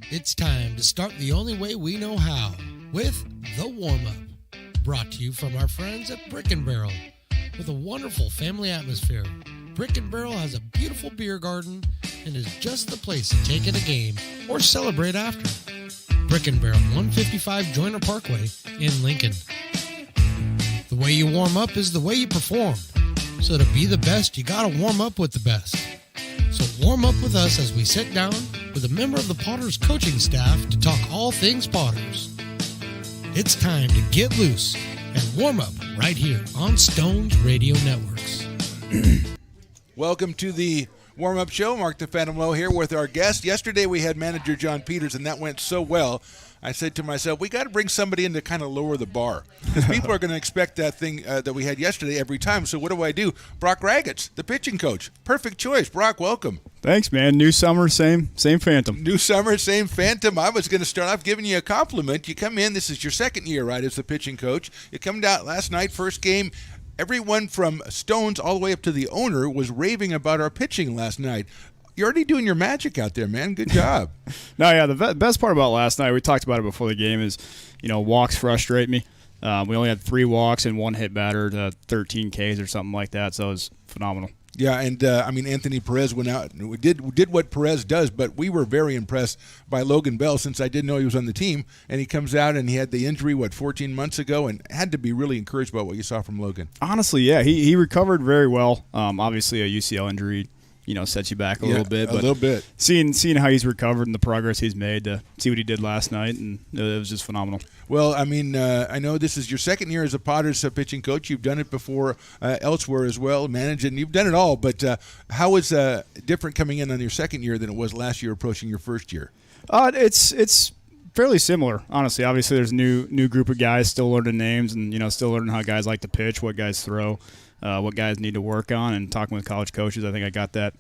It's time to start the only way we know how, with the warm-up. Brought to you from our friends at Brick & Barrel. With a wonderful family atmosphere, Brick & Barrel has a beautiful beer garden and is just the place to take in a game or celebrate after. Brick & Barrel, 155 Joyner Parkway in Lincoln. The way you warm up is the way you perform. So to be the best, you gotta warm up with the best. So warm up with us as we sit down with a member of the Potters coaching staff to talk all things Potters. It's time to get loose and warm up right here on Stones Radio Networks. Welcome to the warm-up show. Mark the Phantom Low here with our guest. Yesterday we had manager John Peters, and that went so well. I said to myself, we got to bring somebody in to kind of lower the bar. Because people are going to expect that thing that we had yesterday every time. So what do? Brock Ragatz, the pitching coach. Perfect choice. Brock, welcome. Thanks, man. New summer, same Phantom. New summer, same Phantom. I was going to start off giving you a compliment. You come in, this is your second year, right, as the pitching coach. You come down last night, first game. Everyone from Stones all the way up to the owner was raving about our pitching last night. You're already doing your magic out there, man. Good job. No, yeah, the best part about last night, we talked about it before the game, is, walks frustrate me. We only had 3 walks and 1 hit batter to 13 Ks or something like that, so it was phenomenal. Yeah, and Anthony Perez went out and did what Perez does, but we were very impressed by Logan Bell since I didn't know he was on the team, and he comes out and he had the injury, 14 months ago, and had to be really encouraged by what you saw from Logan. Honestly, yeah, he recovered very well. Obviously, a UCL injury, sets you back a little bit. A little bit. Seeing how he's recovered and the progress he's made, to see what he did last night, and it was just phenomenal. Well, I know this is your second year as a Potters pitching coach. You've done it before elsewhere as well, managing. You've done it all, but how is different coming in on your second year than it was last year approaching your first year? It's fairly similar, honestly. Obviously, there's a new group of guys still learning names and, still learning how guys like to pitch, what guys throw, what guys need to work on, and talking with college coaches. I think I got that,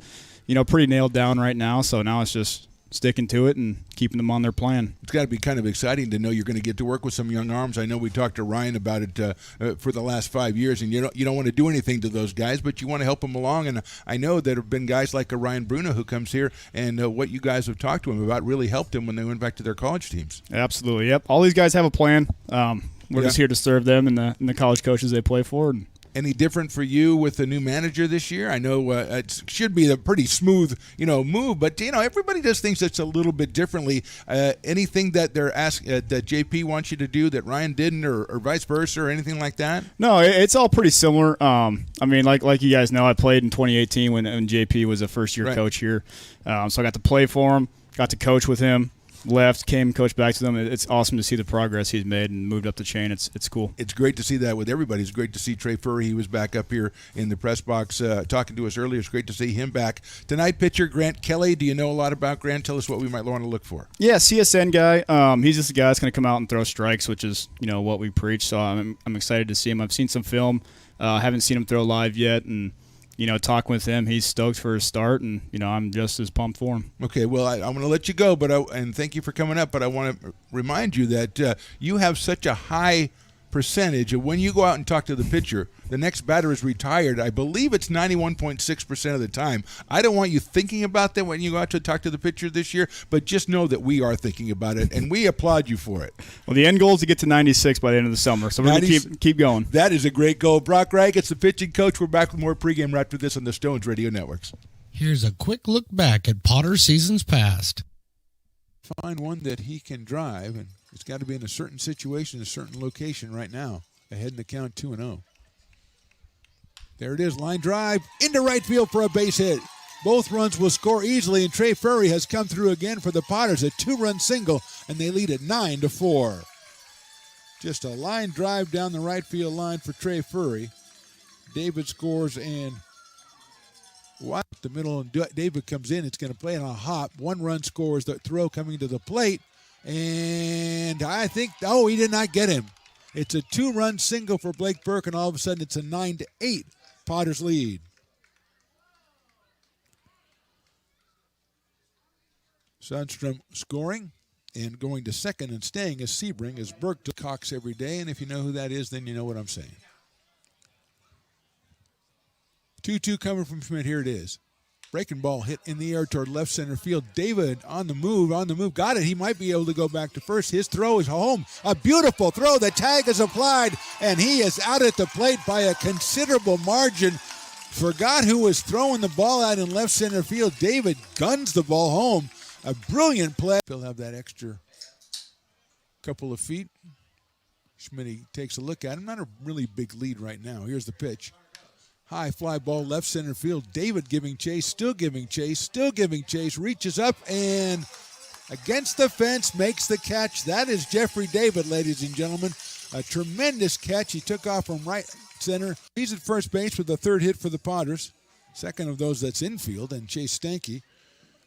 pretty nailed down right now. So now it's just sticking to it and keeping them on their plan. It's got to be kind of exciting to know you're going to get to work with some young arms. I know we talked to Ryan about it for the last 5 years, and you don't want to do anything to those guys, but you want to help them along. And I know there have been guys like Ryan Bruno who comes here, and what you guys have talked to him about really helped them when they went back to their college teams. Absolutely, yep. All these guys have a plan. We're just here to serve them and the college coaches they play for. Any different for you with the new manager this year? I know it should be a pretty smooth, move, but everybody does things that's a little bit differently. Anything that they're that JP wants you to do that Ryan didn't, or vice versa, or anything like that? No, it's all pretty similar. Like you guys know, I played in 2018 when JP was a first-year coach here, so I got to play for him, got to coach with him. Left, came, coached back to them. It's awesome to see the progress he's made and moved up the chain. It's cool. It's great to see that with everybody. It's great to see Trey Furry. He was back up here in the press box talking to us earlier. It's great to see him back. Tonight, pitcher Grant Kelly. Do you know a lot about Grant? Tell us what we might want to look for. Yeah, CSN guy. He's just a guy that's going to come out and throw strikes, which is what we preach. So I'm excited to see him. I've seen some film. Haven't seen him throw live yet, and talking with him, he's stoked for his start, and, I'm just as pumped for him. Okay, well, I'm going to let you go, and thank you for coming up, but I want to remind you that you have such a high percentage of when you go out and talk to the pitcher, the next batter is retired. I believe it's 91.6% of the time. I don't want you thinking about that when you go out to talk to the pitcher this year, but just know that we are thinking about it, and we applaud you for it. Well, the end goal is to get to 96 by the end of the summer, so we're going to keep going. That is a great goal. Brock Ragatz, the pitching coach. We're back with more pregame right after this on the Stones Radio Networks. Here's a quick look back at Potter seasons past. Find one that he can drive, and it's got to be in a certain situation, a certain location right now. Ahead in the count 2-0. There it is, line drive into right field for a base hit. Both runs will score easily, and Trey Furry has come through again for the Potters, a 2-run single, and they lead at 9-4. Just a line drive down the right field line for Trey Furry. David scores, and the middle, and David comes in. It's going to play on a hop. 1 run scores, the throw coming to the plate, and I think, he did not get him. It's a 2-run single for Blake Burke, and all of a sudden it's a 9-8 Potters lead. Sundstrom scoring and going to second and staying as Sebring, as Burke to Cox every day, and if you know who that is, then you know what I'm saying. 2-2 coming from Schmidt. Here it is. Breaking ball hit in the air toward left center field. David on the move, got it. He might be able to go back to first. His throw is home. A beautiful throw. The tag is applied, and he is out at the plate by a considerable margin. Forgot who was throwing the ball out in left center field. David guns the ball home. A brilliant play. He'll have that extra couple of feet. Schmitty takes a look at him. Not a really big lead right now. Here's the pitch. High fly ball left center field. David giving chase, still giving chase, reaches up and against the fence makes the catch. That is Jeffrey David, ladies and gentlemen. A tremendous catch. He took off from right center. He's at first base with the third hit for the Potters. Second of those that's infield, and Chase Stanky,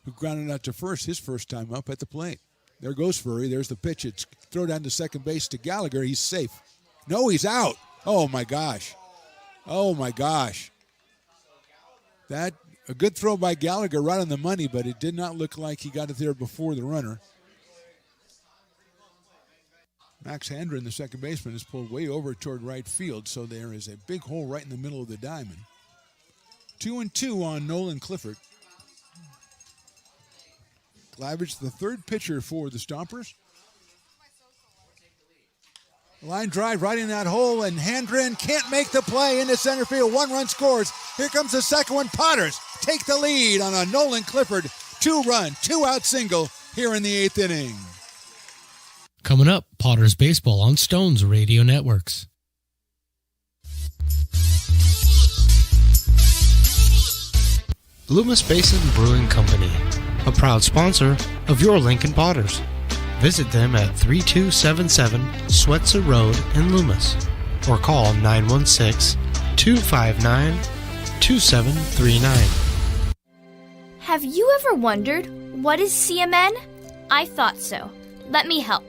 who grounded out to first his first time up at the plate. There goes Furry. There's the pitch. It's throw down to second base to Gallagher. He's safe. No, he's out. Oh, my gosh. That a good throw by Gallagher right on the money, but it did not look like he got it there before the runner. Max Handren, the second baseman, is pulled way over toward right field, so there is a big hole right in the middle of the diamond. 2-2 on Nolan Clifford. Glavich, the third pitcher for the Stompers. Line drive right in that hole, and Handren can't make the play into center field. 1 run scores. Here comes the second one. Potters take the lead on a Nolan Clifford 2-run, 2-out single here in the 8th inning. Coming up, Potters Baseball on Stones Radio Networks. Loomis Basin Brewing Company, a proud sponsor of your Lincoln Potters. Visit them at 3277 Swetzer Road in Loomis or call 916-259-2739. Have you ever wondered, what is CMN? I thought so. Let me help.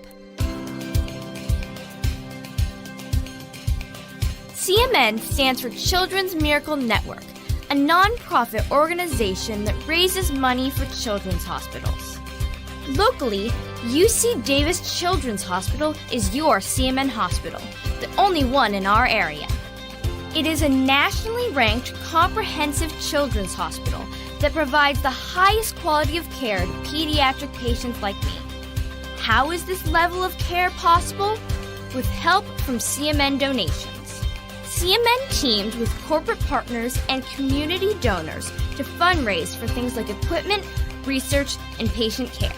CMN stands for Children's Miracle Network, a non-profit organization that raises money for children's hospitals. Locally, UC Davis Children's Hospital is your CMN hospital, the only one in our area. It is a nationally ranked comprehensive children's hospital that provides the highest quality of care to pediatric patients like me. How is this level of care possible? With help from CMN donations. CMN teamed with corporate partners and community donors to fundraise for things like equipment, research, and patient care.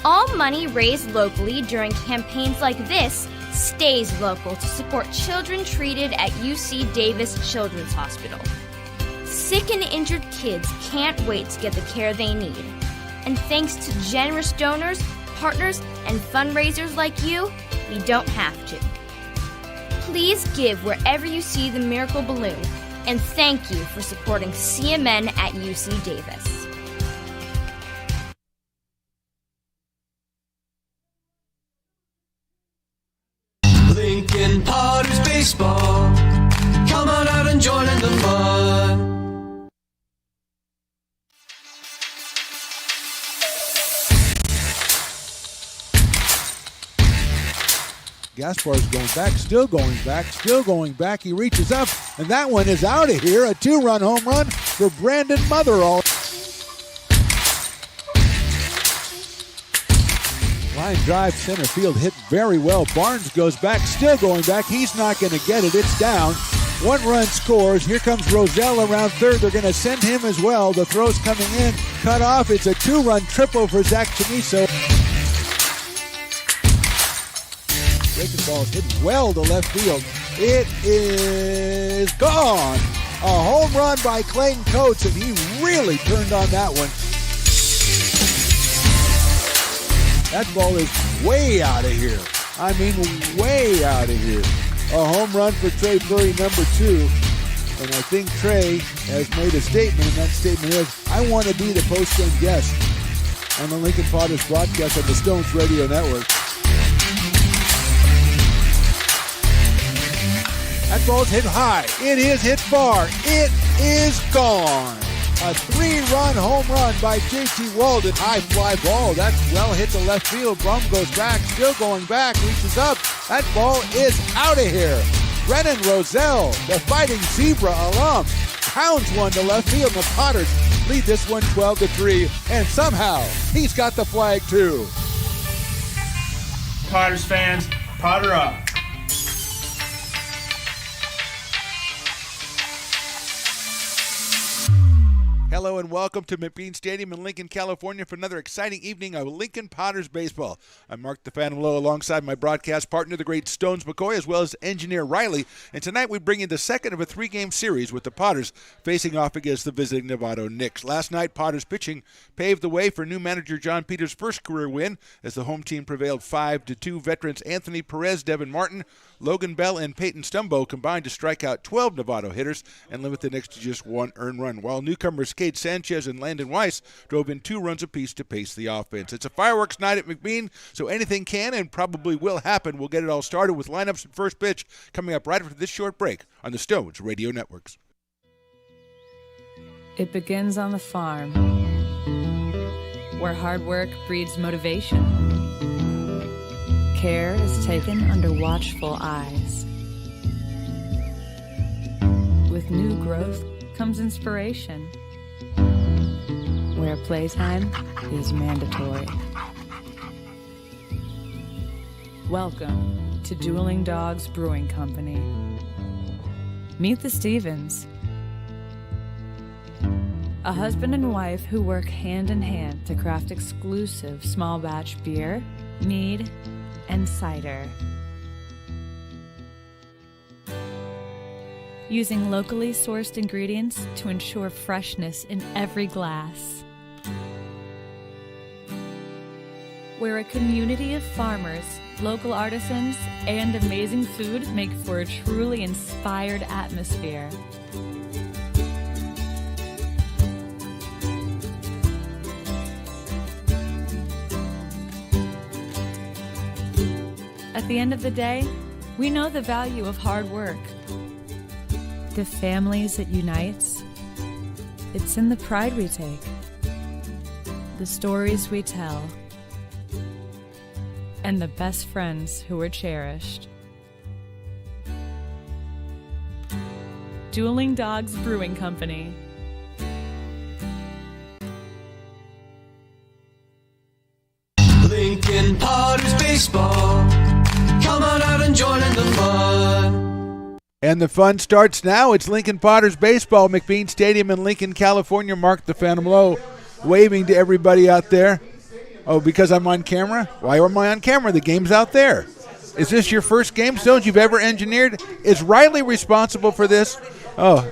All money raised locally during campaigns like this stays local to support children treated at UC Davis Children's Hospital. Sick and injured kids can't wait to get the care they need. And thanks to generous donors, partners, and fundraisers like you, we don't have to. Please give wherever you see the Miracle Balloon, and thank you for supporting CMN at UC Davis. Lincoln Potters Baseball. Come on out and join in the fun. Gaspar's going back. He reaches up, and that one is out of here. A 2-run home run for Brandon Motherall. Line drive, center field, hit very well. Barnes goes back, still going back. He's not going to get it. It's down. 1 run scores. Here comes Roselle around third. They're going to send him as well. The throw's coming in. Cut off. It's a 2-run triple for Zach Chamiso. Breaking ball is hit well to left field. It is gone. A home run by Clayton Coates, and he really turned on that one. That ball is way out of here. I mean, way out of here. A home run for Trey Furry, number 2. And I think Trey has made a statement, and that statement is, I want to be the post-game guest on the Lincoln Potters broadcast on the Stones Radio Network. That ball's hit high. It is hit far. It is gone. A 3-run home run by J.T. Walden. High fly ball. That's well hit to left field. Brum goes back, still going back, reaches up. That ball is out of here. Brennan Roselle, the Fighting Zebra alum, pounds one to left field. The Potters lead this one 12-3, and somehow he's got the flag too. Potters fans, Potter up. Hello and welcome to McBean Stadium in Lincoln, California for another exciting evening of Lincoln Potters baseball. I'm Mark the Phantom Lowe alongside my broadcast partner, the great Stones McCoy, as well as engineer Riley. And tonight we bring you the second of a three-game series with the Potters facing off against the visiting Novato Knicks. Last night, Potters pitching paved the way for new manager John Peters' first career win as the home team prevailed 5-2. Veterans Anthony Perez, Devin Martin, Logan Bell, and Peyton Stumbo combined to strike out 12 Novato hitters and limit the Knicks to just one earned run, while newcomers Cade Sanchez and Landon Weiss drove in 2 runs apiece to pace the offense. It's a fireworks night at McBean, so anything can and probably will happen. We'll get it all started with lineups and first pitch coming up right after this short break on the Stones Radio Networks. It begins on the farm, where hard work breeds motivation. Care is taken under watchful eyes. With new growth comes inspiration, where playtime is mandatory. Welcome to Dueling Dogs Brewing Company. Meet the Stevens, a husband and wife who work hand in hand to craft exclusive small batch beer, mead, and cider. Using locally sourced ingredients to ensure freshness in every glass. Where a community of farmers, local artisans, and amazing food make for a truly inspired atmosphere. At the end of the day, we know the value of hard work. The families it unites, it's in the pride we take, the stories we tell, and the best friends who are cherished. Dueling Dogs Brewing Company. Lincoln Potters baseball. Come on out and join in the fun. And the fun starts now. It's Lincoln Potters baseball, McBean Stadium in Lincoln, California. Mark the Phantom Lowe waving to everybody out there. Oh, because I'm on camera? Why am I on camera? The game's out there. Is this your first game, Stones, you've ever engineered? Is Riley responsible for this? Oh,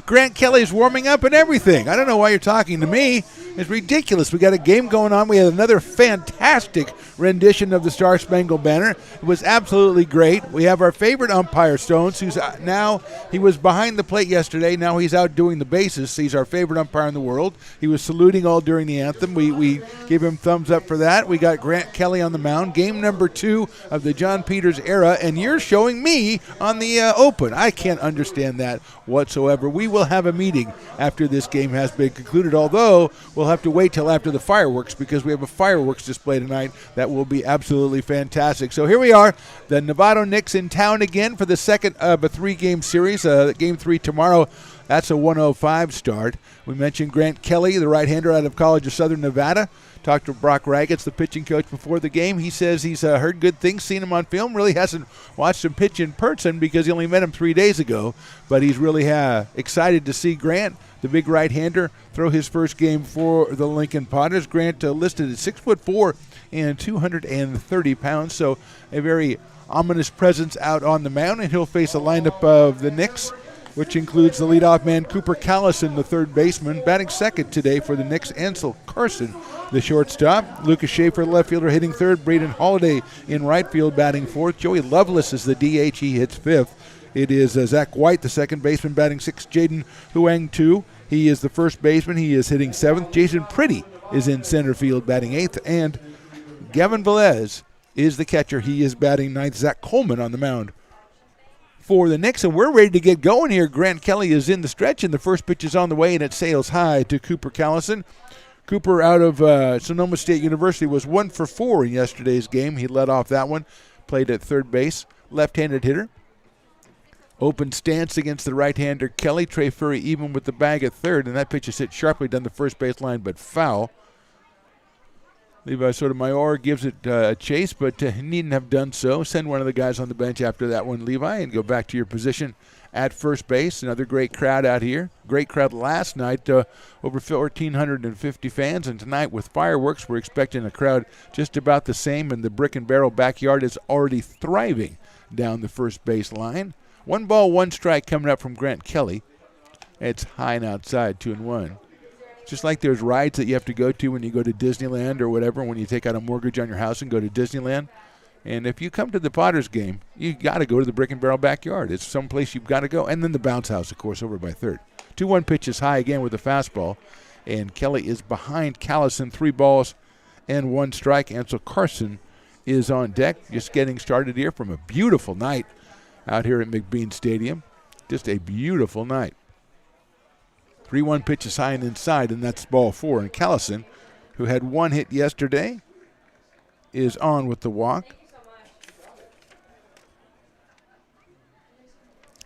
Grant Kelly's warming up and everything. I don't know why you're talking to me. It's ridiculous. We got a game going on. We had another fantastic rendition of the Star Spangled Banner. It was absolutely great. We have our favorite umpire, Stones, who's now, he was behind the plate yesterday. Now he's out doing the bases. He's our favorite umpire in the world. He was saluting all during the anthem. We gave him thumbs up for that. We got Grant Kelly on the mound. Game number 2 of the John Peters era, and you're showing me on the open. I can't understand that whatsoever. We will have a meeting after this game has been concluded, although we'll have to wait till after the fireworks because we have a fireworks display tonight that will be absolutely fantastic. So here we are, the Novato Knicks in town again for the second of a 3-game series. Game 3 tomorrow. That's a 1:05 start. We mentioned Grant Kelly, the right-hander out of College of Southern Nevada. Talked to Brock Raggets, the pitching coach, before the game. He says he's heard good things, seen him on film. Really hasn't watched him pitch in person because he only met him 3 days ago. But he's really excited to see Grant, the big right-hander, throw his first game for the Lincoln Potters. Grant listed at 6'4" and 230 pounds, so a very ominous presence out on the mound. And he'll face a lineup of the Knicks, which includes the leadoff man Cooper Callison, the third baseman, batting second today for the Knicks. Ansel Carson, the shortstop. Lucas Schaefer, left fielder, hitting third. Braden Holiday in right field, batting fourth. Joey Lovelace is the DH. He hits fifth. It is Zach White, the second baseman, batting sixth. Jaden Huang, 2. He is the first baseman. He is hitting seventh. Jason Pretty is in center field, batting eighth. And Gavin Velez is the catcher. He is batting ninth. Zach Coleman on the mound for the Knicks, and we're ready to get going here. Grant Kelly is in the stretch, and the first pitch is on the way, and it sails high to Cooper Callison. Cooper out of Sonoma State University was 1 for 4 in yesterday's game. He led off that one, played at third base, left-handed hitter. Open stance against the right-hander Kelly. Trey Furry even with the bag at third, and that pitch is hit sharply down the first baseline, but foul. Levi Sotomayor gives it a chase, but needn't have done so. Send one of the guys on the bench after that one, Levi, and go back to your position at first base. Another great crowd out here. Great crowd last night, over 1,450 fans, and tonight with fireworks, we're expecting a crowd just about the same, and the Brick and Barrel backyard is already thriving down the first base line. 1 ball, 1 strike coming up from Grant Kelly. It's high and outside, 2-1. Just like there's rides that you have to go to when you go to Disneyland or whatever, when you take out a mortgage on your house and go to Disneyland. And if you come to the Potters game, you got to go to the Brick and Barrel backyard. It's someplace you've got to go. And then the bounce house, of course, over by third. 2-1 pitch is high again with a fastball. And Kelly is behind Callison, 3 balls and 1 strike. Ansel Carson is on deck, just getting started here from a beautiful night out here at McBean Stadium. Just a beautiful night. 3-1 pitch is high and inside, and that's ball 4. And Callison, who had 1 hit yesterday, is on with the walk.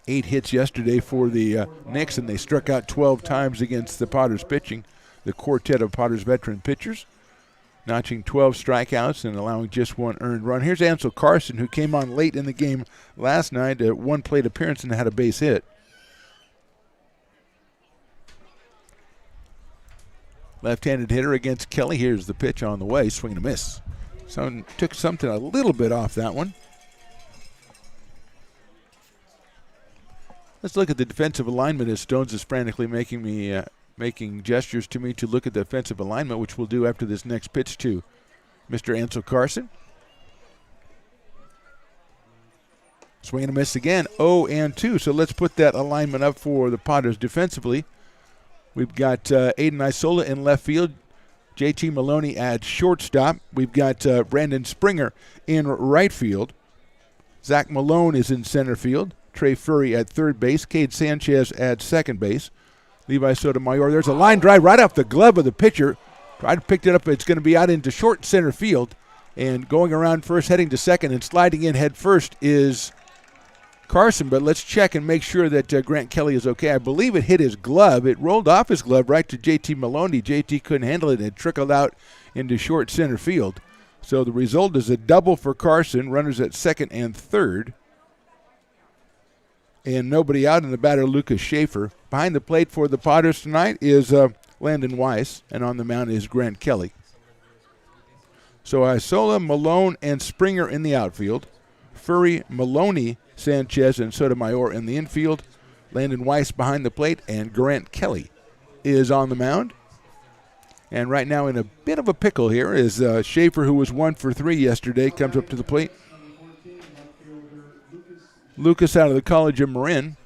8 hits yesterday for the Knicks, and they struck out 12 times against the Potters pitching, the quartet of Potters veteran pitchers, notching 12 strikeouts and allowing just 1 earned run. Here's Ansel Carson, who came on late in the game last night, 1 plate appearance and had a base hit. Left-handed hitter against Kelly. Here's the pitch on the way, swing and a miss. So took something a little bit off that one. Let's look at the defensive alignment as Stones is frantically making gestures to me to look at the defensive alignment, which we'll do after this next pitch to Mr. Ansel Carson. Swing and a miss again, 0-2. So let's put that alignment up for the Potters defensively. We've got Aiden Isola in left field. JT Maloney at shortstop. We've got Brandon Springer in right field. Zach Malone is in center field. Trey Furry at third base. Cade Sanchez at second base. Levi Sotomayor. There's a line drive right off the glove of the pitcher. Tried to pick it up. It's going to be out into short center field. And going around first, heading to second, and sliding in head first is Carson. But let's check and make sure that Grant Kelly is okay. I believe it hit his glove. It rolled off his glove right to JT Maloney. JT couldn't handle it, and it trickled out into short center field. So the result is a double for Carson. Runners at second and third. And nobody out, in the batter, Lucas Schaefer. Behind the plate for the Potters tonight is Landon Weiss, and on the mound is Grant Kelly. So Isola, Malone, and Springer in the outfield. Furry, Maloney, Sanchez, and Sotomayor in the infield. Landon Weiss behind the plate, and Grant Kelly is on the mound. And right now in a bit of a pickle here is Schaefer, who was 1 for 3 yesterday, comes up to the plate. Lucas out of the College of Marin.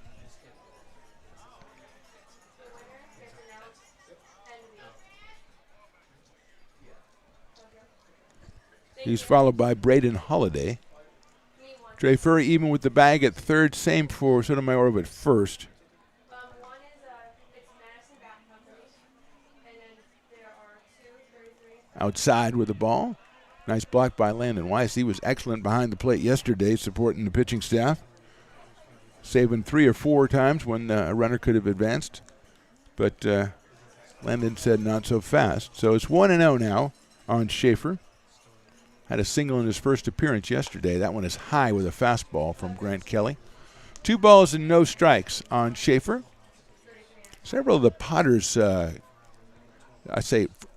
He's followed by Braden Holiday. Trey Furry even with the bag at third. Same for Sotomayor at first. Outside with the ball. Nice block by Landon Weiss. He was excellent behind the plate yesterday, supporting the pitching staff. Saving 3 or 4 times when a runner could have advanced. But Landon said not so fast. So it's 1-0 now on Schaefer. Had a single in his first appearance yesterday. That one is high with a fastball from Grant Kelly. 2 balls and no strikes on Schaefer. Several of the Potters,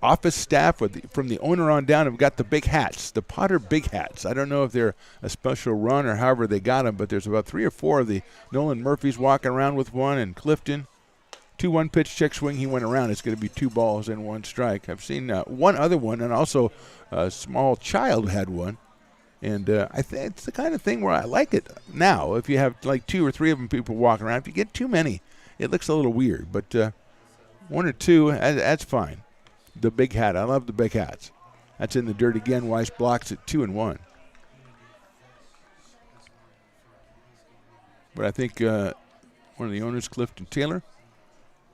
office staff from the owner on down have got the big hats, the Potter big hats. I don't know if they're a special run or however they got them, but there's about 3 or 4 of the Nolan Murphys walking around with one, and Clifton. 2-1 pitch, check swing, he went around. It's going to be 2 balls and 1 strike. I've seen one other one, and also a small child had one. And I think it's the kind of thing where I like it now. If you have like 2 or 3 of them people walking around, if you get too many, it looks a little weird. But 1 or 2, that's fine. The big hat, I love the big hats. That's in the dirt again. Weiss blocks it 2-1. But I think one of the owners, Clifton Taylor,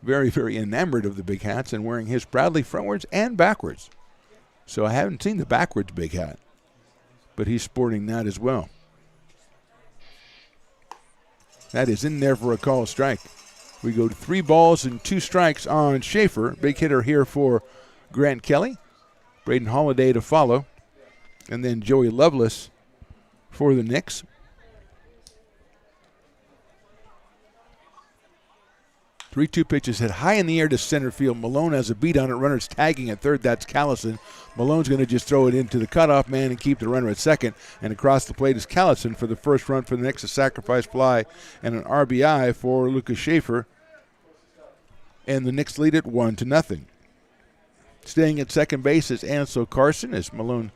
very, very enamored of the big hats and wearing his proudly frontwards and backwards. So I haven't seen the backwards big hat, but he's sporting that as well. That is in there for a call strike. We go to 3 balls and 2 strikes on Schaefer. Big hitter here for Grant Kelly. Braden Holiday to follow. And then Joey Lovelace for the Knicks. Three-two pitches hit high in the air to center field. Malone has a beat on it. Runner's tagging at third. That's Callison. Malone's going to just throw it into the cutoff man and keep the runner at second. And across the plate is Callison for the first run for the Knicks. A sacrifice fly and an RBI for Lucas Schaefer. And the Knicks lead it 1-0. Staying at second base is Ansel Carson, as Malone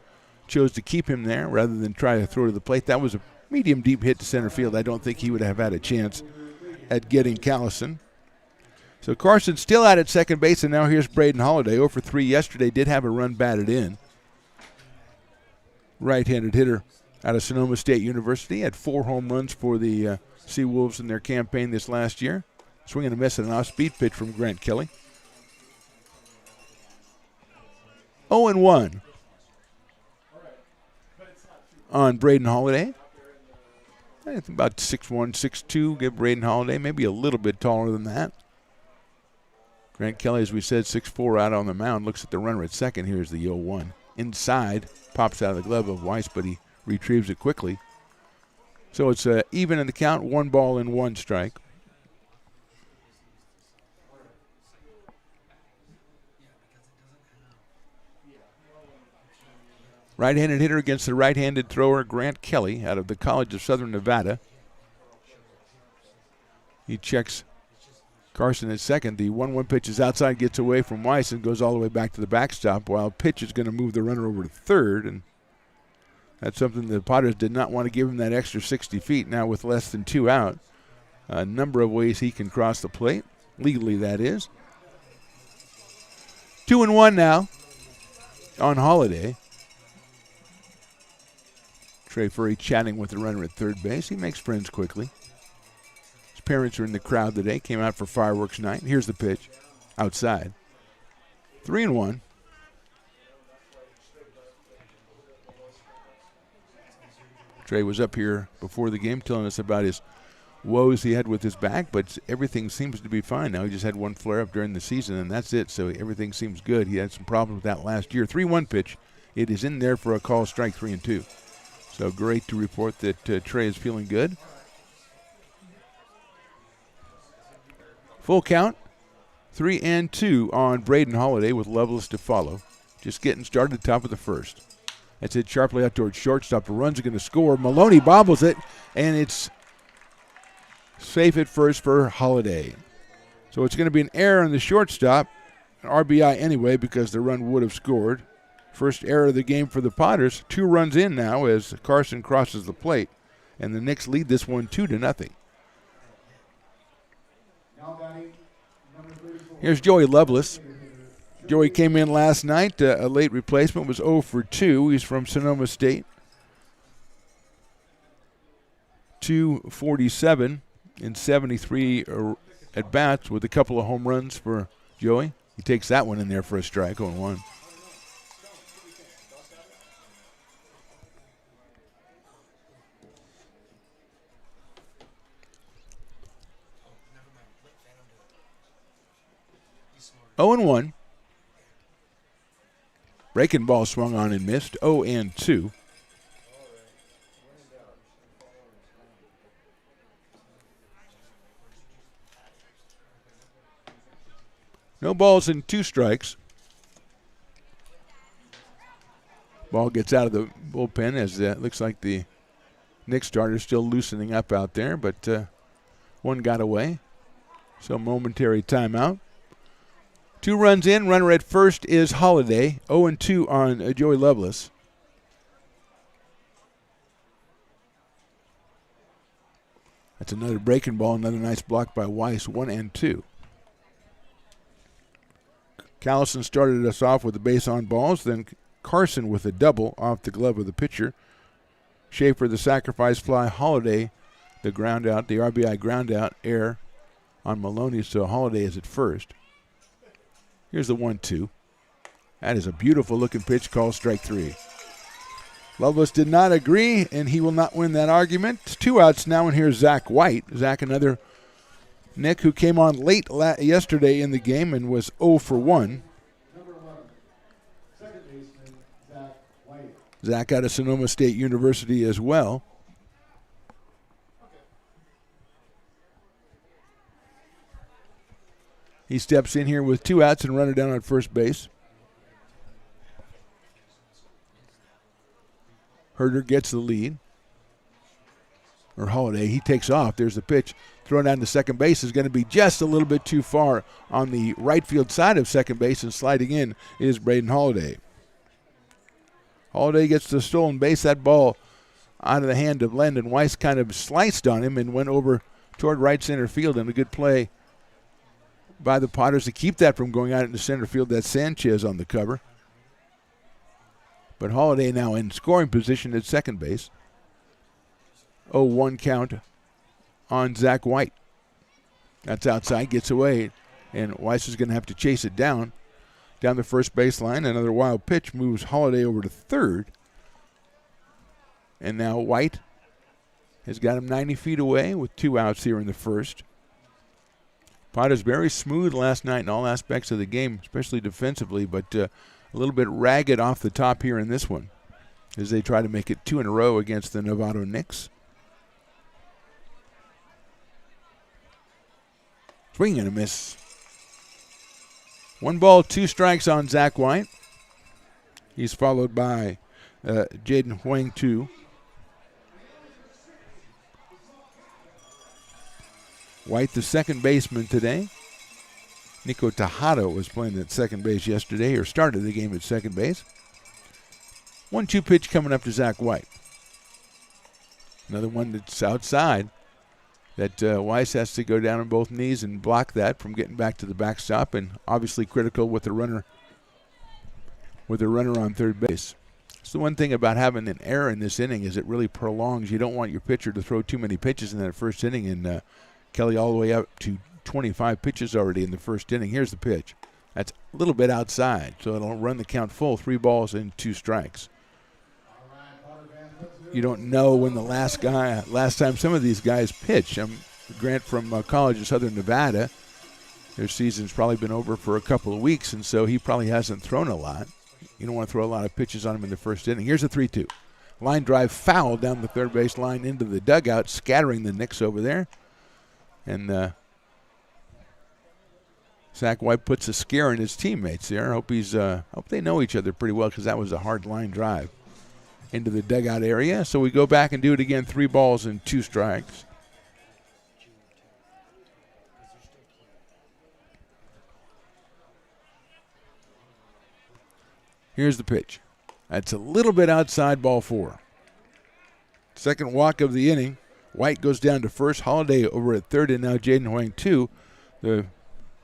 chose to keep him there rather than try to throw to the plate. That was a medium deep hit to center field. I don't think he would have had a chance at getting Callison. So Carson still out at second base, and now here's Braden Holiday. 0 for 3 yesterday, did have a run batted in. Right-handed hitter out of Sonoma State University. Had 4 home runs for the Seawolves in their campaign this last year. Swing and a miss and an off-speed pitch from Grant Kelly. 0-1 on Braden Holiday. I think about 6'1", 6'2", give Braden Holiday, maybe a little bit taller than that. Grant Kelly, as we said, 6'4", out on the mound, looks at the runner at second. Here's the 0-1. Inside, pops out of the glove of Weiss, but he retrieves it quickly. So it's even in the count, 1 ball and 1 strike. Right-handed hitter against the right-handed thrower, Grant Kelly, out of the College of Southern Nevada. He checks Carson at second. The 1-1 pitch is outside, gets away from Weiss and goes all the way back to the backstop, while pitch is going to move the runner over to third. And that's something the Potters did not want to give him, that extra 60 feet. Now with less than 2 out, a number of ways he can cross the plate. Legally, that is. 2-1 now on Holiday. Trey Furry chatting with the runner at third base. He makes friends quickly. His parents are in the crowd today. Came out for fireworks night. Here's the pitch. Outside. 3-1. Trey was up here before the game telling us about his woes he had with his back, but everything seems to be fine now. He just had 1 flare-up during the season, and that's it, so everything seems good. He had some problems with that last year. 3-1 pitch. It is in there for a call strike, 3-2. So great to report that Trey is feeling good. Full count, 3-2 on Braden Holiday with Lovelace to follow. Just getting started, top of the first. That's it sharply out towards shortstop. The run's going to score. Maloney bobbles it, and it's safe at first for Holiday. So it's going to be an error on the shortstop, an RBI anyway because the run would have scored. First error of the game for the Potters. 2 runs in now as Carson crosses the plate, and the Knicks lead this one 2-0. Here's Joey Lovelace. Joey came in last night, a late replacement, was 0 for 2. He's from Sonoma State. 247 in 73 at-bats with a couple of home runs for Joey. He takes that one in there for a strike, 0-1. Oh and 1. Breaking ball swung on and missed. 0-2. No balls and 2 strikes. Ball gets out of the bullpen as it looks like the Knicks starter is still loosening up out there, but one got away. So momentary timeout. 2 runs in. Runner at first is Holiday. 0-2 on Joey Lovelace. That's another breaking ball. Another nice block by Weiss. 1-2. Callison started us off with the base on balls. Then Carson with a double off the glove of the pitcher. Schaefer the sacrifice fly. Holiday the ground out, the RBI ground out error on Maloney. So Holiday is at first. Here's the 1-2. That is a beautiful looking pitch, called strike 3. Loveless did not agree, and he will not win that argument. 2 outs now, and here's Zach White. Zach, another Nick who came on late yesterday in the game and was 0 for 1. Zach out of Sonoma State University as well. He steps in here with 2 outs and runner down on first base. Herder gets the lead. Or Holiday, he takes off. There's the pitch. Thrown down to second base is going to be just a little bit too far on the right field side of second base, and sliding in is Braden Holiday. Holiday gets the stolen base. That ball out of the hand of Landon Weiss kind of sliced on him and went over toward right center field, and a good play by the Potters to keep that from going out into center field. That's Sanchez on the cover. But Holiday now in scoring position at second base. 0-1 count on Zach White. That's outside, gets away, and Weiss is going to have to chase it down the first baseline. Another wild pitch moves Holiday over to third. And now White has got him 90 feet away with 2 outs here in the first. Potters very smooth last night in all aspects of the game, especially defensively, but a little bit ragged off the top here in this one as they try to make it 2 in a row against the Novato Knicks. Swing and a miss. 1 ball, 2 strikes on Zach White. He's followed by Jaden Huang Tu. White, the second baseman today. Nico Tejada was playing at second base yesterday, or started the game at second base. 1-2 pitch coming up to Zach White. Another one that's outside that Weiss has to go down on both knees and block that from getting back to the backstop, and obviously critical with the runner on third base. So the one thing about having an error in this inning is it really prolongs. You don't want your pitcher to throw too many pitches in that first inning, and Kelly all the way up to 25 pitches already in the first inning. Here's the pitch. That's a little bit outside, so it'll run the count full. 3 balls and 2 strikes. You don't know when the last time some of these guys pitch. Grant from college in Southern Nevada, their season's probably been over for a couple of weeks, and so he probably hasn't thrown a lot. You don't want to throw a lot of pitches on him in the first inning. Here's a 3-2. Line drive foul down the third base line into the dugout, scattering the Knicks over there. And Zach White puts a scare in his teammates there. Hope they know each other pretty well, because that was a hard line drive into the dugout area. So we go back and do it again. 3 balls and 2 strikes. Here's the pitch. That's a little bit outside, ball 4. Second walk of the inning. White goes down to first. Holiday over at third, and now Jaden Huang Tu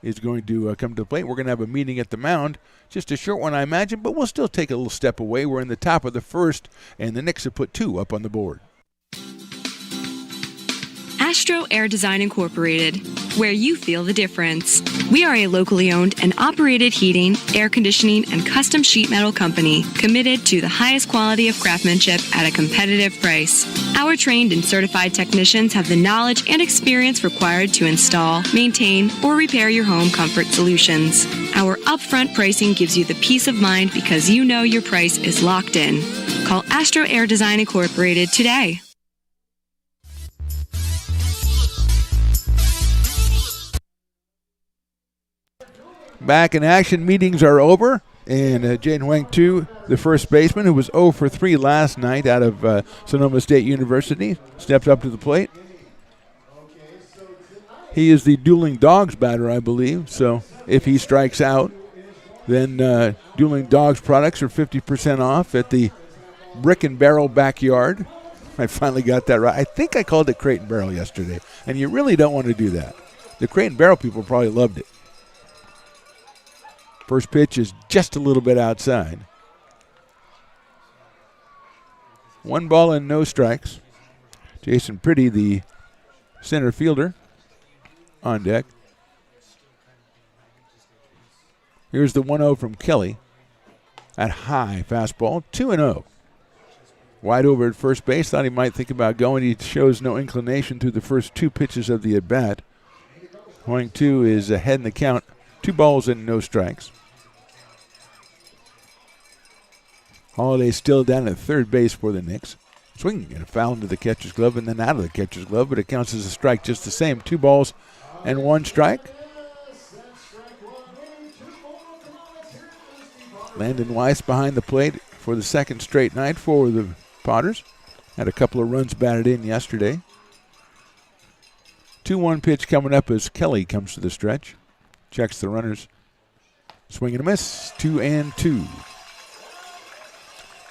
is going to come to the plate. We're going to have a meeting at the mound. Just a short one, I imagine, but we'll still take a little step away. We're in the top of the first, and the Knicks have put 2 up on the board. Astro Air Design Incorporated, where you feel the difference. We are a locally owned and operated heating, air conditioning, and custom sheet metal company committed to the highest quality of craftsmanship at a competitive price. Our trained and certified technicians have the knowledge and experience required to install, maintain, or repair your home comfort solutions. Our upfront pricing gives you the peace of mind because you know your price is locked in. Call Astro Air Design Incorporated today. Back in action, meetings are over, and Jaden Huang Tu, the first baseman, who was 0 for 3 last night out of Sonoma State University, steps up to the plate. He is the Dueling Dogs batter, I believe, so if he strikes out, then Dueling Dogs products are 50% off at the Brick and Barrel backyard. I finally got that right. I think I called it Crate and Barrel yesterday, and you really don't want to do that. The Crate and Barrel people probably loved it. First pitch is just a little bit outside. 1 ball and no strikes. Jason Pretty, the center fielder, on deck. Here's the 1-0 from Kelly. That high fastball, 2-0. wide over at first base. Thought he might think about going. He shows no inclination through the first 2 pitches of the at-bat. 0-2 is ahead in the count. 2 balls and no strikes. Holiday still down at third base for the Knicks. Swinging and a foul into the catcher's glove and then out of the catcher's glove, but it counts as a strike just the same. 2 balls and 1 strike. Landon Weiss behind the plate for the second straight night for the Potters. Had a couple of runs batted in yesterday. 2-1 pitch coming up as Kelly comes to the stretch. Checks the runners. Swing and a miss. 2-2.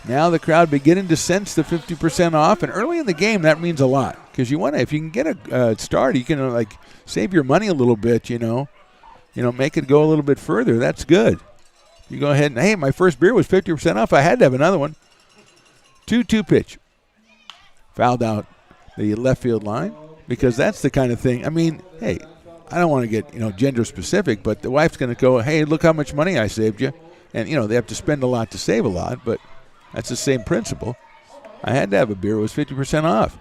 Now the crowd beginning to sense the 50% off, and early in the game that means a lot because you want to. If you can get a start, you can like save your money a little bit. Make it go a little bit further. That's good. You go ahead and hey, my first beer was 50% off. I had to have another one. 2-2 pitch. Fouled out the left field line because that's the kind of thing. I mean, hey, I don't want to get gender specific, but the wife's going to go, hey, look how much money I saved you, and they have to spend a lot to save a lot, but. That's the same principle. I had to have a beer. It was 50% off.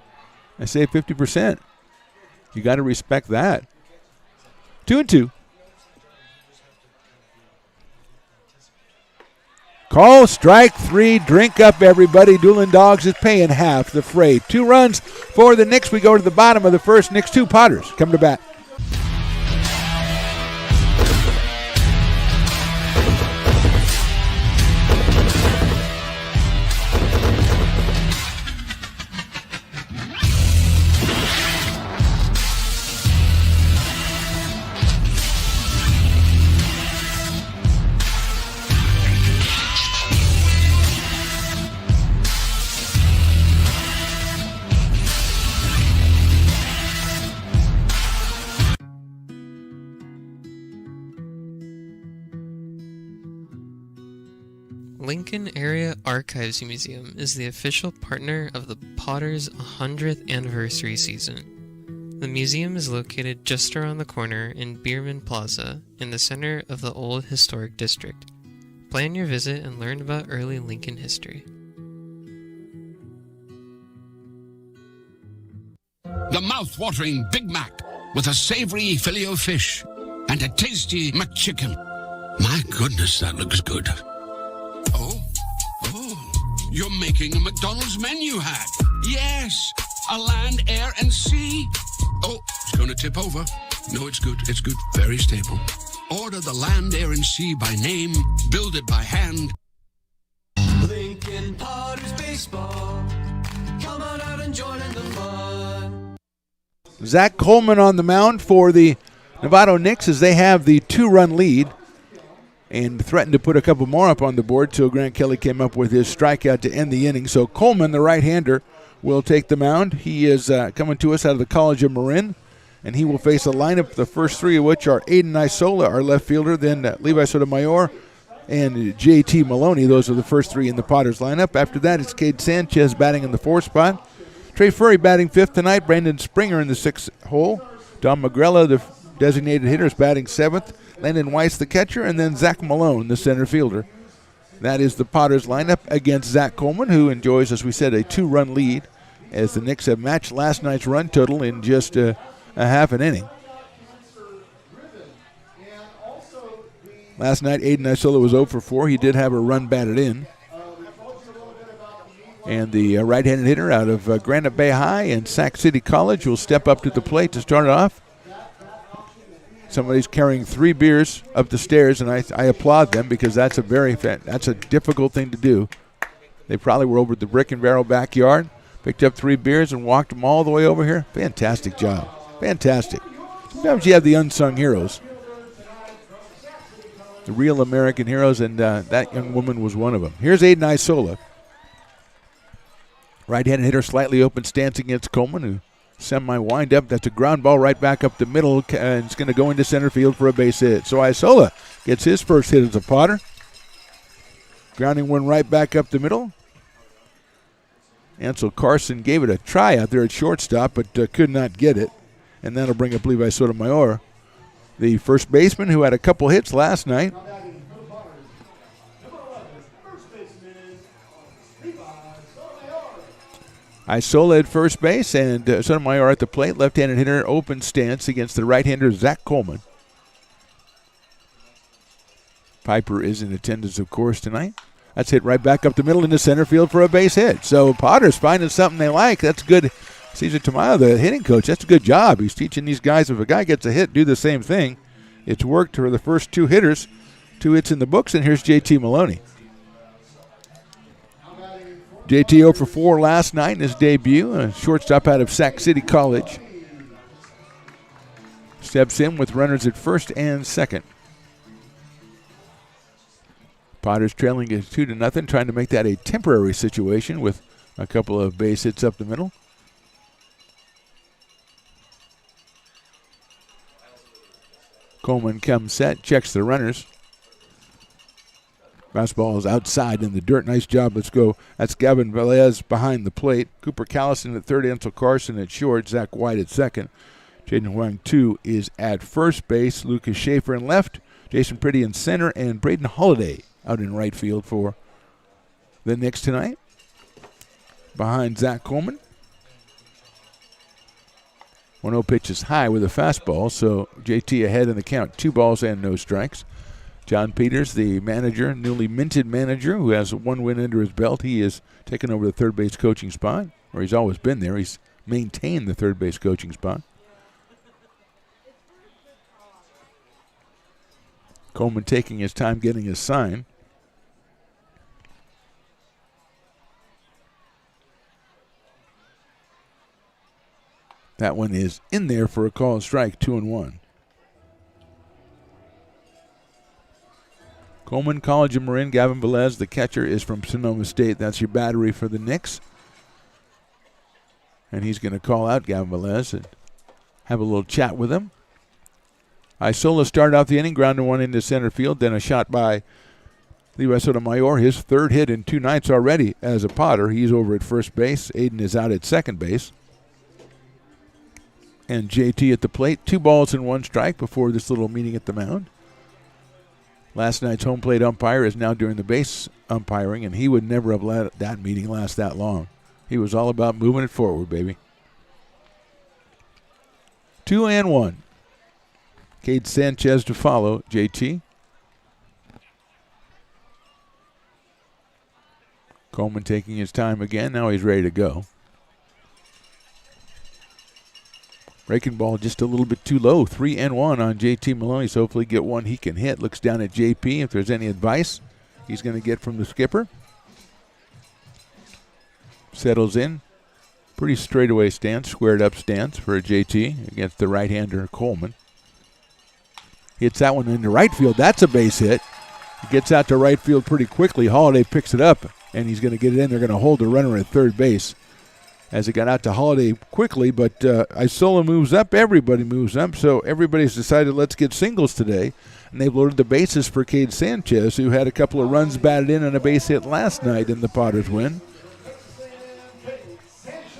I saved 50%. You got to respect that. 2-2. Call strike 3. Drink up, everybody. Doolin Dogs is paying half the freight. 2 runs for the Knicks. We go to the bottom of the first. Knicks 2. Potters come to bat. Lincoln Area Archives Museum is the official partner of the Potters' 100th anniversary season. The museum is located just around the corner in Bierman Plaza in the center of the Old Historic District. Plan your visit and learn about early Lincoln history. The mouth-watering Big Mac with a savory Filet-O-Fish and a tasty McChicken. My goodness, that looks good. Oh, you're making a McDonald's menu hack. Yes, a land, air, and sea. Oh, it's going to tip over. No, it's good. It's good. Very stable. Order the land, air, and sea by name. Build it by hand. Lincoln Potters Baseball. Come on out and join in the fun. Zach Coleman on the mound for the Novato Knicks as they have the 2-run lead and threatened to put a couple more up on the board till Grant Kelly came up with his strikeout to end the inning. So Coleman, the right-hander, will take the mound. He is coming to us out of the College of Marin, and he will face a lineup, the first 3 of which are Aiden Isola, our left fielder, then Levi Sotomayor, and J.T. Maloney. Those are the first 3 in the Potters lineup. After that, it's Cade Sanchez batting in the 4th spot. Trey Furry batting 5th tonight. Brandon Springer in the 6th hole. Don Magrella, the designated hitter, is batting 7th. Landon Weiss, the catcher, and then Zach Malone, the center fielder. That is the Potters lineup against Zach Coleman, who enjoys, as we said, a 2-run lead as the Knicks have matched last night's run total in just a half an inning. Last night, Aiden Isola was 0 for 4. He did have a run batted in. And the right-handed hitter out of Granite Bay High and Sac City College will step up to the plate to start it off. Somebody's carrying 3 beers up the stairs, and I applaud them because that's a difficult thing to do. They probably were over at the Brick and Barrel backyard, picked up 3 beers and walked them all the way over here. Fantastic job. Fantastic. Sometimes you have the unsung heroes, the real American heroes, and that young woman was one of them. Here's Aiden Isola. Right-handed hitter, slightly open stance against Coleman, who semi-wind up. That's a ground ball right back up the middle, and it's going to go into center field for a base hit. So Isola gets his first hit as a Potter. Grounding one right back up the middle. Ansel Carson gave it a try out there at shortstop, but could not get it. And that'll bring up Levi Sotomayor, the first baseman who had a couple hits last night. Isola at first base, and Sotomayor at the plate. Left-handed hitter, open stance against the right-hander, Zach Coleman. Piper is in attendance, of course, tonight. That's hit right back up the middle into center field for a base hit. So Potter's finding something they like. That's good. Cesar Tamayo, the hitting coach, that's a good job. He's teaching these guys, if a guy gets a hit, do the same thing. It's worked for the first 2 hitters. 2 hits in the books, and here's JT Maloney. JT 0 for 4 last night in his debut, a shortstop out of Sac City College. Steps in with runners at first and second. Potter's trailing it 2-0, trying to make that a temporary situation with a couple of base hits up the middle. Coleman comes set, checks the runners. Fastball is outside in the dirt. Nice job. Let's go. That's Gavin Velez behind the plate. Cooper Callison at third. Ansel Carson at short. Zach White at second. Jaden Huang 2 is at first base. Lucas Schaefer in left. Jason Pretty in center. And Braden Holiday out in right field for the Knicks tonight. Behind Zach Coleman. 1-0 pitch is high with a fastball, so JT ahead in the count. 2 balls and no strikes. John Peters, the manager, newly minted manager, who has 1 win under his belt. He is taking over the third base coaching spot, or he's always been there. He's maintained the third base coaching spot. Coleman taking his time getting his sign. That one is in there for a called strike, 2-1. Coleman, College of Marin, Gavin Velez, the catcher, is from Sonoma State. That's your battery for the Knicks. And he's going to call out Gavin Velez and have a little chat with him. Isola started out the inning, grounded 1 into center field, then a shot by Levi Sotomayor, his 3rd hit in 2 nights already as a Potter. He's over at first base. Aiden is out at second base. And JT at the plate. 2 balls and 1 strike before this little meeting at the mound. Last night's home plate umpire is now doing the base umpiring, and he would never have let that meeting last that long. He was all about moving it forward, baby. 2-1. Cade Sanchez to follow JT. Coleman taking his time again. Now he's ready to go. Breaking ball just a little bit too low. 3-1 on JT Maloney. So hopefully get one he can hit. Looks down at JP if there's any advice he's going to get from the skipper. Settles in. Pretty straightaway stance, squared up stance for JT against the right-hander Coleman. Hits that one into right field. That's a base hit. He gets out to right field pretty quickly. Holiday picks it up, and he's going to get it in. They're going to hold the runner at third base as it got out to Holiday quickly, but Isola moves up. Everybody moves up, so everybody's decided let's get singles today, and they've loaded the bases for Cade Sanchez, who had a couple of runs batted in and a base hit last night in the Potters win.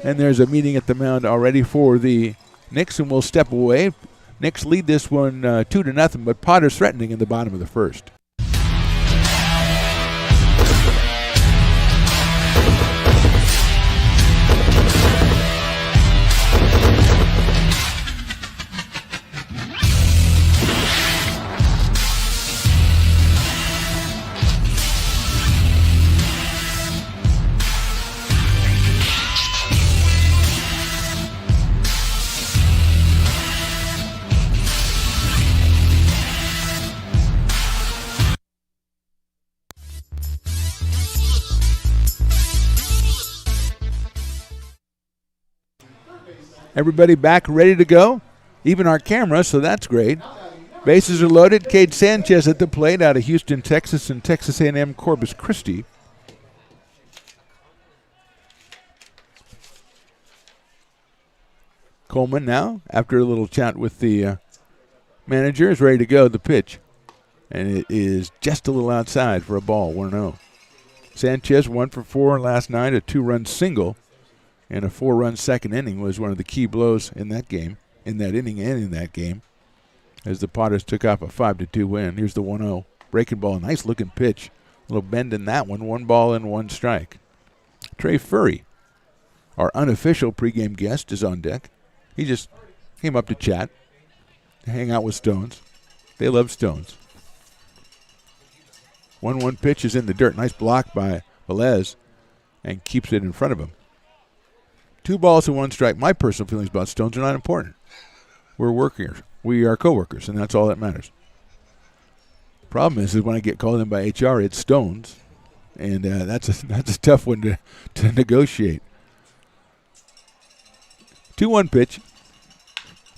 And there's a meeting at the mound already for the Knicks, and we'll step away. Knicks lead this one 2-0, but Potters threatening in the bottom of the first. Everybody back ready to go, even our camera, so that's great. Bases are loaded. Cade Sanchez at the plate out of Houston, Texas, and Texas A&M Corpus Christi. Coleman now, after a little chat with the manager, is ready to go. The pitch, and it is just a little outside for a ball, 1-0. Sanchez 1 for 4 last night, a 2-run single. And a 4-run second inning was one of the key blows in that game, in that inning and in that game, as the Potters took off a 5-2 win. Here's the 1-0. Breaking ball, nice looking pitch. A little bend in that one. 1 ball and 1 strike. Trey Furry, our unofficial pregame guest, is on deck. He just came up to chat, to hang out with Stones. They love Stones. 1-1 pitch is in the dirt. Nice block by Velez, and keeps it in front of him. 2 balls and 1 strike. My personal feelings about Stones are not important. We're workers. We are coworkers, and that's all that matters. Problem is when I get called in by HR, it's Stones, and that's a tough one to negotiate. 2-1 pitch.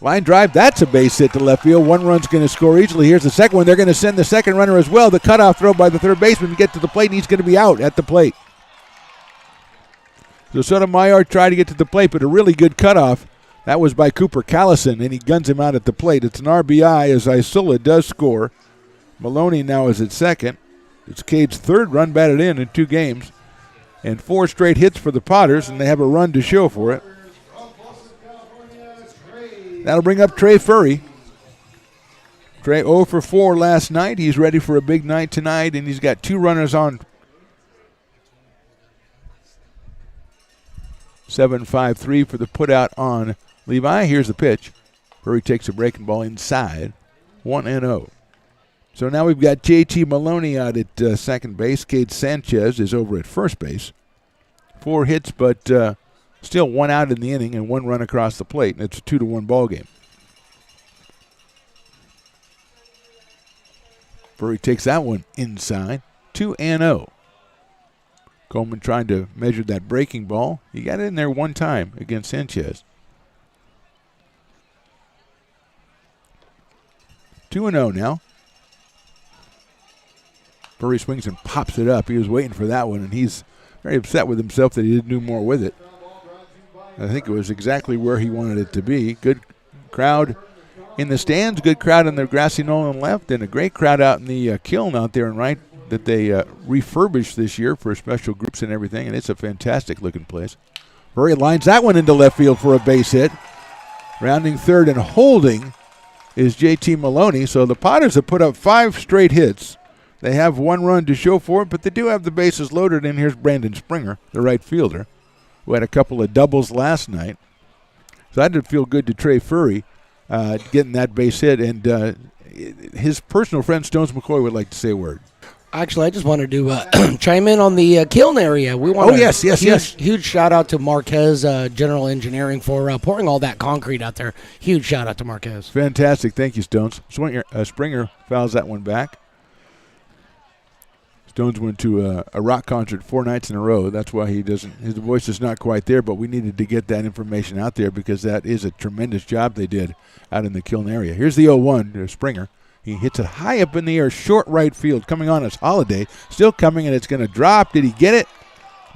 Line drive, that's a base hit to left field. 1 run's going to score easily. Here's the second one. They're going to send the second runner as well. The cutoff throw by the third baseman to get to the plate, and he's going to be out at the plate. So Sotomayor tried to get to the plate, but a really good cutoff. That was by Cooper Callison, and he guns him out at the plate. It's an RBI as Isola does score. Maloney now is at second. It's Cade's 3rd run batted in 2 games. And 4 straight hits for the Potters, and they have a run to show for it. That'll bring up Trey Furry. Trey 0 for 4 last night. He's ready for a big night tonight, and he's got 2 runners on. 7-5-3 for the putout on Levi. Here's the pitch. Furry takes a breaking ball inside. 1-0. So now we've got JT Maloney out at second base. Cade Sanchez is over at first base. 4 hits, but still 1 out in the inning and 1 run across the plate, and it's a 2-1 ball game. Furry takes that one inside. 2-0. Coleman trying to measure that breaking ball. He got it in there 1 time against Sanchez. 2-0 now. Furry swings and pops it up. He was waiting for that one, and he's very upset with himself that he didn't do more with it. I think it was exactly where he wanted it to be. Good crowd in the stands, good crowd in the grassy knoll on left, and a great crowd out in the kiln out there and right that they refurbished this year for special groups and everything, and it's a fantastic-looking place. Furry lines that one into left field for a base hit. Rounding third and holding is JT Maloney. So the Potters have put up 5 straight hits. They have 1 run to show for it, but they do have the bases loaded, and here's Brandon Springer, the right fielder, who had a couple of doubles last night. So that did feel good to Trey Furry getting that base hit, and his personal friend Stones McCoy would like to say a word. Actually, I just wanted to chime in on the kiln area. We want yes. Huge shout out to Marquez General Engineering for pouring all that concrete out there. Huge shout out to Marquez. Fantastic. Thank you, Stones. Springer fouls that one back. Stones went to a rock concert 4 nights in a row. That's why his voice is not quite there, but we needed to get that information out there because that is a tremendous job they did out in the kiln area. Here's the 0-1 Springer. He hits it high up in the air, short right field. Coming on is Holiday. Still coming, and it's going to drop. Did he get it?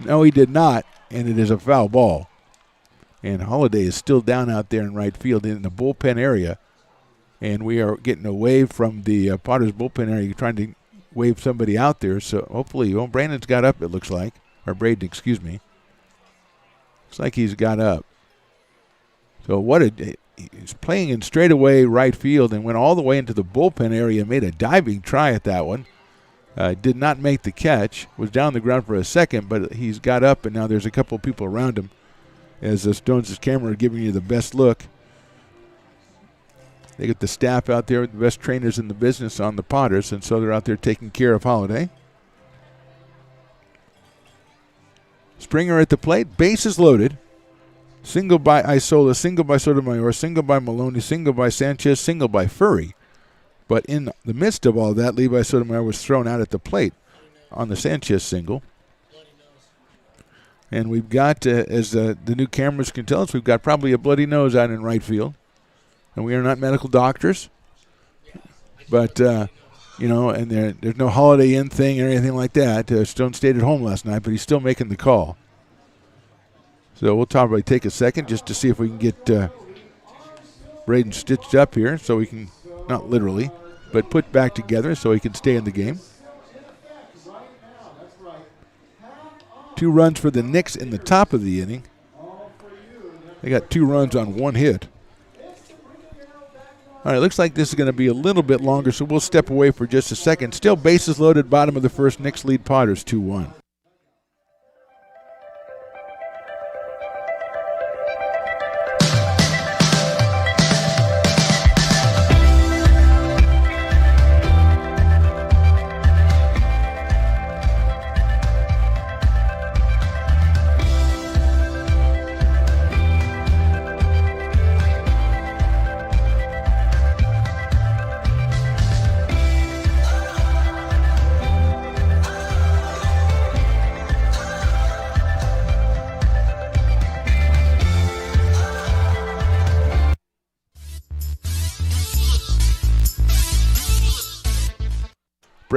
No, he did not, and it is a foul ball. And Holiday is still down out there in right field in the bullpen area. And we are getting a wave from the Potters bullpen area, trying to wave somebody out there. So hopefully, Brandon's got up, it looks like. Or Braden, excuse me. Looks like he's got up. So he's playing in straightaway right field and went all the way into the bullpen area, made a diving try at that one. Did not make the catch, was down the ground for a second, but he's got up, and now there's a couple of people around him as Stones' camera are giving you the best look. They get the staff out there, the best trainers in the business on the Potters, and so they're out there taking care of Holiday. Springer at the plate, bases loaded. Single by Isola, single by Sotomayor, single by Maloney, single by Sanchez, single by Furry. But in the midst of all that, Levi Sotomayor was thrown out at the plate on the Sanchez single. And we've got, as the new cameras can tell us, we've got probably a bloody nose out in right field. And we are not medical doctors. But, and there's no Holiday Inn thing or anything like that. Stone stayed at home last night, but he's still making the call. So we'll probably take a second just to see if we can get Braden stitched up here so we can, not literally, but put back together so he can stay in the game. 2 runs for the Knicks in the top of the inning. They got 2 runs on 1 hit. All right, looks like this is going to be a little bit longer, so we'll step away for just a second. Still bases loaded, bottom of the first. Knicks lead Potters 2-1.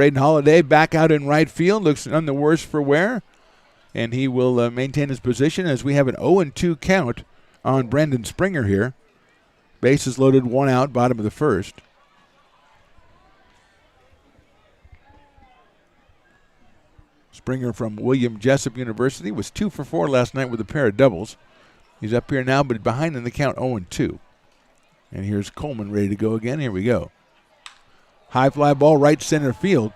Braden Holiday back out in right field. Looks none the worse for wear. And he will maintain his position as we have an 0-2 count on Brandon Springer here. Bases loaded, 1 out, bottom of the first. Springer from William Jessup University was 2 for 4 last night with a pair of doubles. He's up here now, but behind in the count 0-2. And here's Coleman ready to go again. Here we go. High fly ball right center field.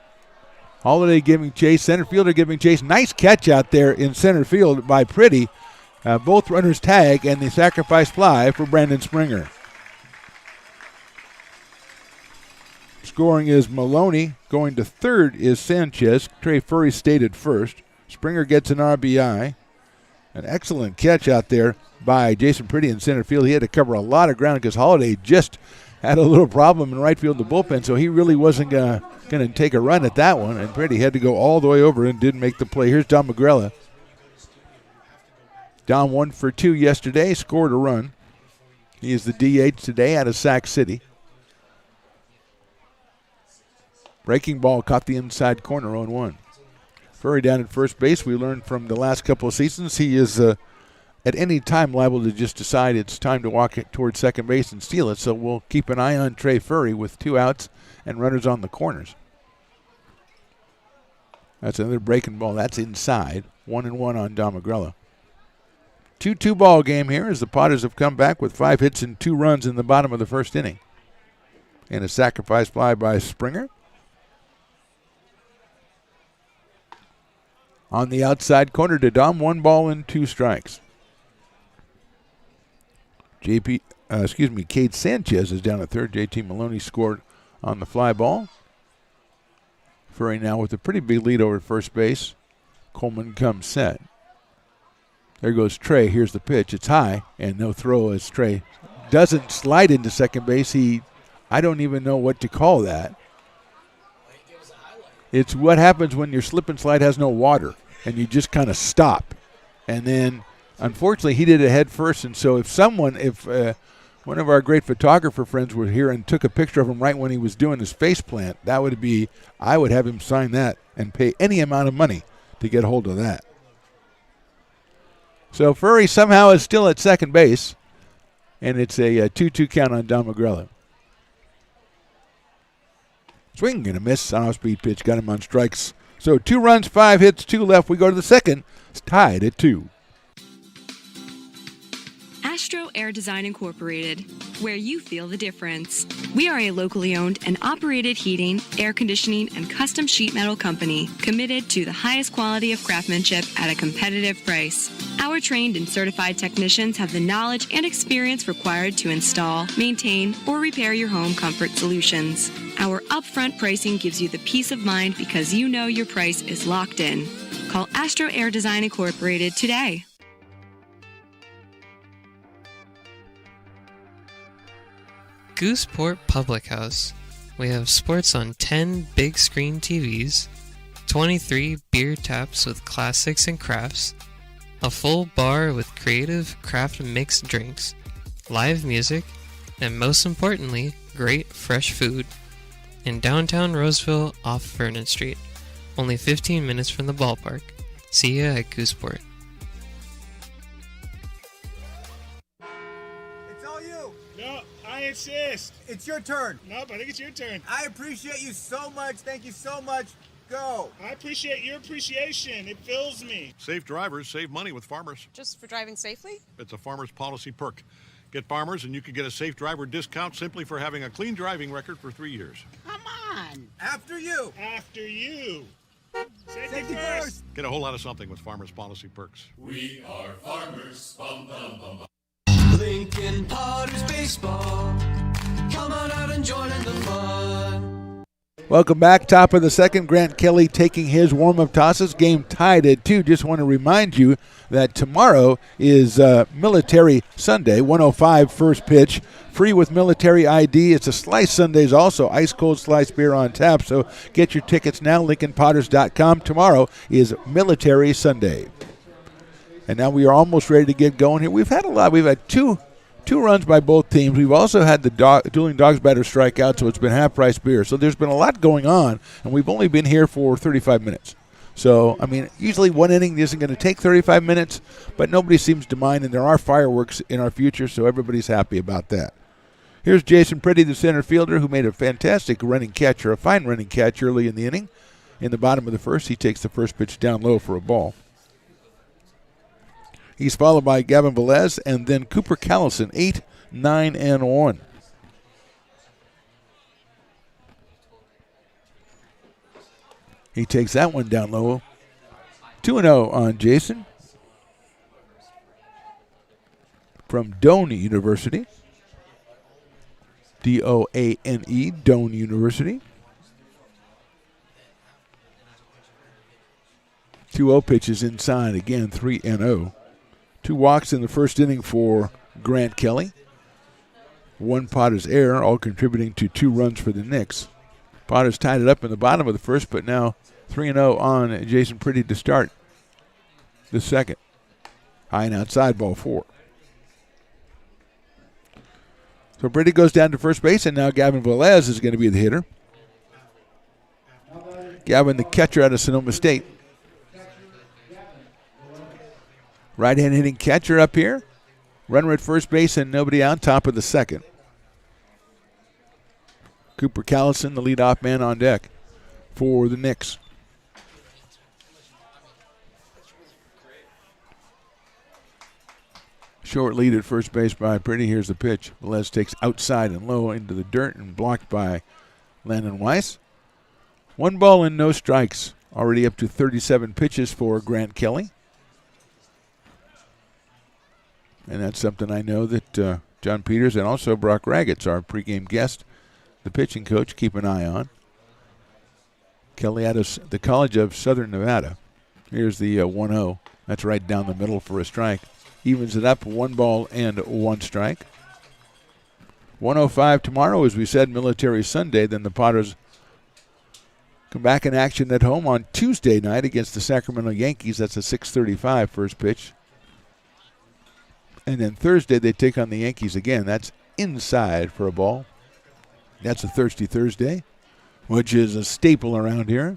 Holiday giving chase, center fielder giving chase. Nice catch out there in center field by Pretty. Both runners tag, and the sacrifice fly for Brandon Springer. Scoring is Maloney. Going to third is Sanchez. Trey Furry stayed at first. Springer gets an RBI. An excellent catch out there by Jason Pretty in center field. He had to cover a lot of ground because Holiday just had a little problem in right field, the bullpen, so he really wasn't going to take a run at that one, and Pretty had to go all the way over and didn't make the play. Here's Don Magrella. Don 1 for 2 yesterday, scored a run. He is the DH today out of Sac City. Breaking ball caught the inside corner, 0-1. Furry down at first base. We learned from the last couple of seasons he is at any time liable to just decide it's time to walk it towards second base and steal it. So we'll keep an eye on Trey Furry with 2 outs and runners on the corners. That's another breaking ball. That's inside. 1-1 on Don Magrella. 2-2 ball game here as the Potters have come back with 5 hits and 2 runs in the bottom of the first inning. And a sacrifice fly by Springer. On the outside corner to Dom, 1 ball and 2 strikes. Cade Sanchez is down at third. JT Maloney scored on the fly ball. Furry now with a pretty big lead over at first base. Coleman comes set. There goes Trey. Here's the pitch. It's high and no throw as Trey doesn't slide into second base. I don't even know what to call that. It's what happens when your slip and slide has no water and you just kind of stop. And then, unfortunately, he did it head first. And so if one of our great photographer friends were here and took a picture of him right when he was doing his face plant, I would have him sign that and pay any amount of money to get hold of that. So Furry somehow is still at second base, and it's a 2-2 count on Don Magrella. Swing and a miss on off-speed pitch. Got him on strikes. So 2 runs, 5 hits, 2 left. We go to the second. It's tied at 2. Astro Air Design Incorporated, where you feel the difference. We are a locally owned and operated heating, air conditioning, and custom sheet metal company committed to the highest quality of craftsmanship at a competitive price. Our trained and certified technicians have the knowledge and experience required to install, maintain, or repair your home comfort solutions. Our upfront pricing gives you the peace of mind because you know your price is locked in. Call Astro Air Design Incorporated today. Gooseport Public House. We have sports on 10 big screen TVs, 23 beer taps with classics and crafts, a full bar with creative craft mixed drinks, live music, and most importantly, great fresh food. In downtown Roseville off Vernon Street, only 15 minutes from the ballpark. See ya at Gooseport. I insist. It's your turn. Nope, I think it's your turn. I appreciate you so much. Thank you so much. Go. I appreciate your appreciation. It fills me. Safe drivers save money with Farmers. Just for driving safely? It's a Farmers policy perk. Get Farmers and you can get a safe driver discount simply for having a clean driving record for 3 years. Come on. After you. After you. Safety first. Get a whole lot of something with Farmers policy perks. We are farmers. Bum, bum, bum, bum. Lincoln Potters Baseball. Come on out and join in the fun. Welcome back. Top of the second. Grant Kelly taking his warm-up tosses. Game tied at 2. Just want to remind you that tomorrow is Military Sunday, 1:05 first pitch. Free with military ID. It's a Slice Sundays also. Ice-cold sliced beer on tap. So get your tickets now, LincolnPotters.com. Tomorrow is Military Sunday. And now we are almost ready to get going here. We've had a lot. We've had two 2 runs by both teams. We've also had the dueling dogs batter strike out, so it's been half-price beer. So there's been a lot going on, and we've only been here for 35 minutes. So, I mean, usually one inning isn't going to take 35 minutes, but nobody seems to mind, and there are fireworks in our future, so everybody's happy about that. Here's Jason Pretty, the center fielder, who made a fantastic running catch, or a fine running catch early in the inning. In the bottom of the first, he takes the first pitch down low for a ball. He's followed by Gavin Velez and then Cooper Callison, 8, 9, and 1. He takes that one down low. 2-0 on Jason from Doane University. D-O-A-N-E, Doane University. 2-0 pitches inside again, 3-0. 2 walks in the first inning for Grant Kelly. 1 Potter's error, all contributing to 2 runs for the Knicks. Potter's tied it up in the bottom of the first, but now 3-0 on Jason Pretty to start the second. High and outside, ball 4. So Pretty goes down to first base, and now Gavin Velez is going to be the hitter. Gavin, the catcher out of Sonoma State. Right-hand hitting catcher up here. Runner at first base and nobody out, top of the second. Cooper Callison, the leadoff man on deck for the Knicks. Short lead at first base by Pretty. Here's the pitch. Velez takes outside and low into the dirt and blocked by Landon Weiss. 1 ball and no strikes. Already up to 37 pitches for Grant Kelly. And that's something I know that John Peters and also Brock Raggett's our pregame guest, the pitching coach, keep an eye on. Kelly out of the College of Southern Nevada. Here's the 1-0. That's right down the middle for a strike. Evens it up, 1 ball and 1 strike. 1:05 tomorrow, as we said, Military Sunday. Then the Potters come back in action at home on Tuesday night against the Sacramento Yankees. That's a 6:35 first pitch. And then Thursday they take on the Yankees again. That's inside for a ball. That's a Thirsty Thursday, which is a staple around here.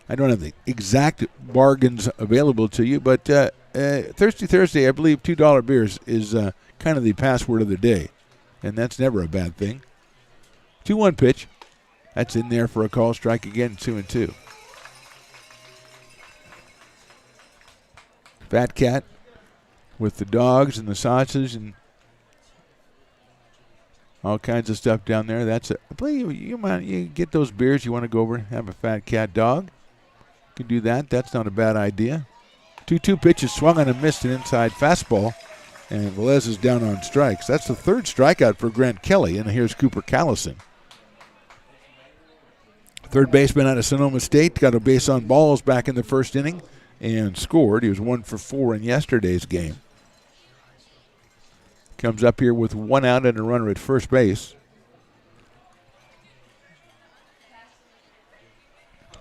I don't have the exact bargains available to you, but Thirsty Thursday, I believe $2 beers is kind of the password of the day, and that's never a bad thing. 2-1 pitch. That's in there for a call, strike again, 2-2. Fat Cat with the dogs and the sausage and all kinds of stuff down there. That's I believe you get those beers. You want to go over and have a Fat Cat dog. You can do that. That's not a bad idea. 2-2 pitches swung on and missed an inside fastball, and Velez is down on strikes. That's the 3rd strikeout for Grant Kelly, and here's Cooper Callison. Third baseman out of Sonoma State got a base on balls back in the first inning and scored. He was 1 for 4 in yesterday's game. Comes up here with 1 out and a runner at first base.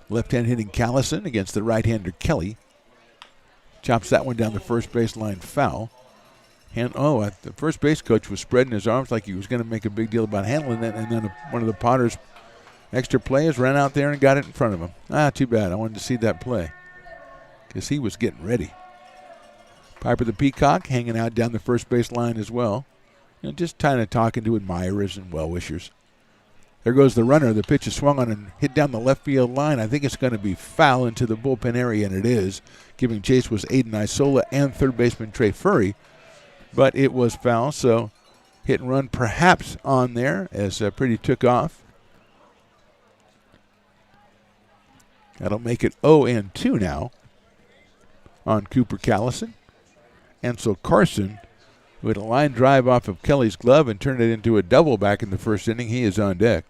Left-hand hitting Callison against the right-hander Kelly. Chops that one down the first baseline foul. The first base coach was spreading his arms like he was going to make a big deal about handling it, and then one of the Potters' extra players ran out there and got it in front of him. Too bad. I wanted to see that play because he was getting ready. Piper the Peacock hanging out down the first base line as well. Just kind of talking to admirers and well-wishers. There goes the runner. The pitch is swung on and hit down the left field line. I think it's going to be foul into the bullpen area, and it is. Giving chase was Aiden Isola and third baseman Trey Furry. But it was foul, so hit and run perhaps on there as Pretty took off. That'll make it 0-2 now on Cooper Callison. Ansel Carson, who had a line drive off of Kelly's glove and turned it into a double back in the first inning. He is on deck.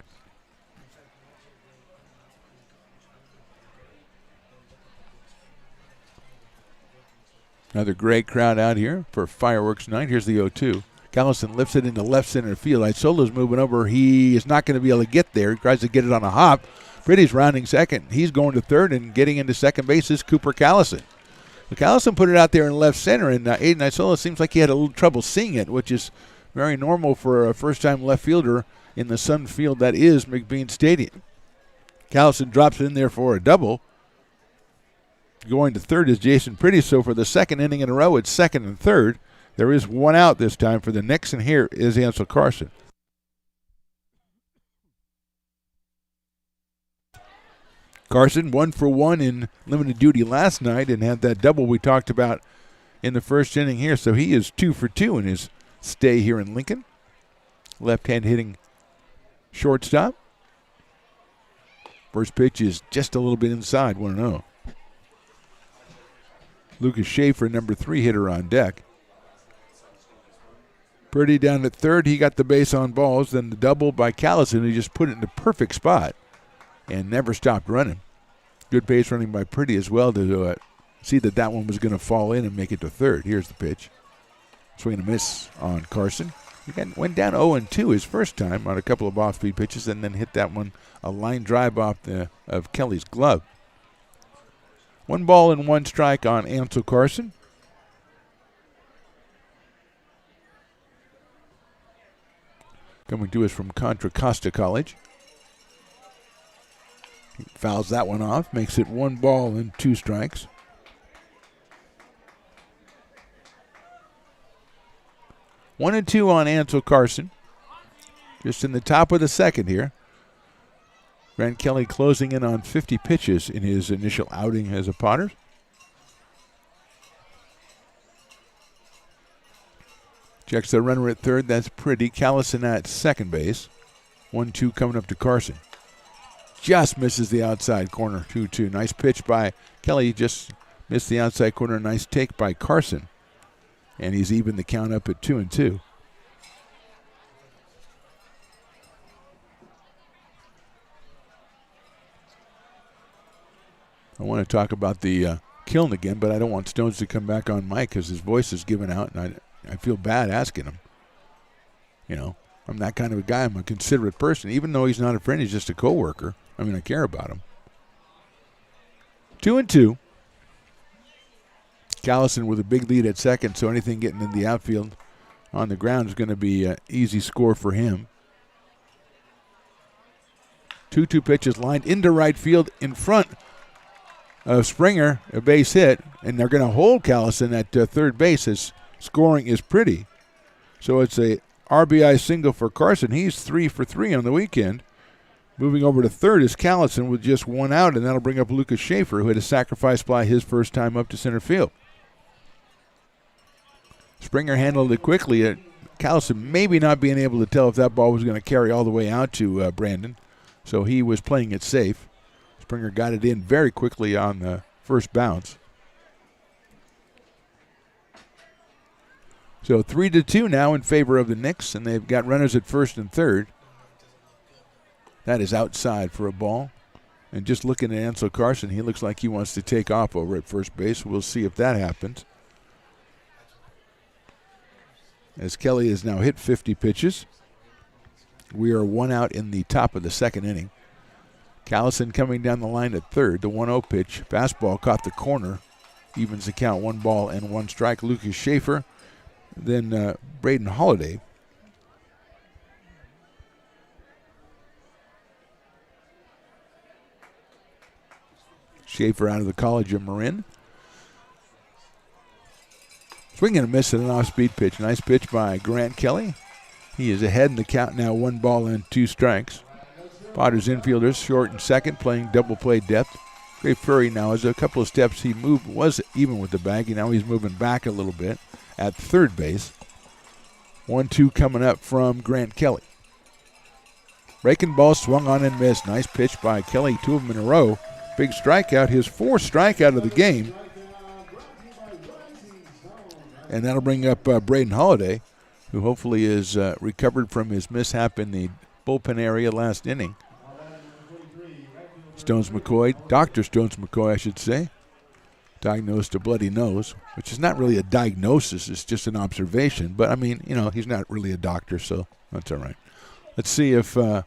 Another great crowd out here for fireworks night. Here's the 0-2. Callison lifts it into left center field. Isola's moving over. He is not going to be able to get there. He tries to get it on a hop. Pretty's rounding second. He's going to third, and getting into second base is Cooper Callison. Callison put it out there in left center, and Aiden Isola seems like he had a little trouble seeing it, which is Very normal for a first-time left fielder in the Sun Field that is McBean Stadium. Callison drops it in there for a double. Going to third is Jason Pretty, so for the second inning in a row, it's second and third. There is one out this time for the Knicks, and here is Ansel Carson. Carson 1 for 1 in limited duty last night and had that double we talked about in the first inning here, so he is 2 for 2 in his stay here in Lincoln. Left-hand hitting shortstop. First pitch is just a little bit inside, 1-0. Lucas Schaefer, number 3 hitter on deck. Purdy down at third. He got the base on balls. Then the double by Callison. He just put it in the perfect spot and never stopped running. Good base running by Purdy as well to see that that one was going to fall in and make it to third. Here's the pitch. Swing and a miss on Carson. He went down 0-2 his first time on a couple of off-speed pitches and then hit that one, a line drive off of Kelly's glove. 1 ball and 1 strike on Ansel Carson. Coming to us from Contra Costa College. He fouls that one off, makes it 1 ball and 2 strikes. One and 2 on Ansel Carson. Just in the top of the second here. Grant Kelly closing in on 50 pitches in his initial outing as a Potter. Checks the runner at third. That's Pretty. Callison at second base. 1-2 coming up to Carson. Just misses the outside corner. 2-2. Nice pitch by Kelly. Just missed the outside corner. Nice take by Carson. And he's even the count up at 2-2. I want to talk about the kiln again, but I don't want Stones to come back on mic because his voice is giving out, and I feel bad asking him. You know, I'm that kind of a guy. I'm a considerate person. Even though he's not a friend, he's just a coworker. I mean, I care about him. 2-2. Callison with a big lead at second, so anything getting in the outfield on the ground is going to be an easy score for him. 2-2 pitches lined into right field in front of Springer, a base hit, and they're going to hold Callison at third base as scoring is Pretty. So it's a RBI single for Carson. He's 3 for 3 on the weekend. Moving over to third is Callison with just 1 out, and that'll bring up Lucas Schaefer, who had a sacrifice fly his first time up to center field. Springer handled it quickly. Callison maybe not being able to tell if that ball was going to carry all the way out to Brandon, so he was playing it safe. Springer got it in very quickly on the first bounce. So 3-2 now in favor of the Knicks, and they've got runners at first and third. That is outside for a ball. And just looking at Ansel Carson, he looks like he wants to take off over at first base. We'll see if that happens. As Kelly has now hit 50 pitches. We are 1 out in the top of the second inning. Callison coming down the line at third. The 1-0 pitch. Fastball caught the corner. Evens the count. 1 ball and 1 strike. Lucas Schaefer. Then Braden Holiday. Schaefer out of the College of Marin. Swing and a miss at an off-speed pitch. Nice pitch by Grant Kelly. He is ahead in the count now, 1 ball and 2 strikes. Potter's infielders short and second, playing double play depth. Gray Furry now has a couple of steps. He was even with the bag. Now he's moving back a little bit at third base. 1-2 coming up from Grant Kelly. Breaking ball swung on and missed. Nice pitch by Kelly, 2 of them in a row. Big strikeout, his 4th strikeout of the game. And that'll bring up Braden Holiday, who hopefully is recovered from his mishap in the bullpen area last inning. Stones McCoy, Dr. Stones McCoy, I should say, diagnosed a bloody nose, which is not really a diagnosis, it's just an observation. But, I mean, you know, he's not really a doctor, so that's all right. Let's see if the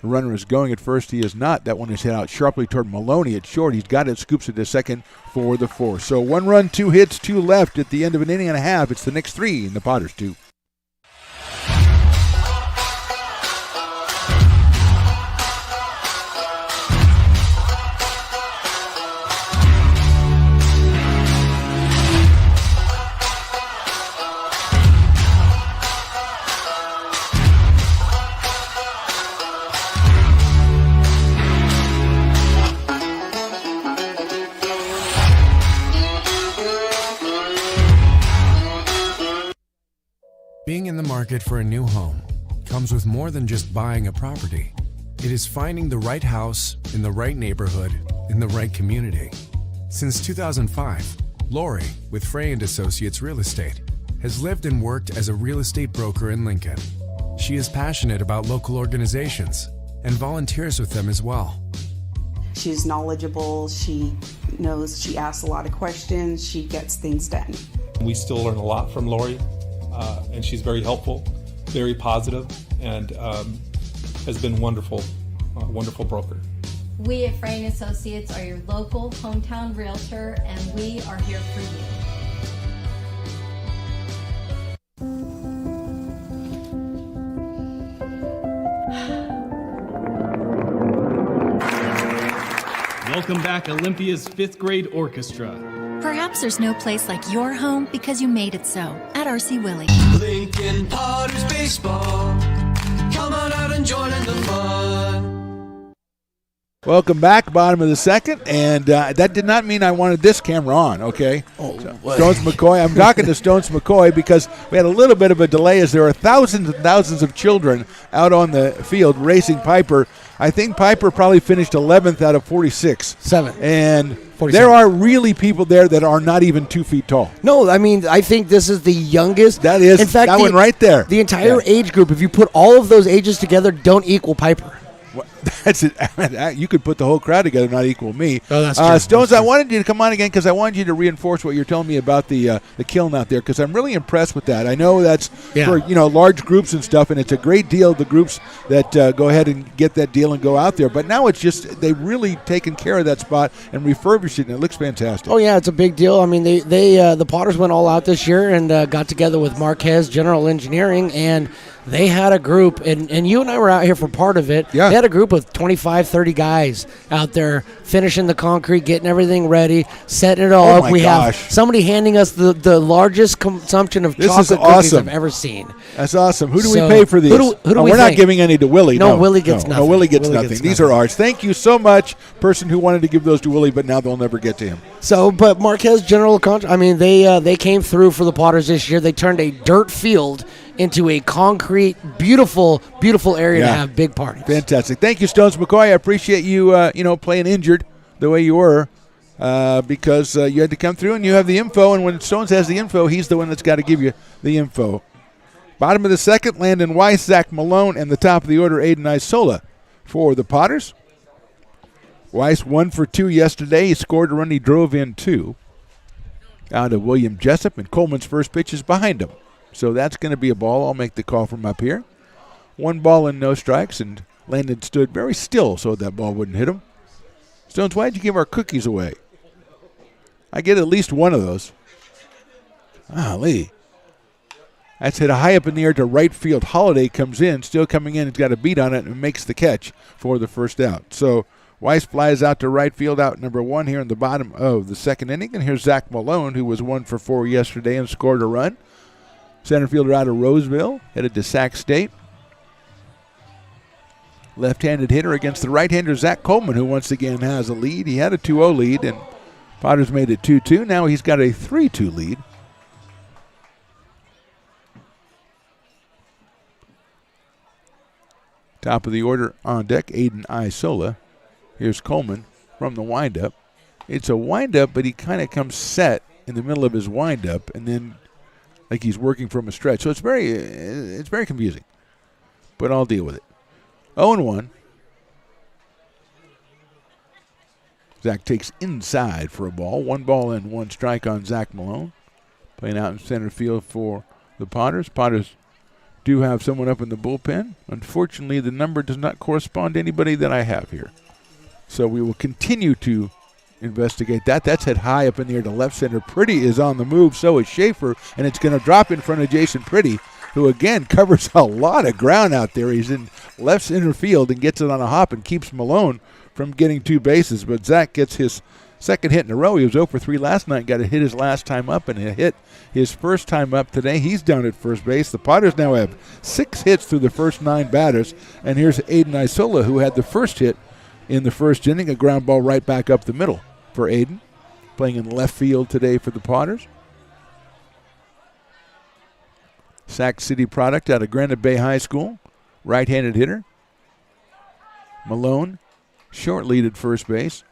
runner is going at first. He is not. That one is hit out sharply toward Maloney at short. He's got it, scoops it to second for the 4th. So 1 run, 2 hits, 2 left at the end of an inning and a half. It's the Knicks 3 and the Potters 2. Being in the market for a new home comes with more than just buying a property. It is finding the right house in the right neighborhood in the right community. Since 2005, Lori, with Frey & Associates Real Estate, has lived and worked as a real estate broker in Lincoln. She is passionate about local organizations and volunteers with them as well. She's knowledgeable, she knows, she asks a lot of questions, she gets things done. We still learn a lot from Lori, and she's very helpful, very positive, and has been wonderful, wonderful broker. We at Frey & Associates are your local hometown realtor, and we are here for you. Welcome back, Olympia's 5th grade orchestra. Perhaps there's no place like your home because you made it so at RC Willey. Lincoln Potters Baseball. Come on out and join in the fun. Welcome back, bottom of the second, and that did not mean I wanted this camera on, okay? Stones McCoy, I'm talking to Stones McCoy because we had a little bit of a delay as there are thousands and thousands of children out on the field racing Piper. I think Piper probably finished 11th out of 46. 7. And 47. There are really people there that are not even 2 feet tall. No, I mean, I think this is the youngest. That is, in fact, that one right there. The entire age group, if you put all of those ages together, don't equal Piper. That's it. You could put the whole crowd together, not equal me. Oh, that's true. Stones, I wanted you to come on again because I wanted you to reinforce what you're telling me about the kiln out there because I'm really impressed with that. I know that's for large groups and stuff, and it's a great deal, the groups that go ahead and get that deal and go out there. But now it's just they've really taken care of that spot and refurbished it, and it looks fantastic. Oh, yeah, it's a big deal. I mean, they the Potters went all out this year and got together with Marquez General Engineering, and they had a group, and you and I were out here for part of it. Yeah. They had a group of 25, 30 guys out there finishing the concrete, getting everything ready, setting it all up. We have somebody handing us the largest consumption of chocolate cookies I've ever seen. That's awesome. Who do we pay for these? Who do we we're not giving any to Willie. No, Willie gets nothing. No, Willie gets nothing. These are ours. Thank you so much, person who wanted to give those to Willie, but now they'll never get to him. So, but Marquez General, I mean, they came through for the Potters this year. They turned a dirt field into a concrete, beautiful, beautiful area to have big parties. Fantastic. Thank you, Stones McCoy. I appreciate you, playing injured the way you were because you had to come through and you have the info, and when Stones has the info, he's the one that's got to give you the info. Bottom of the second, Landon Weiss, Zach Malone, and the top of the order, Aiden Isola for the Potters. Weiss 1 for 2 yesterday. He scored a run. He drove in 2 out of William Jessup, and Coleman's first pitch is behind him. So that's going to be a ball. I'll make the call from up here. 1 ball and no strikes, and Landon stood very still so that ball wouldn't hit him. Stones, why'd you give our cookies away? I get at least one of those. Lee. That's hit high up in the air to right field. Holiday comes in, still coming in. He's got a beat on it and makes the catch for the first out. So Weiss flies out to right field, out number 1 here in the bottom of the second inning. And here's Zach Malone, who was 1 for 4 yesterday and scored a run. Center fielder out of Roseville, headed to Sac State. Left-handed hitter against the right-hander, Zach Coleman, who once again has a lead. He had a 2-0 lead, and Potters made it 2-2. Now he's got a 3-2 lead. Top of the order on deck, Aiden Isola. Here's Coleman from the windup. It's a windup, but he kind of comes set in the middle of his windup, and then like he's working from a stretch. So it's very confusing. But I'll deal with it. 0-1. Zach takes inside for a ball. 1 ball and 1 strike on Zach Malone. Playing out in center field for the Potters. Potters do have someone up in the bullpen. Unfortunately, the number does not correspond to anybody that I have here. So we will continue to investigate that. That's hit high up in the air to left center. Pretty is on the move, so is Schaefer, and it's going to drop in front of Jason Pretty, who again covers a lot of ground out there. He's in left center field and gets it on a hop and keeps Malone from getting 2 bases. But Zach gets his second hit in a row. He was 0 for 3 last night, got a hit his last time up, and a hit his first time up today. He's down at first base. The Potters now have 6 hits through the first 9 batters, and here's Aiden Isola, who had the first hit in the first inning, a ground ball right back up the middle for Aiden, playing in left field today for the Potters. Sac City product out of Granite Bay High School. Right-handed hitter. Malone, short lead at first base.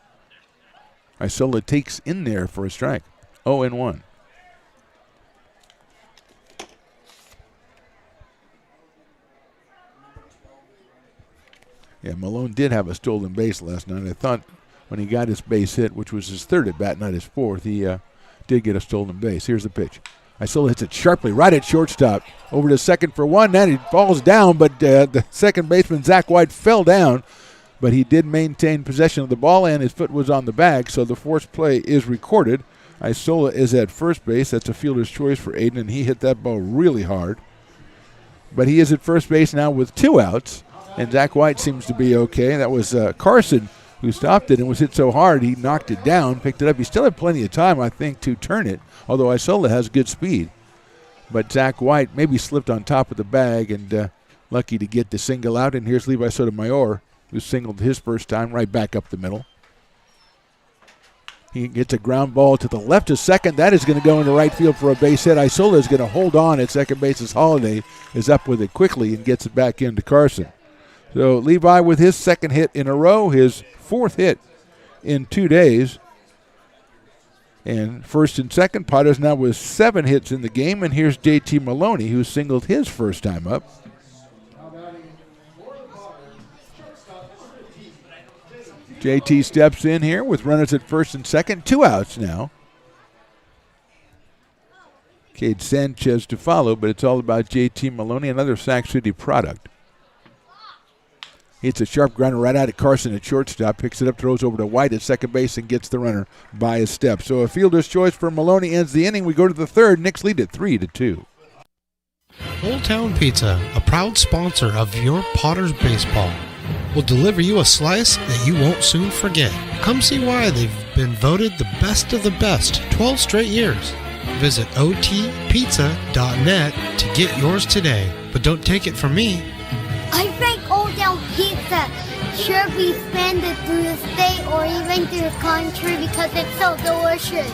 Isola takes in there for a strike. 0-1. Yeah, Malone did have a stolen base last night. I thought when he got his base hit, which was his third at bat, not his fourth, he did get a stolen base. Here's the pitch. Isola hits it sharply right at shortstop. Over to second for one. Then he falls down, but the second baseman, Zach White, fell down. But he did maintain possession of the ball, and his foot was on the bag, so the forced play is recorded. Isola is at first base. That's a fielder's choice for Aiden, and he hit that ball really hard. But he is at first base now with 2 outs, and Zach White seems to be okay. That was Carson who stopped it and was hit so hard he knocked it down, picked it up. He still had plenty of time, I think, to turn it, although Isola has good speed. But Zach White maybe slipped on top of the bag and lucky to get the single out. And here's Levi Sotomayor, who singled his first time right back up the middle. He gets a ground ball to the left of second. That is going to go into right field for a base hit. Isola is going to hold on at second base as Holiday is up with it quickly and gets it back into Carson. So Levi with his second hit in a row, his 4th hit in 2 days. And first and second, Potter's now with 7 hits in the game. And here's JT Maloney, who singled his first time up. JT steps in here with runners at first and second. 2 outs now. Cade Sanchez to follow, but it's all about JT Maloney, another Sac City product. Hits a sharp grounder right out at Carson at shortstop, picks it up, throws over to White at second base, and gets the runner by a step. So a fielder's choice for Maloney ends the inning. We go to the third. Knicks lead at 3-2. Old Town Pizza, a proud sponsor of your Potters baseball, will deliver you a slice that you won't soon forget. Come see why they've been voted the best of the best 12 straight years. Visit otpizza.net to get yours today. But don't take it from me. I think Old Town Pizza should be expanded through the state or even through the country because it's so delicious.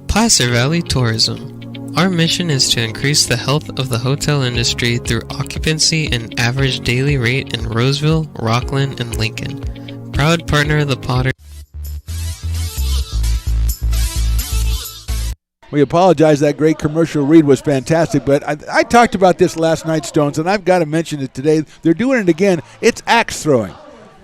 Placer Valley Tourism. Our mission is to increase the health of the hotel industry through occupancy and average daily rate in Roseville, Rockland, and Lincoln. Proud partner of the Potters. We apologize. That great commercial read was fantastic, but I talked about this last night, Stones, and I've got to mention it today. They're doing it again. It's axe throwing.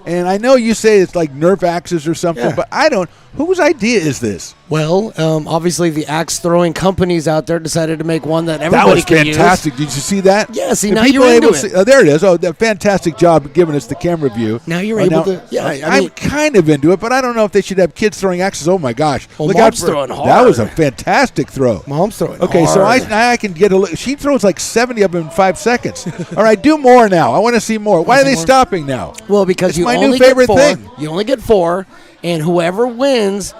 And I know you say it's like Nerf axes or something, but I don't. Whose idea is this? Well, obviously the axe throwing companies out there decided to make one that everybody can use. That was fantastic. Did you see that? Yeah, see, now you're into it. There it is. Oh, fantastic job giving us the camera view. Now you're able to. Yeah, I'm kind of into it, but I don't know if they should have kids throwing axes. Oh, my gosh. Well, Mom's throwing hard. That was a fantastic throw. Mom's throwing hard. Okay, so I can get a look. She throws like 70 of them in 5 seconds. All right, do more now. I want to see more. Why are they stopping now? Well, because it's you my only new favorite get 4. thing. You only get 4, and whoever wins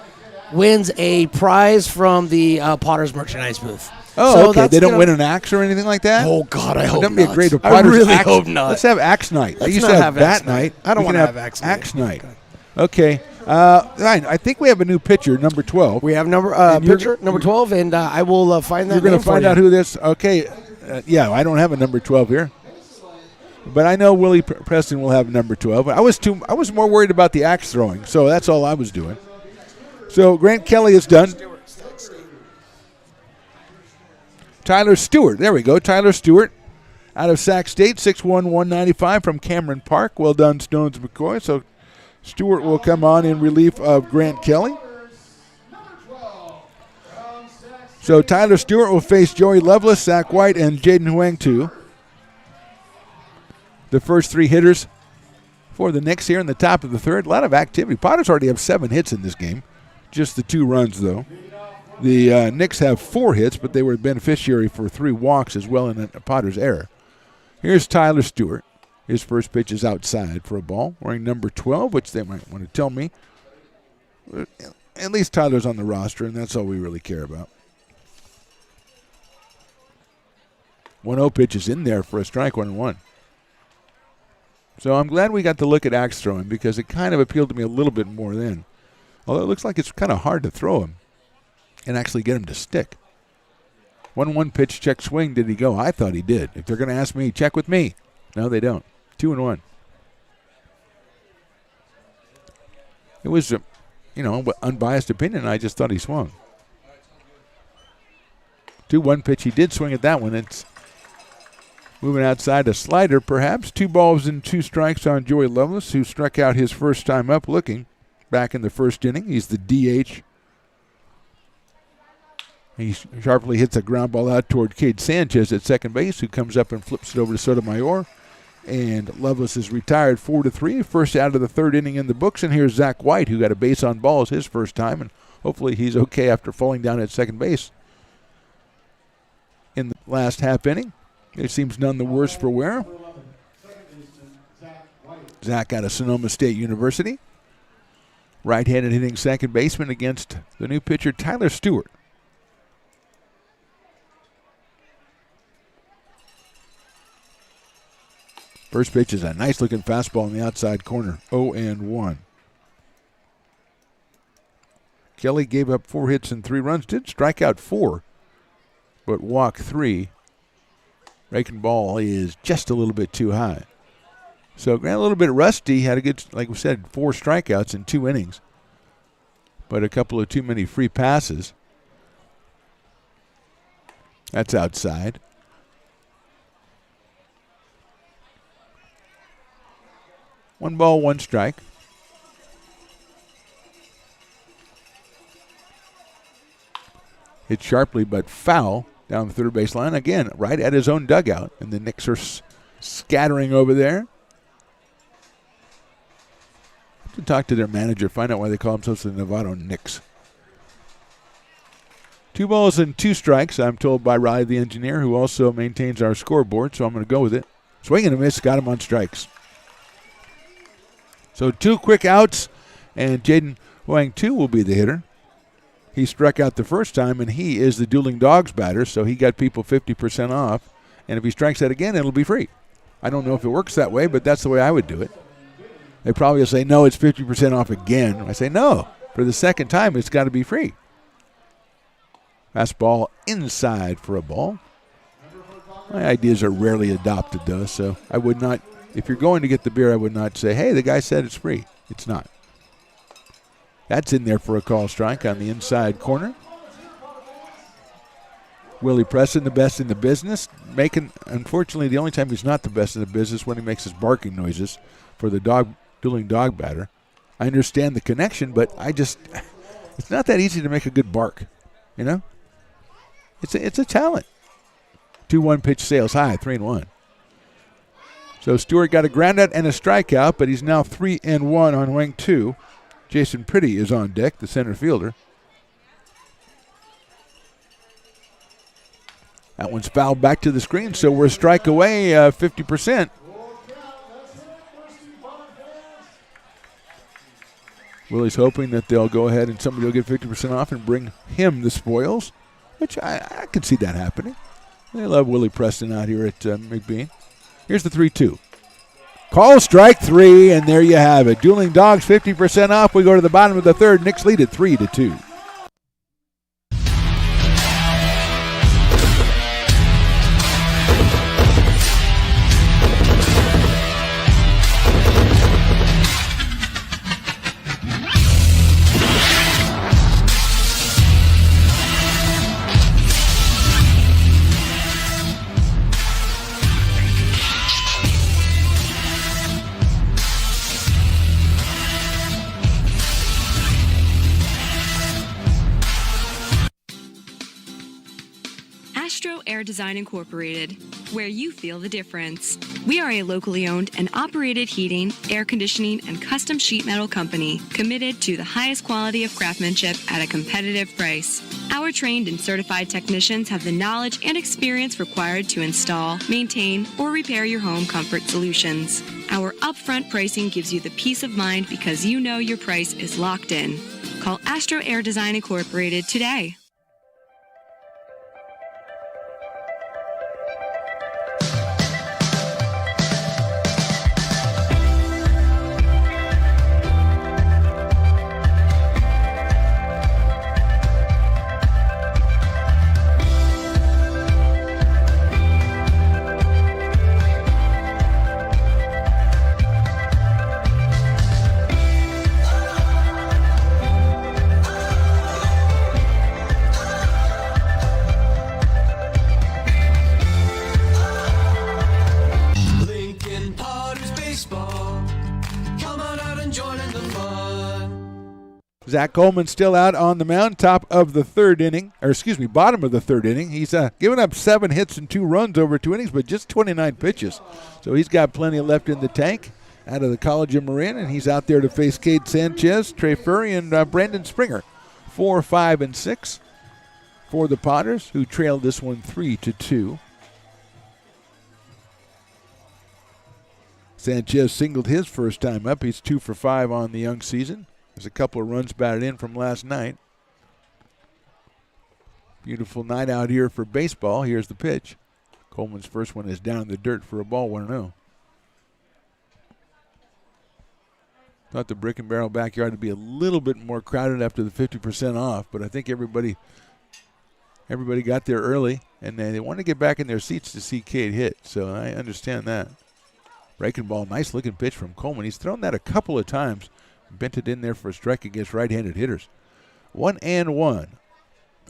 a prize from the Potters merchandise booth. Oh, so okay. They don't win an axe or anything like that? Oh, God, I hope not. That'd be a great I Potters really axe. hope not. Let's have axe night. Let's They used not to have bat axe night. I don't We want can to have axe night. Okay. Fine. I think we have a new pitcher, number 12. We have pitcher number 12, and I will find that. You're going to find out who this. Okay. Yeah, I don't have a number 12 here. But I know Willie Preston will have number 12. I was more worried about the axe throwing, so that's all I was doing. So Grant Kelly is done. Tyler Stewart. There we go. Tyler Stewart out of Sac State, 6'1", 195 from Cameron Park. Well done, Stones McCoy. So Stewart will come on in relief of Grant Kelly. So Tyler Stewart will face Joey Lovelace, Zach White, and Jaden Huang too. The first 3 hitters for the Knicks here in the top of the third. A lot of activity. Potters already have 7 hits in this game. Just the 2 runs, though. The Knicks have 4 hits, but they were beneficiary for 3 walks as well in a Potters error. Here's Tyler Stewart. His first pitch is outside for a ball, wearing number 12, which they might want to tell me. At least Tyler's on the roster, and that's all we really care about. 1-0 pitch is in there for a strike, 1-1. So I'm glad we got to look at axe throwing because it kind of appealed to me a little bit more then. Although it looks like it's kind of hard to throw him. and actually get him to stick. 1-1 pitch, check swing. Did he go? I thought he did. If they're going to ask me, check with me. No, they don't. 2-1. It was, unbiased opinion. I just thought he swung. 2-1 pitch. He did swing at that one. It's moving outside a slider, perhaps. 2 balls and 2 strikes on Joey Lovelace, who struck out his first time up looking back in the first inning. He's the DH. He sharply hits a ground ball out toward Cade Sanchez at second base, who comes up and flips it over to Sotomayor. And Lovelace is retired 4-3. First out of the third inning in the books. And here's Zach White, who got a base on balls his first time. And hopefully he's okay after falling down at second base in the last half inning. It seems none the worse for wear. Zach out of Sonoma State University. Right-handed hitting second baseman against the new pitcher Tyler Stewart. First pitch is a nice-looking fastball in the outside corner, 0-1. Kelly gave up 4 hits and 3 runs, did strike out 4, but walk 3. Breaking ball is just a little bit too high. So Grant a little bit rusty, had a good, like we said, 4 strikeouts in 2 innings, but a couple of too many free passes. That's outside. One ball, 1 strike. Hit sharply but foul down the third base line. Again, right at his own dugout. And the Knicks are scattering over there. To talk to their manager, find out why they call themselves the Novato Knicks. 2 balls and 2 strikes, I'm told by Riley the engineer, who also maintains our scoreboard, so I'm going to go with it. Swing and a miss, got him on strikes. So 2 quick outs, and Jaden Huang 2 will be the hitter. He struck out the first time, and he is the Dueling Dogs batter, so he got people 50% off. And if he strikes out again, it'll be free. I don't know if it works that way, but that's the way I would do it. They probably will say, no, it's 50% off again. I say, no, for the second time, it's got to be free. Fastball inside for a ball. My ideas are rarely adopted, though, so I would not. If you're going to get the beer, I would not say, hey, the guy said it's free. It's not. That's in there for a call strike on the inside corner. Willie Preston, the best in the business. Unfortunately, the only time he's not the best in the business when he makes his barking noises for the dueling dog batter. I understand the connection, but it's not that easy to make a good bark, you know? It's a talent. 2-1 pitch sails high, 3-1. So Stewart got a ground out and a strikeout, but he's now 3-1 on wing 2. Jason Pretty is on deck, the center fielder. That one's fouled back to the screen, so we're a strike away, 50%. Willie's hoping that they'll go ahead and somebody will get 50% off and bring him the spoils, which I can see that happening. They love Willie Preston out here at McBean. Here's the 3-2. Call strike 3, and there you have it. Dueling Dogs 50% off. We go to the bottom of the third. Knicks lead at 3-2. Air Design Incorporated, where you feel the difference. We are a locally owned and operated heating, air conditioning, and custom sheet metal company committed to the highest quality of craftsmanship at a competitive price. Our trained and certified technicians have the knowledge and experience required to install, maintain, or repair your home comfort solutions. Our upfront pricing gives you the peace of mind because you know your price is locked in. Call Astro Air Design Incorporated today. Zach Coleman still out on the mound, bottom of the third inning. He's given up 7 hits and 2 runs over 2 innings, but just 29 pitches. So he's got plenty left in the tank out of the College of Marin, and he's out there to face Cade Sanchez, Trey Furry, and Brandon Springer. 4, 5, and 6 for the Potters, who trailed this one 3-2. Sanchez singled his first time up. He's 2 for 5 on the young season. There's a couple of runs batted in from last night. Beautiful night out here for baseball. Here's the pitch. Coleman's first one is down in the dirt for a ball, 1-0. Thought the Brick and Barrel backyard would be a little bit more crowded after the 50% off, but I think everybody got there early, and they want to get back in their seats to see Cade hit, so I understand that. Breaking ball, nice looking pitch from Coleman. He's thrown that a couple of times, bent it in there for a strike against right-handed hitters. 1-1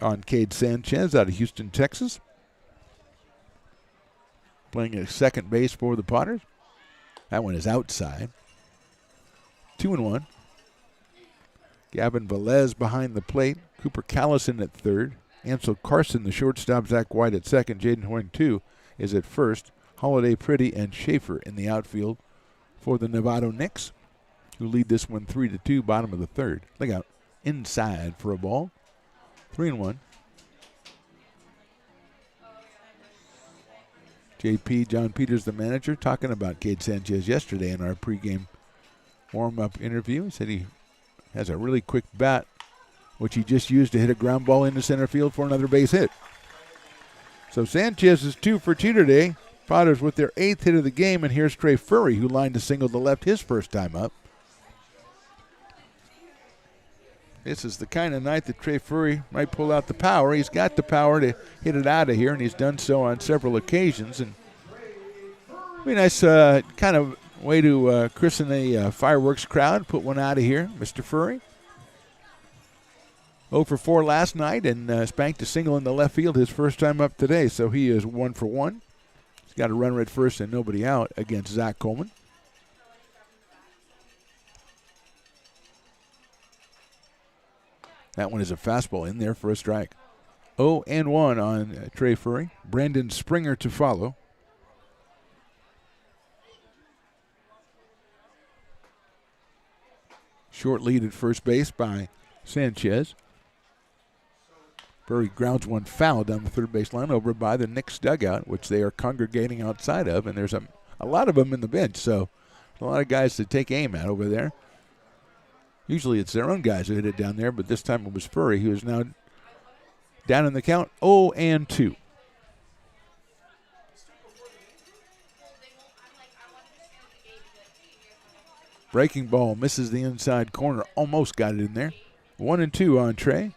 on Cade Sanchez out of Houston, Texas. Playing at second base for the Potters. That one is outside. 2-1. Gavin Velez behind the plate. Cooper Callison at third. Ansel Carson, the shortstop. Zach White at second. Jaden Hoying, too, is at first. Holiday Pretty and Schaefer in the outfield for the Novato Knicks, who lead this one 3-2, bottom of the third. Look out. Inside for a ball. 3-1. JP, John Peters, the manager, talking about Cade Sanchez yesterday in our pregame warm-up interview. He said he has a really quick bat, which he just used to hit a ground ball into center field for another base hit. So Sanchez is 2 for 2 today. Potters with their 8th hit of the game, and here's Trey Furry, who lined a single to left his first time up. This is the kind of night that Trey Furry might pull out the power. He's got the power to hit it out of here, and he's done so on several occasions. And be a nice kind of way to christen a fireworks crowd, put one out of here, Mr. Furry. 0 for 4 last night, and spanked a single in the left field his first time up today, so he is 1 for 1. He's got a runner at first and nobody out against Zach Coleman. That one is a fastball in there for a strike. 0-1 on Trey Furry. Brandon Springer to follow. Short lead at first base by Sanchez. Furry grounds one foul down the third base line over by the Knicks dugout, which they are congregating outside of, and there's a lot of them in the bench, so a lot of guys to take aim at over there. Usually it's their own guys who hit it down there, but this time it was Furry, who is now down in the count, 0-2. Breaking ball misses the inside corner, almost got it in there. 1-2 on Trey.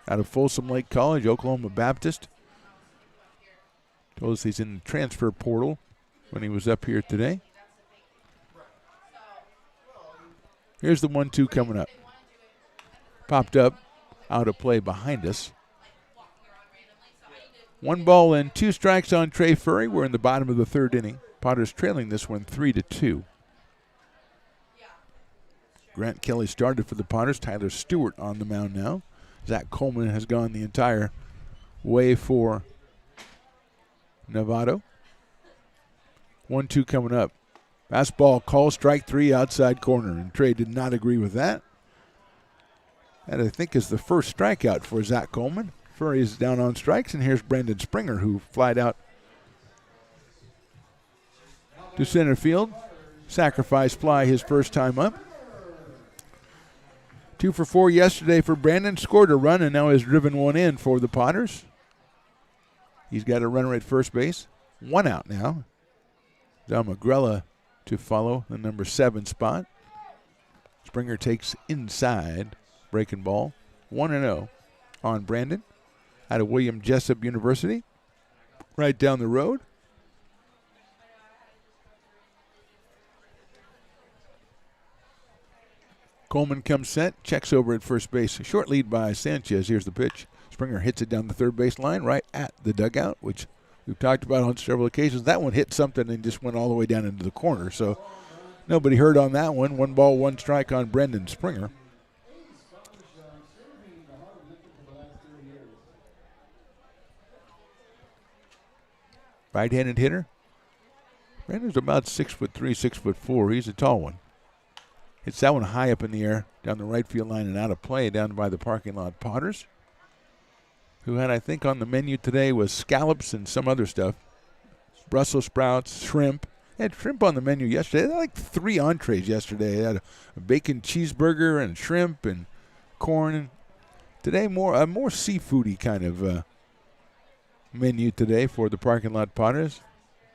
Out of Folsom Lake College, Oklahoma Baptist. Told us he's in the transfer portal when he was up here today. Here's the 1-2 coming up. Popped up, out of play behind us. 1 ball and 2 strikes on Trey Furry. We're in the bottom of the third inning. Potters trailing this one 3-2. Grant Kelly started for the Potters. Tyler Stewart on the mound now. Zach Coleman has gone the entire way for Novato. 1-2 coming up. Fastball call, strike 3, outside corner, and Trey did not agree with that. That, I think, is the first strikeout for Zach Coleman. Furry is down on strikes, and here's Brandon Springer, who flied out to center field. Sacrifice fly his first time up. 2 for 4 yesterday for Brandon. Scored a run and now has driven one in for the Potters. He's got a runner at first base. 1 out now. Dom Agrella to follow the number 7 spot. Springer takes inside. Breaking ball. 1-0 on Brandon out of William Jessup University. Right down the road. Coleman comes set, checks over at first base. A short lead by Sanchez. Here's the pitch. Springer hits it down the third base line right at the dugout, which we've talked about on several occasions. That one hit something and just went all the way down into the corner. So nobody hurt on that one. 1 ball, 1 strike on Brendan Springer. Right-handed hitter. Brandon's about 6'3", 6'4". He's a tall one. Hits that one high up in the air down the right field line and out of play down by the parking lot Potters, who had, I think, on the menu today was scallops and some other stuff. Brussels sprouts, shrimp. They had shrimp on the menu yesterday. They had like 3 entrees yesterday. They had a bacon cheeseburger and shrimp and corn. And today, a more seafoody kind of menu today for the parking lot Potters.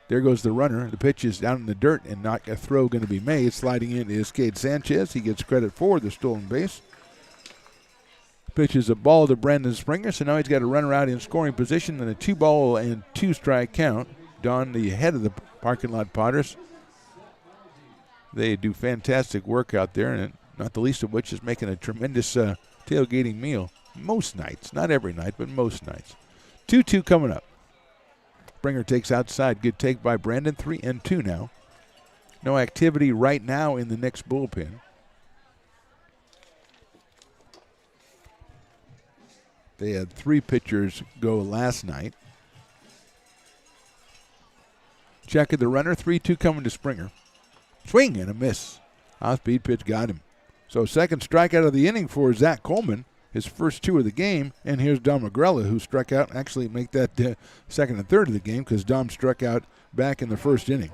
There goes the runner. The pitch is down in the dirt and not a throw going to be made. Sliding in is Cade Sanchez. He gets credit for the stolen base. Pitches a ball to Brandon Springer, so now he's got a runner out in scoring position and a 2-ball and 2-strike count. Don, the head of the parking lot Potters. They do fantastic work out there, and not the least of which is making a tremendous tailgating meal most nights. Not every night, but most nights. 2-2 coming up. Springer takes outside. Good take by Brandon. 3-2 now. No activity right now in the Knicks bullpen. They had 3 pitchers go last night. Check of the runner. 3-2 coming to Springer. Swing and a miss. Off-speed pitch got him. So second strikeout of the inning for Zach Coleman. His first 2 of the game. And here's Dom Agrella, who struck out. Actually make that second and third of the game because Dom struck out back in the first inning.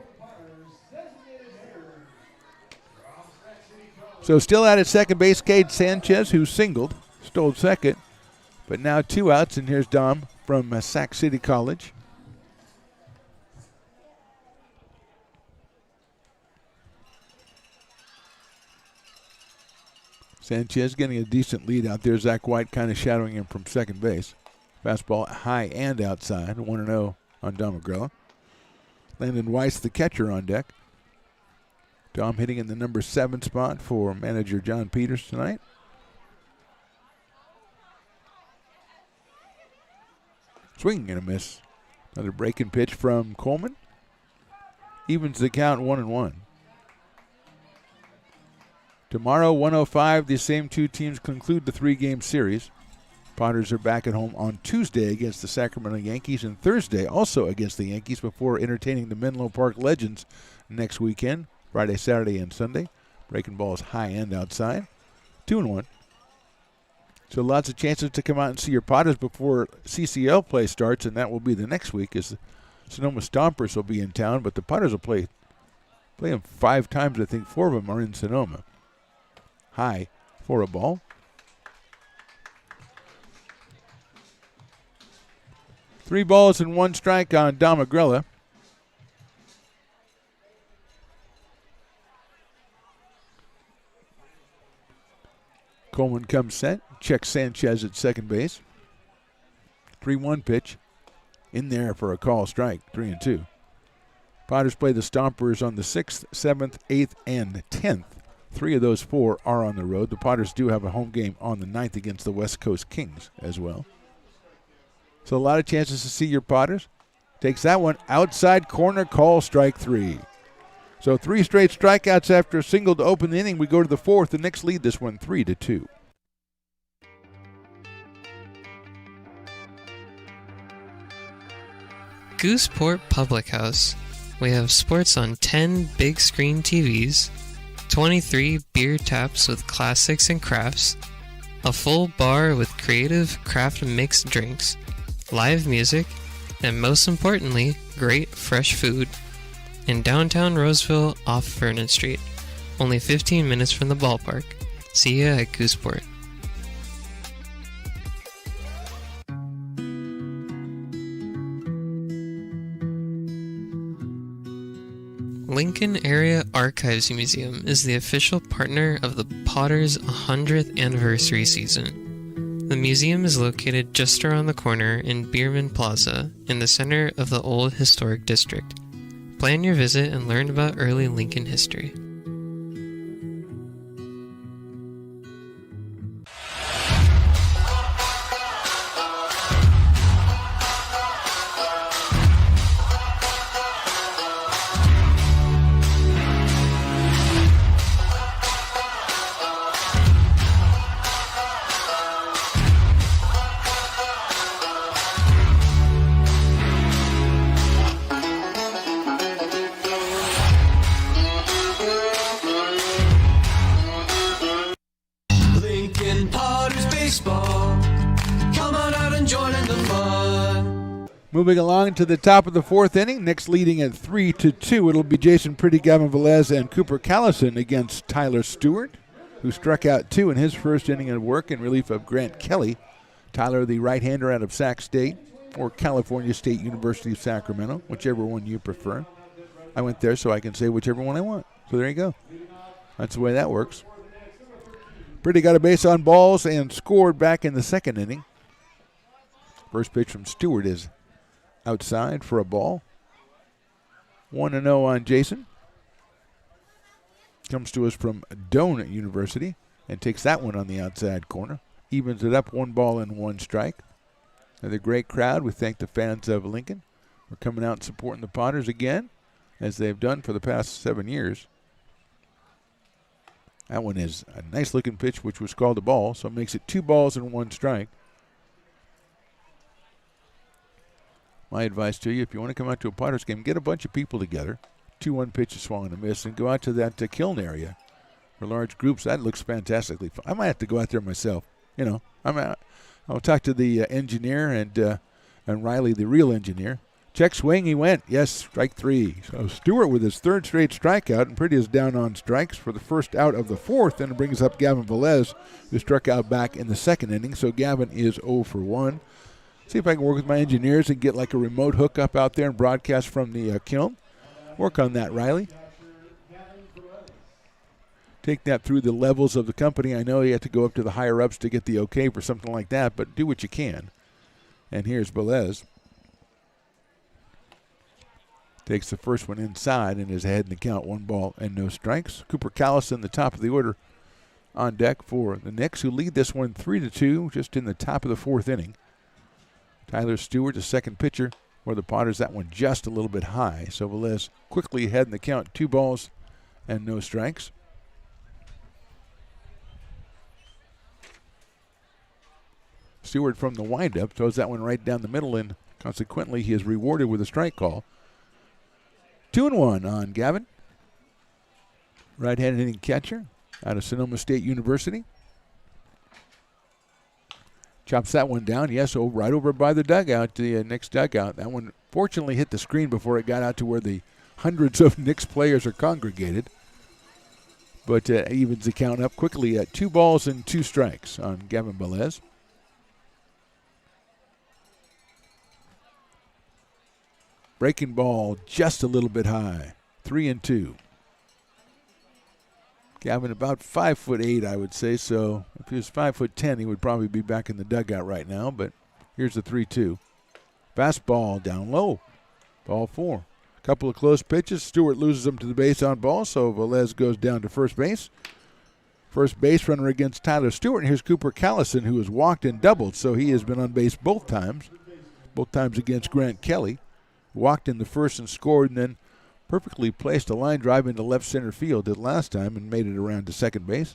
So still out at second base, Cade Sanchez, who singled. Stole second. But now 2 outs, and here's Dom from Sac City College. Sanchez getting a decent lead out there. Zach White kind of shadowing him from second base. Fastball high and outside. 1-0 on Dom Agrella. Landon Weiss, the catcher, on deck. Dom hitting in the number 7 spot for manager John Peters tonight. Swing and a miss. Another breaking pitch from Coleman. Evens the count 1-1. Tomorrow, 1:05, the same 2 teams conclude the 3-game series. Potters are back at home on Tuesday against the Sacramento Yankees and Thursday also against the Yankees before entertaining the Menlo Park Legends next weekend, Friday, Saturday, and Sunday. Breaking balls high and outside. 2-1. So lots of chances to come out and see your Potters before CCL play starts, and that will be the next week as the Sonoma Stompers will be in town, but the Potters will play them 5 times. I think 4 of them are in Sonoma. High for a ball. Three balls and 1 strike on Dom Agrella. Coleman comes set. Checks Sanchez at second base. 3-1 pitch. In there for a call strike. 3-2. Potters play the Stompers on the 6th, 7th, 8th, and 10th. 3 of those 4 are on the road. The Potters do have a home game on the 9th against the West Coast Kings as well. So a lot of chances to see your Potters. Takes that one outside corner, call, strike 3. So 3 straight strikeouts after a single to open the inning. We go to the 4th. The Knicks lead this one 3-2. Gooseport Public House. We have sports on 10 big screen TVs, 23 beer taps with classics and crafts, a full bar with creative craft mixed drinks, live music, and most importantly, great fresh food. In downtown Roseville off Vernon Street, only 15 minutes from the ballpark. See ya at Gooseport. Lincoln Area Archives Museum is the official partner of the Potters' 100th anniversary season. The museum is located just around the corner in Bierman Plaza in the center of the Old Historic District. Plan your visit and learn about early Lincoln history. Lincoln Potters Baseball. Come on out and join in the fun. Moving along to the top of the fourth inning, Knicks leading at 3-2. It'll be Jason Pretty, Gavin Velez, and Cooper Callison against Tyler Stewart, who struck out 2 in his first inning of work in relief of Grant Kelly. Tyler, the right-hander out of Sac State or California State University of Sacramento, whichever one you prefer. I went there so I can say whichever one I want. So there you go. That's the way that works. Pretty got a base on balls and scored back in the second inning. First pitch from Stewart is outside for a ball. 1-0 on Jason. Comes to us from Doane University and takes that one on the outside corner. Evens it up, 1 ball and 1 strike. Another great crowd. We thank the fans of Lincoln for coming out and supporting the Potters again, as they've done for the past 7 years. That one is a nice-looking pitch, which was called a ball, so it makes it 2 balls and 1 strike. My advice to you, if you want to come out to a Potters game, get a bunch of people together. 2-1 pitches, swung and a miss, and go out to that Kiln area for large groups. That looks fantastically fun. I might have to go out there myself. You know, I'll talk to the engineer and Riley, the real engineer. Check swing, he went. Yes, strike 3. So Stewart with his 3rd straight strikeout, and Pretty is down on strikes for the first out of the 4th, and it brings up Gavin Velez, who struck out back in the second inning. So Gavin is 0 for 1. See if I can work with my engineers and get like a remote hookup out there and broadcast from the kiln. Work on that, Riley. Take that through the levels of the company. I know you have to go up to the higher-ups to get the okay for something like that, but do what you can. And here's Velez. Takes the first one inside and is ahead in the count. 1 ball and no strikes. Cooper Callison, the top of the order, on deck for the Knicks, who lead this one 3-2 just in the top of the 4th inning. Tyler Stewart, the second pitcher for the Potters. That one just a little bit high. So Velez quickly ahead in the count. 2 balls and no strikes. Stewart from the windup throws that one right down the middle, and consequently he is rewarded with a strike call. 2-1 on Gavin. Right-handed hitting catcher out of Sonoma State University. Chops that one down. Yes, right over by the dugout, the Knicks dugout. That one fortunately hit the screen before it got out to where the hundreds of Knicks players are congregated. But evens the count up quickly at 2 balls and 2 strikes on Gavin Velez. Breaking ball just a little bit high. 3-2. Gavin about 5'8", I would say. So if he was 5'10", he would probably be back in the dugout right now. But here's the 3-2. Fastball down low. Ball 4. Couple of close pitches. Stewart loses them to the base on ball, so Velez goes down to first base. First base runner against Tyler Stewart. And here's Cooper Callison, who has walked and doubled, so he has been on base both times against Grant Kelly. Walked in the first and scored, and then perfectly placed a line drive into left center field did last time and made it around to second base.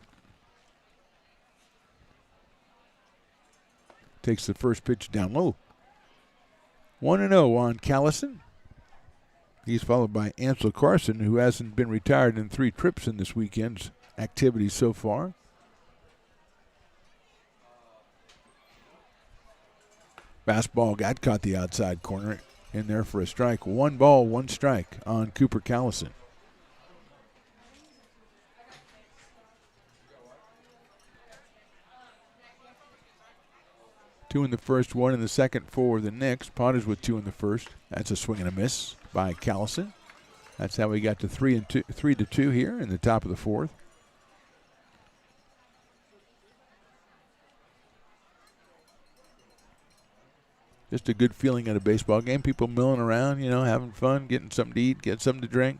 Takes the first pitch down low. 1-0 on Callison. He's followed by Ansel Carson, who hasn't been retired in 3 trips in this weekend's activities so far. Fastball got caught the outside corner. In there for a strike. 1 ball, 1 strike on Cooper Callison. Two in the first, 1 in the second for the Knicks. Potters with 2 in the first. That's a swing and a miss by Callison. That's how we got to 3-2 here in the top of the 4th. Just a good feeling at a baseball game. People milling around, having fun, getting something to eat, getting something to drink.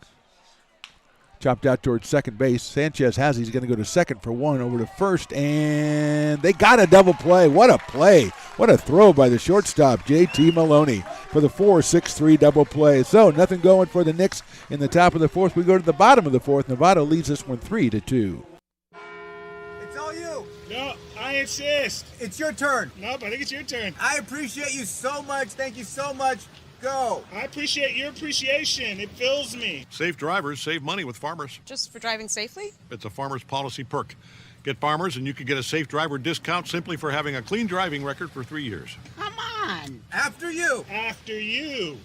Chopped out towards second base. Sanchez has it. He's going to go to second for 1, over to first, and they got a double play. What a play. What a throw by the shortstop, J.T. Maloney, for the 4-6-3 double play. So nothing going for the Knicks in the top of the 4th. We go to the bottom of the 4th. Novato leads this one 3-2. It's all you. No, I insist. It's your turn. Nope, I think it's your turn. I appreciate you so much. Thank you so much. Go. I appreciate your appreciation. It fills me. Safe drivers save money with Farmers. Just for driving safely? It's a Farmers policy perk. Get Farmers, and you can get a safe driver discount simply for having a clean driving record for 3 years. Come on. After you. After you.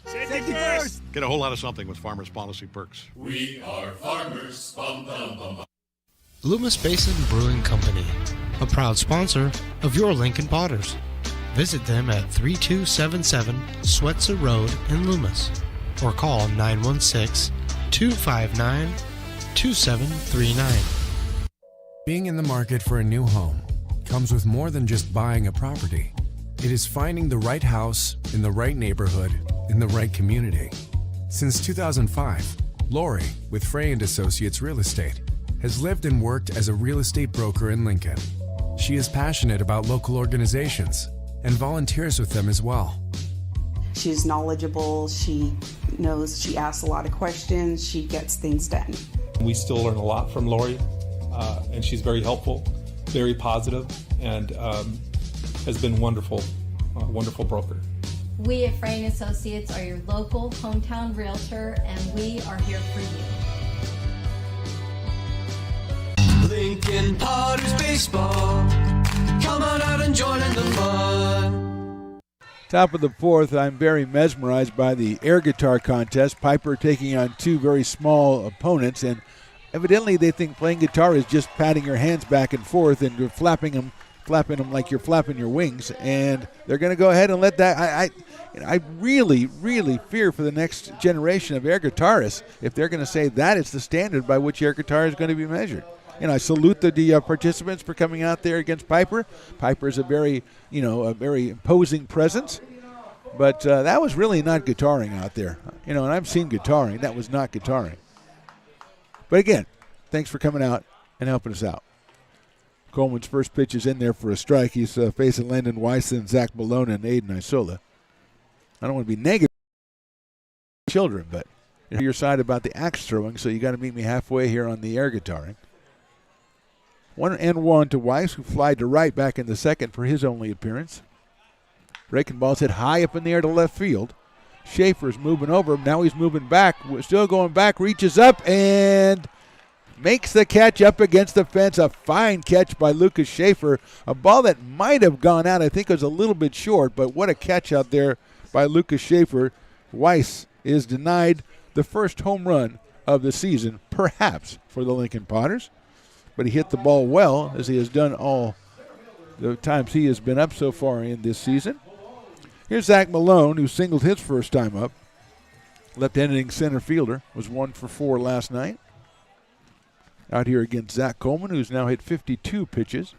Safety first. Get a whole lot of something with Farmers Policy Perks. We are farmers. Bum, bum, bum, bum. Loomis Basin Brewing Company, a proud sponsor of your Lincoln Potters. Visit them at 3277 Swetzer Road in Loomis or call 916-259-2739. Being in the market for a new home comes with more than just buying a property. It is finding the right house in the right neighborhood in the right community. Since 2005, Lori with Frey & Associates Real Estate has lived and worked as a real estate broker in Lincoln. She is passionate about local organizations and volunteers with them as well. She's knowledgeable, she knows, she asks a lot of questions, she gets things done. We still learn a lot from Lori, and she's very helpful, very positive, and has been wonderful, wonderful broker. We at Frey & Associates are your local hometown realtor, and we are here for you. Lincoln Potters Baseball. Come on out and join in the fun. Top of the fourth, I'm very mesmerized by the air guitar contest. Piper taking on two very small opponents, and evidently they think playing guitar is just patting your hands back and forth and you're flapping them like you're flapping your wings, and they're going to go ahead and let that. I really, really fear for the next generation of air guitarists if they're going to say that is the standard by which air guitar is going to be measured. I salute the participants for coming out there against Piper. Piper is a very imposing presence, but that was really not guitaring out there. And I've seen guitaring. That was not guitaring. But again, thanks for coming out and helping us out. Coleman's first pitch is in there for a strike. He's facing Landon Weisen, Zach Malone, and Aiden Isola. I don't want to be negative to children, but your side about the axe throwing, so you got to meet me halfway here on the air guitaring. 1-1 to Weiss, who flied to right back in the second for his only appearance. Breaking ball's hit high up in the air to left field. Schaefer's moving over him. Now he's moving back. Still going back, reaches up and makes the catch up against the fence. A fine catch by Lucas Schaefer. A ball that might have gone out. I think it was a little bit short, but what a catch out there by Lucas Schaefer. Weiss is denied the first home run of the season, perhaps, for the Lincoln Potters. But he hit the ball well, as he has done all the times he has been up so far in this season. Here's Zach Malone, who singled his first time up. Left-handed center fielder, was 1 for 4 last night. Out here against Zach Coleman, who's now hit 52 pitches.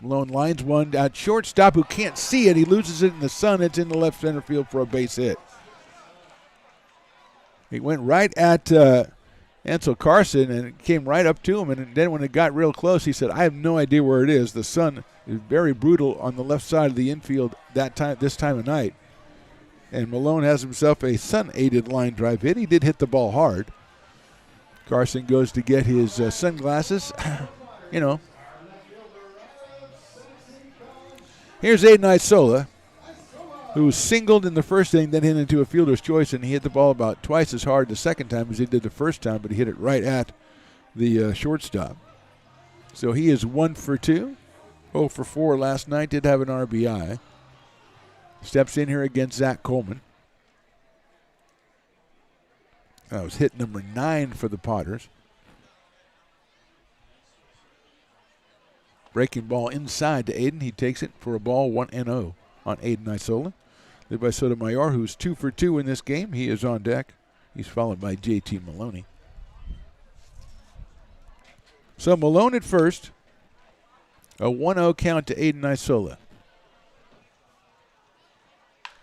Malone lines one at shortstop, who can't see it. He loses it in the sun. It's in the left center field for a base hit. He went right at Ansel Carson and came right up to him, and then when it got real close, he said, I have no idea where it is. The sun is very brutal on the left side of the infield this time of night. And Malone has himself a sun-aided line drive hit. He did hit the ball hard. Carson goes to get his sunglasses. Here's Aiden Isola, who was singled in the first inning, then hit into a fielder's choice, and he hit the ball about twice as hard the second time as he did the first time, but he hit it right at the shortstop. So he is 1 for 2, 0 for 4 last night, did have an RBI. Steps in here against Zach Coleman. That was hit number 9 for the Potters. Breaking ball inside to Aiden. He takes it for a ball, 1-0 on Aiden Isola. Led by Sotomayor, who's 2 for 2 in this game. He is on deck. He's followed by J.T. Maloney. So Malone at first. A 1-0 count to Aiden Isola.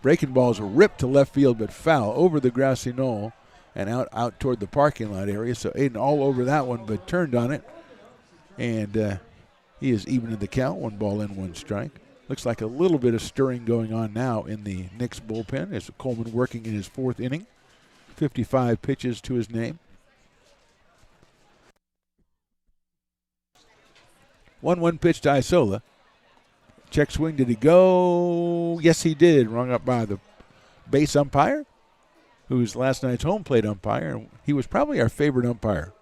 Breaking ball's ripped to left field, but foul over the grassy knoll and out toward the parking lot area. So Aiden all over that one, but turned on it. And he is even in the count. 1 ball in, 1 strike. Looks like a little bit of stirring going on now in the Knicks bullpen as Coleman working in his 4th inning. 55 pitches to his name. 1-1 pitch to Isola. Check swing, did he go? Yes, he did. Rung up by the base umpire, who's last night's home plate umpire. He was probably our favorite umpire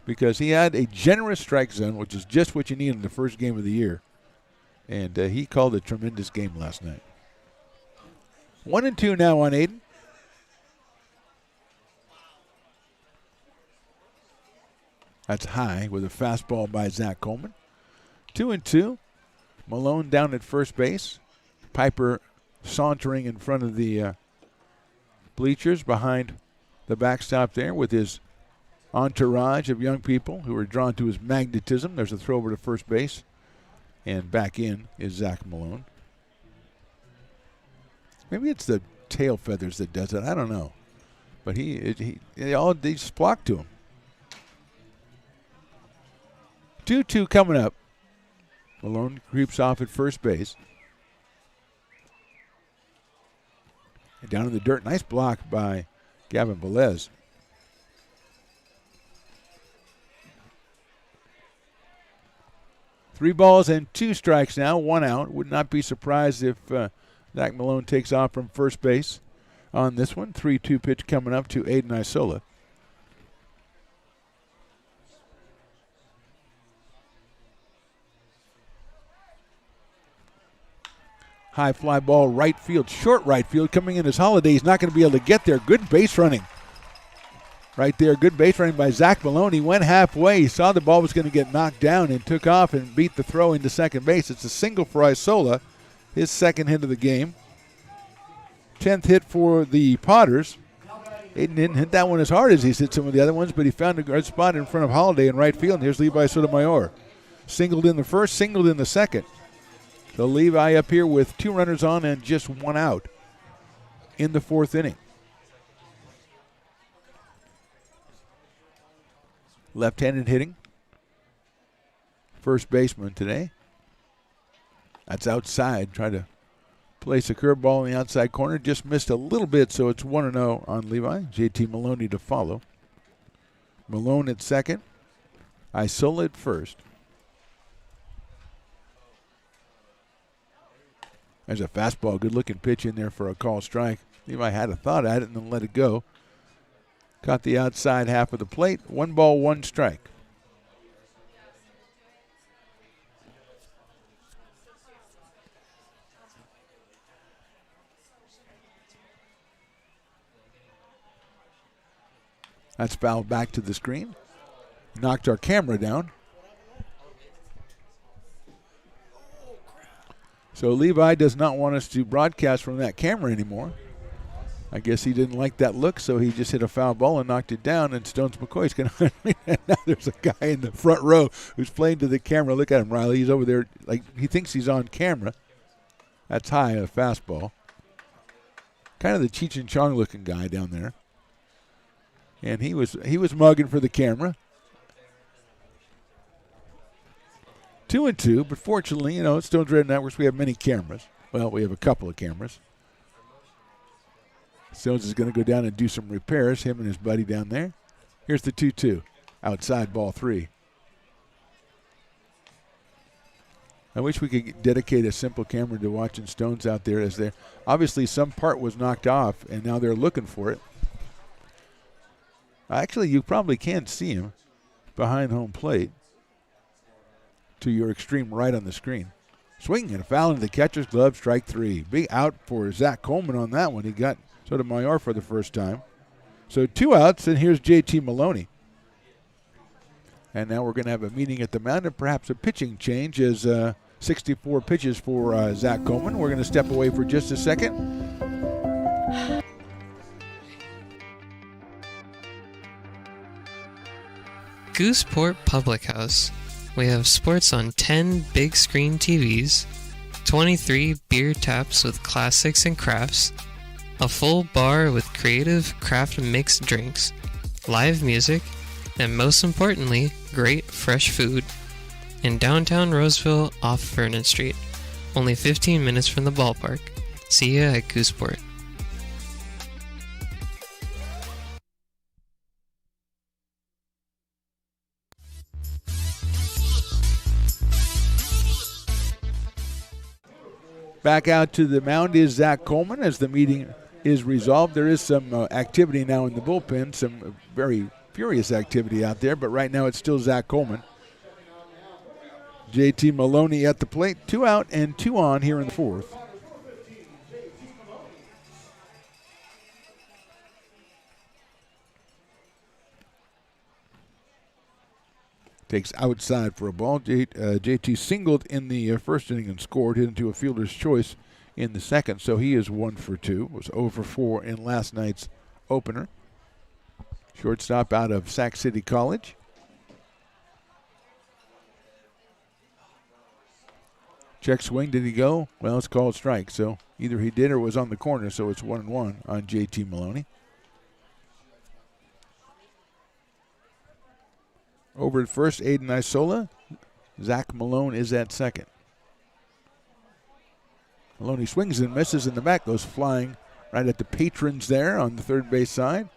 because he had a generous strike zone, which is just what you need in the first game of the year. And he called a tremendous game last night. 1-2 now on Aiden. That's high with a fastball by Zach Coleman. 2-2. Malone down at first base. Piper sauntering in front of the bleachers behind the backstop there with his entourage of young people who are drawn to his magnetism. There's a throw over to first base. And back in is Zach Malone. Maybe it's the tail feathers that does it. I don't know. But they just flock to him. 2-2 coming up. Malone creeps off at first base. And down in the dirt. Nice block by Gavin Velez. Three balls and 2 strikes now, 1 out. Would not be surprised if Zach Malone takes off from first base on this one. 3-2 pitch coming up to Aiden Isola. High fly ball right field, short right field coming in as Holiday. He's not going to be able to get there. Good base running. Right there, good base running by Zach Malone. He went halfway. He saw the ball was going to get knocked down and took off and beat the throw into second base. It's a single for Isola, his second hit of the game. 10th hit for the Potters. Aiden didn't hit that one as hard as he's hit some of the other ones, but he found a good spot in front of Holiday in right field. And here's Levi Sotomayor. Singled in the first, singled in the second. So Levi up here with 2 runners on and just 1 out in the 4th inning. Left-handed hitting. First baseman today. That's outside. Try to place a curveball in the outside corner. Just missed a little bit, so it's 1-0 on Levi. JT Maloney to follow. Malone at second. Isola at first. There's a fastball, good-looking pitch in there for a call strike. Levi had a thought at it and then let it go. Caught the outside half of the plate. 1 ball, 1 strike. That's fouled back to the screen. Knocked our camera down. So Levi does not want us to broadcast from that camera anymore. I guess he didn't like that look, so he just hit a foul ball and knocked it down, and Stones McCoy's going to now there's a guy in the front row who's playing to the camera. Look at him, Riley. He's over there like he thinks he's on camera. That's high, a fastball. Kind of the Cheech and Chong looking guy down there. And he was mugging for the camera. 2-2, but fortunately, at Stones Radio Networks we have many cameras. Well, we have a couple of cameras. Stones is going to go down and do some repairs, him and his buddy down there. Here's the 2-2, outside ball 3. I wish we could dedicate a simple camera to watching Stones out there as they're obviously some part was knocked off and now they're looking for it. Actually, you probably can see him behind home plate to your extreme right on the screen. Swinging and a foul into the catcher's glove, strike 3. Big out for Zach Coleman on that one. He got Sotomayor for the first time. So 2 outs, and here's JT Maloney. And now we're going to have a meeting at the mound and perhaps a pitching change as 64 pitches for Zach Coleman. We're going to step away for just a second. Gooseport Public House. We have sports on 10 big screen TVs, 23 beer taps with classics and crafts, a full bar with creative craft mixed drinks, live music, and most importantly, great fresh food. In downtown Roseville off Vernon Street, only 15 minutes from the ballpark. See ya at Gooseport. Back out to the mound is Zach Coleman as the meeting is resolved. There is some activity now in the bullpen, some very furious activity out there, but right now it's still Zach Coleman. JT Maloney at the plate. 2 out and 2 on here in the fourth. Takes outside for a ball. JT singled in the first inning and scored, hit into a fielder's choice in the second, so he is 1 for 2. Was 0 for 4 in last night's opener. Shortstop out of Sac City College. Check swing, did he go? Well, it's called strike, so either he did or was on the corner, so it's 1-1 on JT Maloney. Over at first, Aiden Isola. Zach Malone is at second. Maloney swings and misses in the back, goes flying right at the patrons there on the third base side.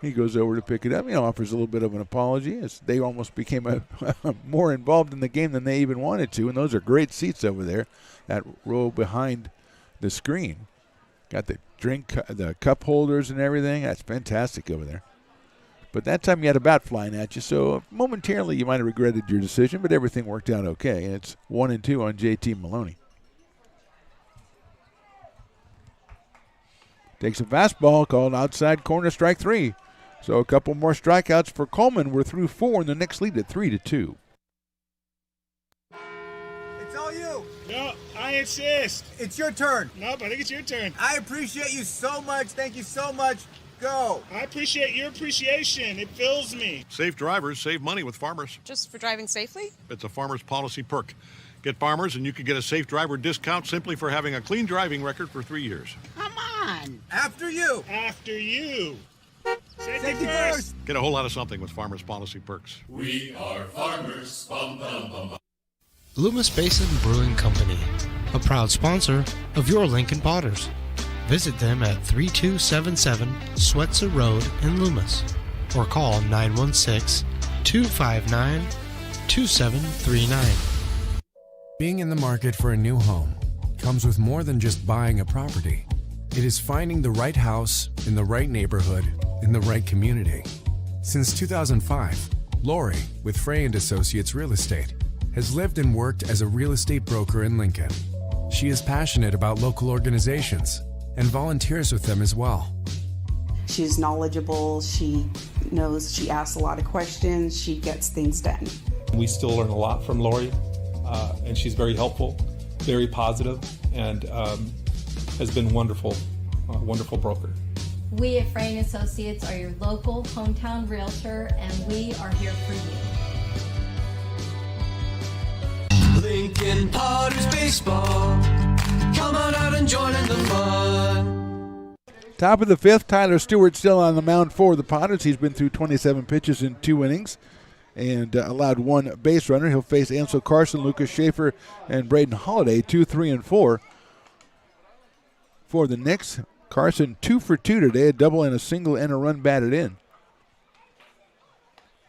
He goes over to pick it up. He offers a little bit of an apology as they almost became more involved in the game than they even wanted to. And those are great seats over there, that row behind the screen. Got the the cup holders and everything. That's fantastic over there. But that time you had a bat flying at you, so momentarily you might have regretted your decision, but everything worked out okay. And it's 1-2 on JT Maloney. Takes a fastball called outside corner, strike 3. So a couple more strikeouts for Coleman. We're through 4, and the Knicks lead at 3-2. It's all you. No, I insist. It's your turn. No, I think it's your turn. I appreciate you so much. Thank you so much. Go. I appreciate your appreciation. It fills me. Safe drivers save money with Farmers. Just for driving safely? It's a Farmers policy perk. Get Farmers and you can get a safe driver discount simply for having a clean driving record for 3 years. Come on. After you. After you. Safety first. Get a whole lot of something with Farmers policy perks. We are farmers. Bum, bum, bum, bum. Loomis Basin Brewing Company, a proud sponsor of your Lincoln Potters. Visit them at 3277 Swetzer Road in Loomis or call 916-259-2739. Being in the market for a new home comes with more than just buying a property. It is finding the right house in the right neighborhood in the right community. Since 2005, Lori, with Frey & Associates Real Estate, has lived and worked as a real estate broker in Lincoln. She is passionate about local organizations and volunteers with them as well. She's knowledgeable, she knows, she asks a lot of questions, she gets things done. We still learn a lot from Lori, and she's very helpful, very positive, and has been wonderful, wonderful broker. We at Frey & Associates are your local hometown realtor, and we are here for you. Lincoln Potters Baseball. Come on out and join in the fun. Top of the fifth, Tyler Stewart still on the mound for the Potters. He's been through 27 pitches in 2 innings and allowed 1 base runner. He'll face Ansel Carson, Lucas Schaefer, and Braden Holiday, 2, 3, and 4. For the Knicks, Carson 2 for 2 today, a double and a single and a run batted in.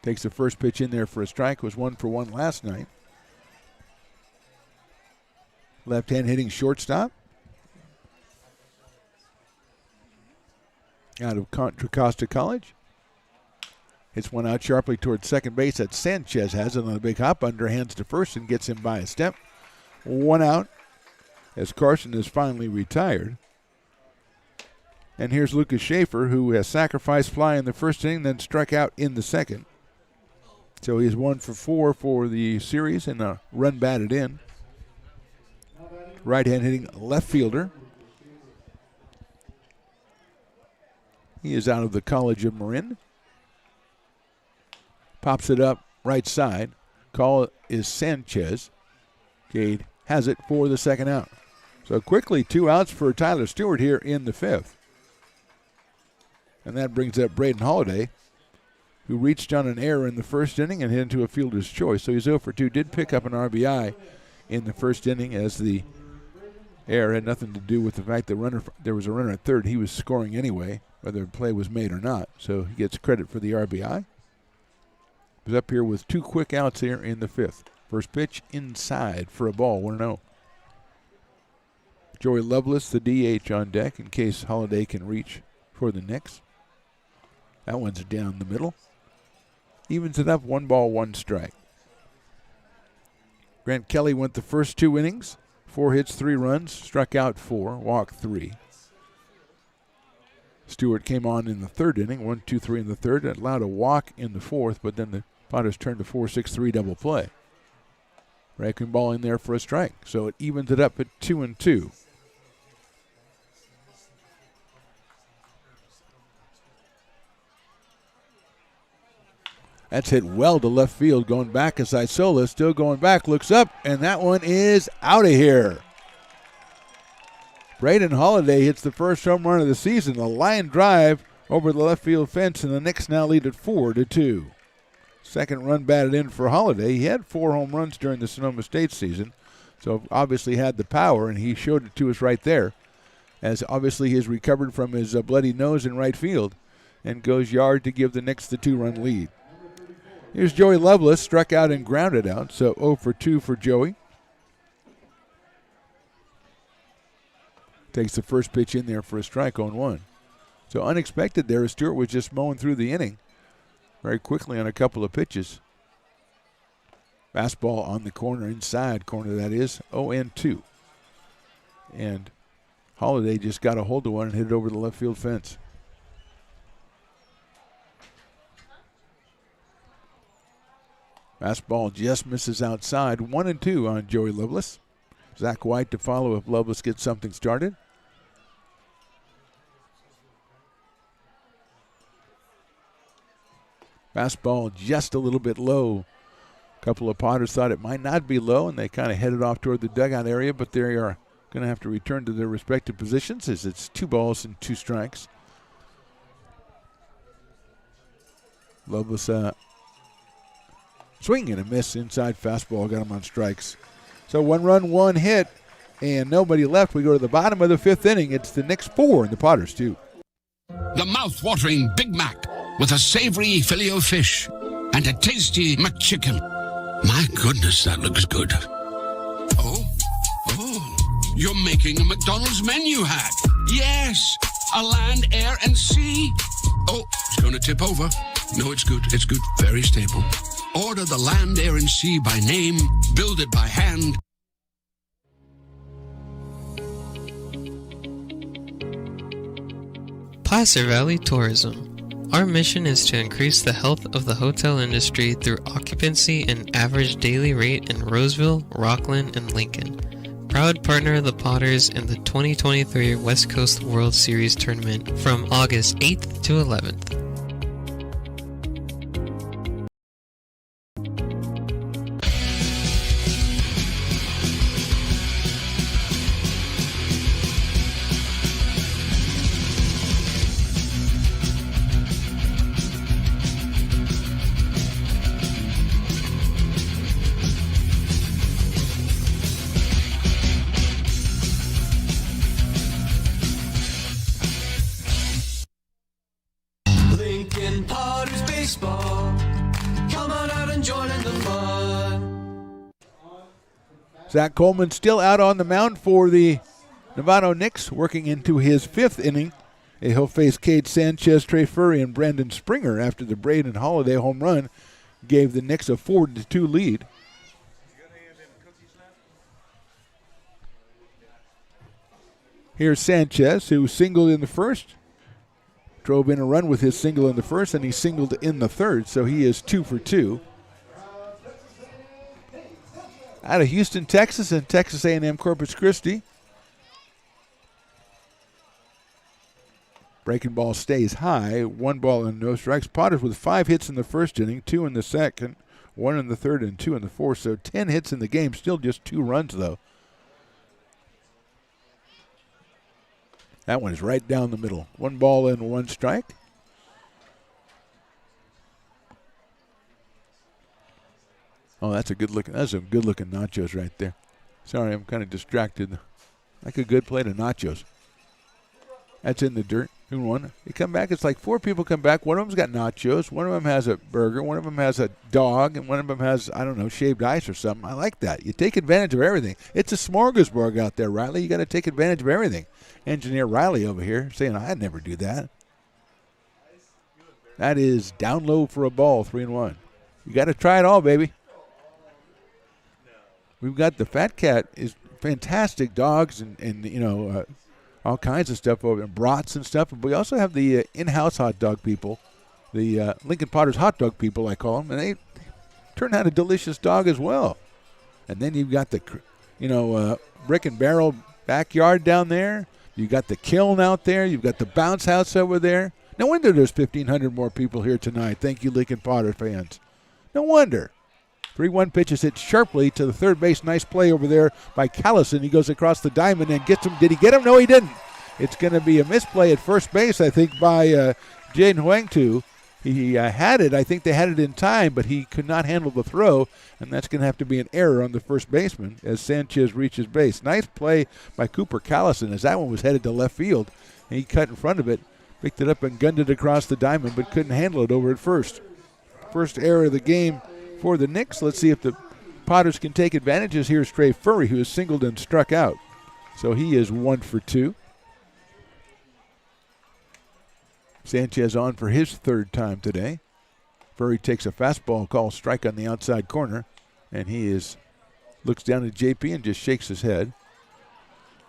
Takes the first pitch in there for a strike, was 1 for 1 last night. Left-hand hitting shortstop. Out of Contra Costa College. Hits one out sharply towards second base. That Sanchez has it on a big hop. Underhands to first and gets him by a step. 1 out as Carson is finally retired. And here's Lucas Schaefer, who has sacrificed fly in the first inning, then struck out in the second. So he's 1 for 4 for the series and a run batted in. Right-hand hitting left fielder. He is out of the College of Marin. Pops it up right side. Call is Sanchez. Cade has it for the second out. So quickly 2 outs for Tyler Stewart here in the fifth. And that brings up Braden Holiday, who reached on an error in the first inning and hit into a fielder's choice. So he's 0 for 2. Did pick up an RBI in the first inning as the error had nothing to do with the fact that there was a runner at third. He was scoring anyway, whether the play was made or not. So he gets credit for the RBI. He's up here with 2 quick outs here in the fifth. First pitch inside for a ball, 1-0. Joey Lovelace, the DH, on deck in case Holiday can reach for the Knicks. That one's down the middle. Evens it up, 1 ball, 1 strike. Grant Kelly went the first 2 innings. 4 hits, 3 runs, struck out 4, walked 3. Stewart came on in the 3rd inning, 1, 2, 3 in the 3rd, allowed a walk in the 4th, but then the Potters turned to 4-6-3 double play. Breaking ball in there for a strike, so it evens it up at 2-2. That's hit well to left field, going back as Isola, still going back, looks up, and that one is out of here. Braden Holiday hits the first home run of the season, a line drive over the left field fence, and the Knicks now lead at 4-2. Second run batted in for Holiday. He had 4 home runs during the Sonoma State season, so obviously had the power, and he showed it to us right there, as obviously he's recovered from his bloody nose in right field and goes yard to give the Knicks the 2-run lead. Here's Joey Lovelace, struck out and grounded out, so 0 for 2 for Joey. Takes the first pitch in there for a strike, 0-1. So unexpected there as Stewart was just mowing through the inning very quickly on a couple of pitches. Fastball on the corner, inside corner that is, 0-2. And Holiday just got a hold of one and hit it over the left field fence. Fastball just misses outside. 1-2 on Joey Lovelace. Zach White to follow if Lovelace gets something started. Fastball just a little bit low. A couple of Potters thought it might not be low, and they kind of headed off toward the dugout area, but they are going to have to return to their respective positions as it's 2 balls and 2 strikes. Lovelace swing and a miss inside fastball, got him on strikes. So 1 run, 1 hit, and nobody left. We go to the bottom of the 5th inning. It's the Knicks 4 and the Potters 2. The mouth-watering Big Mac with a savory Filet-O-Fish and a tasty McChicken. My goodness, that looks good. Oh, you're making a McDonald's menu hack. Yes, a land, air, and sea. Oh, it's going to tip over. No, it's good. It's good. Very stable. Order the land, air, and sea by name. Build it by hand. Placer Valley Tourism. Our mission is to increase the health of the hotel industry through occupancy and average daily rate in Roseville, Rockland, and Lincoln. Proud partner of the Potters in the 2023 West Coast World Series Tournament from August 8th to 11th. Lincoln Potters baseball. Come on out and join in the fun. Zach Coleman still out on the mound for the Novato Knicks, working into his 5th inning. He'll face Cade Sanchez, Trey Furry, and Brandon Springer after the Braden Holiday home run gave the Knicks a 4-2 lead. Here's Sanchez, who singled in the first. Drove in a run with his single in the first, and he singled in the 3rd, so he is 2 for 2. Out of Houston, Texas, and Texas A&M Corpus Christi. Breaking ball stays high. 1 ball and no strikes. Potters with 5 hits in the first inning, 2 in the second, 1 in the third, and 2 in the fourth. So 10 hits in the game. Still just 2 runs, though. That one is right down the middle. 1 ball and 1 strike. Oh, that's some good looking nachos right there. Sorry, I'm kind of distracted. Like a good plate of nachos. That's in the dirt. 2-1. They come back. It's like 4 people come back. One of them's got nachos. One of them has a burger. One of them has a dog. And one of them has, I don't know, shaved ice or something. I like that. You take advantage of everything. It's a smorgasbord out there, Riley. You got to take advantage of everything. Engineer Riley over here saying, I'd never do that. That is down low for a ball, 3-1. You got to try it all, baby. We've got the Fat Cat is fantastic dogs and all kinds of stuff over and brats and stuff. But we also have the in-house hot dog people, the Lincoln Potters hot dog people, I call them, and they turn out a delicious dog as well. And then you've got the, brick and barrel backyard down there. You've got the kiln out there. You've got the bounce house over there. No wonder there's 1,500 more people here tonight. Thank you, Lincoln Potter fans. No wonder. 3-1 pitch is hit sharply to the third base. Nice play over there by Callison. He goes across the diamond and gets him. Did he get him? No, he didn't. It's going to be a misplay at first base, I think, by Jaden Huangtu. He had it. I think they had it in time, but he could not handle the throw, and that's going to have to be an error on the first baseman as Sanchez reaches base. Nice play by Cooper Callison as that one was headed to left field. And he cut in front of it, picked it up and gunned it across the diamond, but couldn't handle it over at first. First error of the game for the Knicks. Let's see if the Potters can take advantages. Here's Trey Furry, who is singled and struck out. So he is 1 for 2. Sanchez on for his third time today. Furry takes a fastball call strike on the outside corner, and he looks down at JP and just shakes his head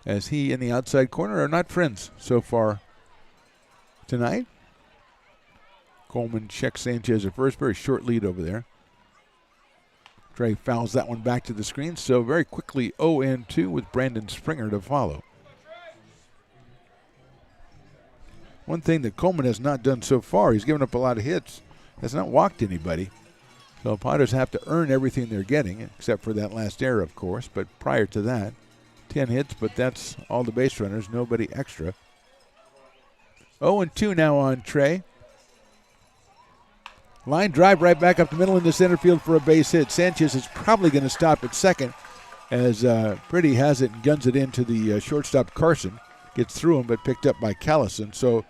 as he and the outside corner are not friends so far tonight. Coleman checks Sanchez at first. Very short lead over there. Trey fouls that one back to the screen, so very quickly 0-2 with Brandon Springer to follow. One thing that Coleman has not done so far, he's given up a lot of hits, has not walked anybody. So Potters have to earn everything they're getting, except for that last error, of course. But prior to that, 10 hits, but that's all the base runners, nobody extra. 0-2 now on Trey. Line drive right back up the middle into center field for a base hit. Sanchez is probably going to stop at second as Pretty has it and guns it into the shortstop Carson. Gets through him, but picked up by Callison. So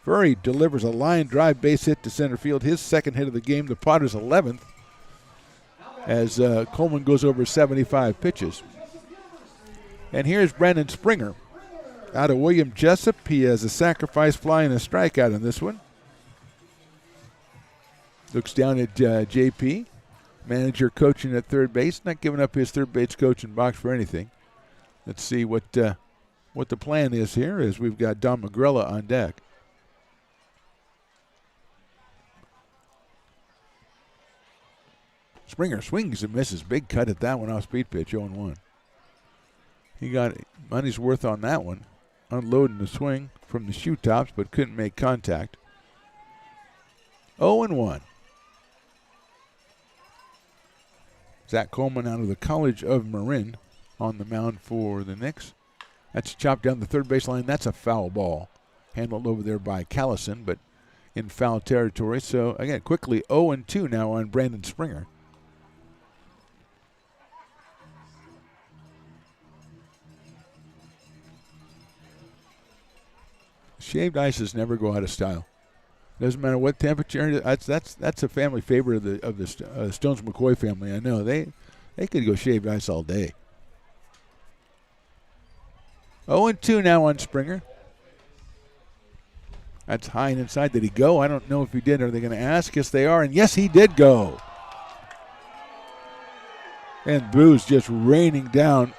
Furry delivers a line drive base hit to center field. His second hit of the game, the Potters' 11th, as Coleman goes over 75 pitches. And here's Brandon Springer out of William Jessup. He has a sacrifice fly and a strikeout in this one. Looks down at JP, manager coaching at third base, not giving up his third base coaching box for anything. Let's see what the plan is here as we've got Don Magrella on deck. Springer swings and misses. Big cut at that one off speed pitch, 0-1. He got money's worth on that one. Unloading the swing from the shoe tops, but couldn't make contact. 0-1. Zach Coleman out of the College of Marin on the mound for the Knicks. That's chopped down the third baseline. That's a foul ball. Handled over there by Callison, but in foul territory. So, again, quickly 0-2 now on Brandon Springer. Shaved ices never go out of style. Doesn't matter what temperature. That's a family favorite of the Stones McCoy family. I know they could go shaved ice all day. 0-2 now on Springer. That's high and inside. Did he go? I don't know if he did. Are they going to ask? Yes, they are. And yes, he did go. And boos just raining down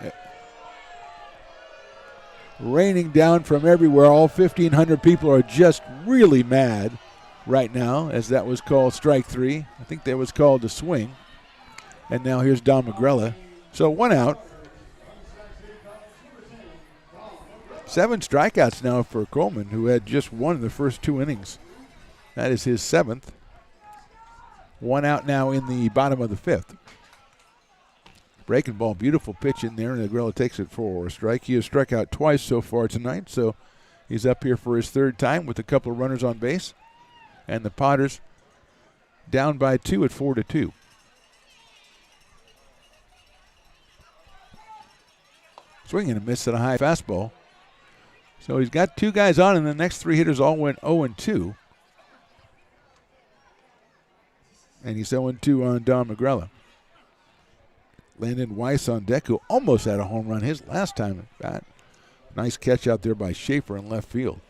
from everywhere. All 1,500 people are just really mad right now, as that was called strike three. I think that was called a swing. And now here's Don Magrella. So 1 out. 7 strikeouts now for Coleman, who had just 1 in the first 2 innings. That is his 7th. 1 out now in the bottom of the 5th. Breaking ball, beautiful pitch in there, and Magrella takes it for a strike. He has struck out twice so far tonight, so he's up here for his 3rd time with a couple of runners on base. And the Potters down by 2 at 4-2. Swing and a miss at a high fastball. So he's got 2 guys on, and the next 3 hitters all went 0-2. And he's 0-2 on Don Magrella. Landon Weiss on deck, who almost had a home run his last time at bat. Nice catch out there by Schaefer in left field.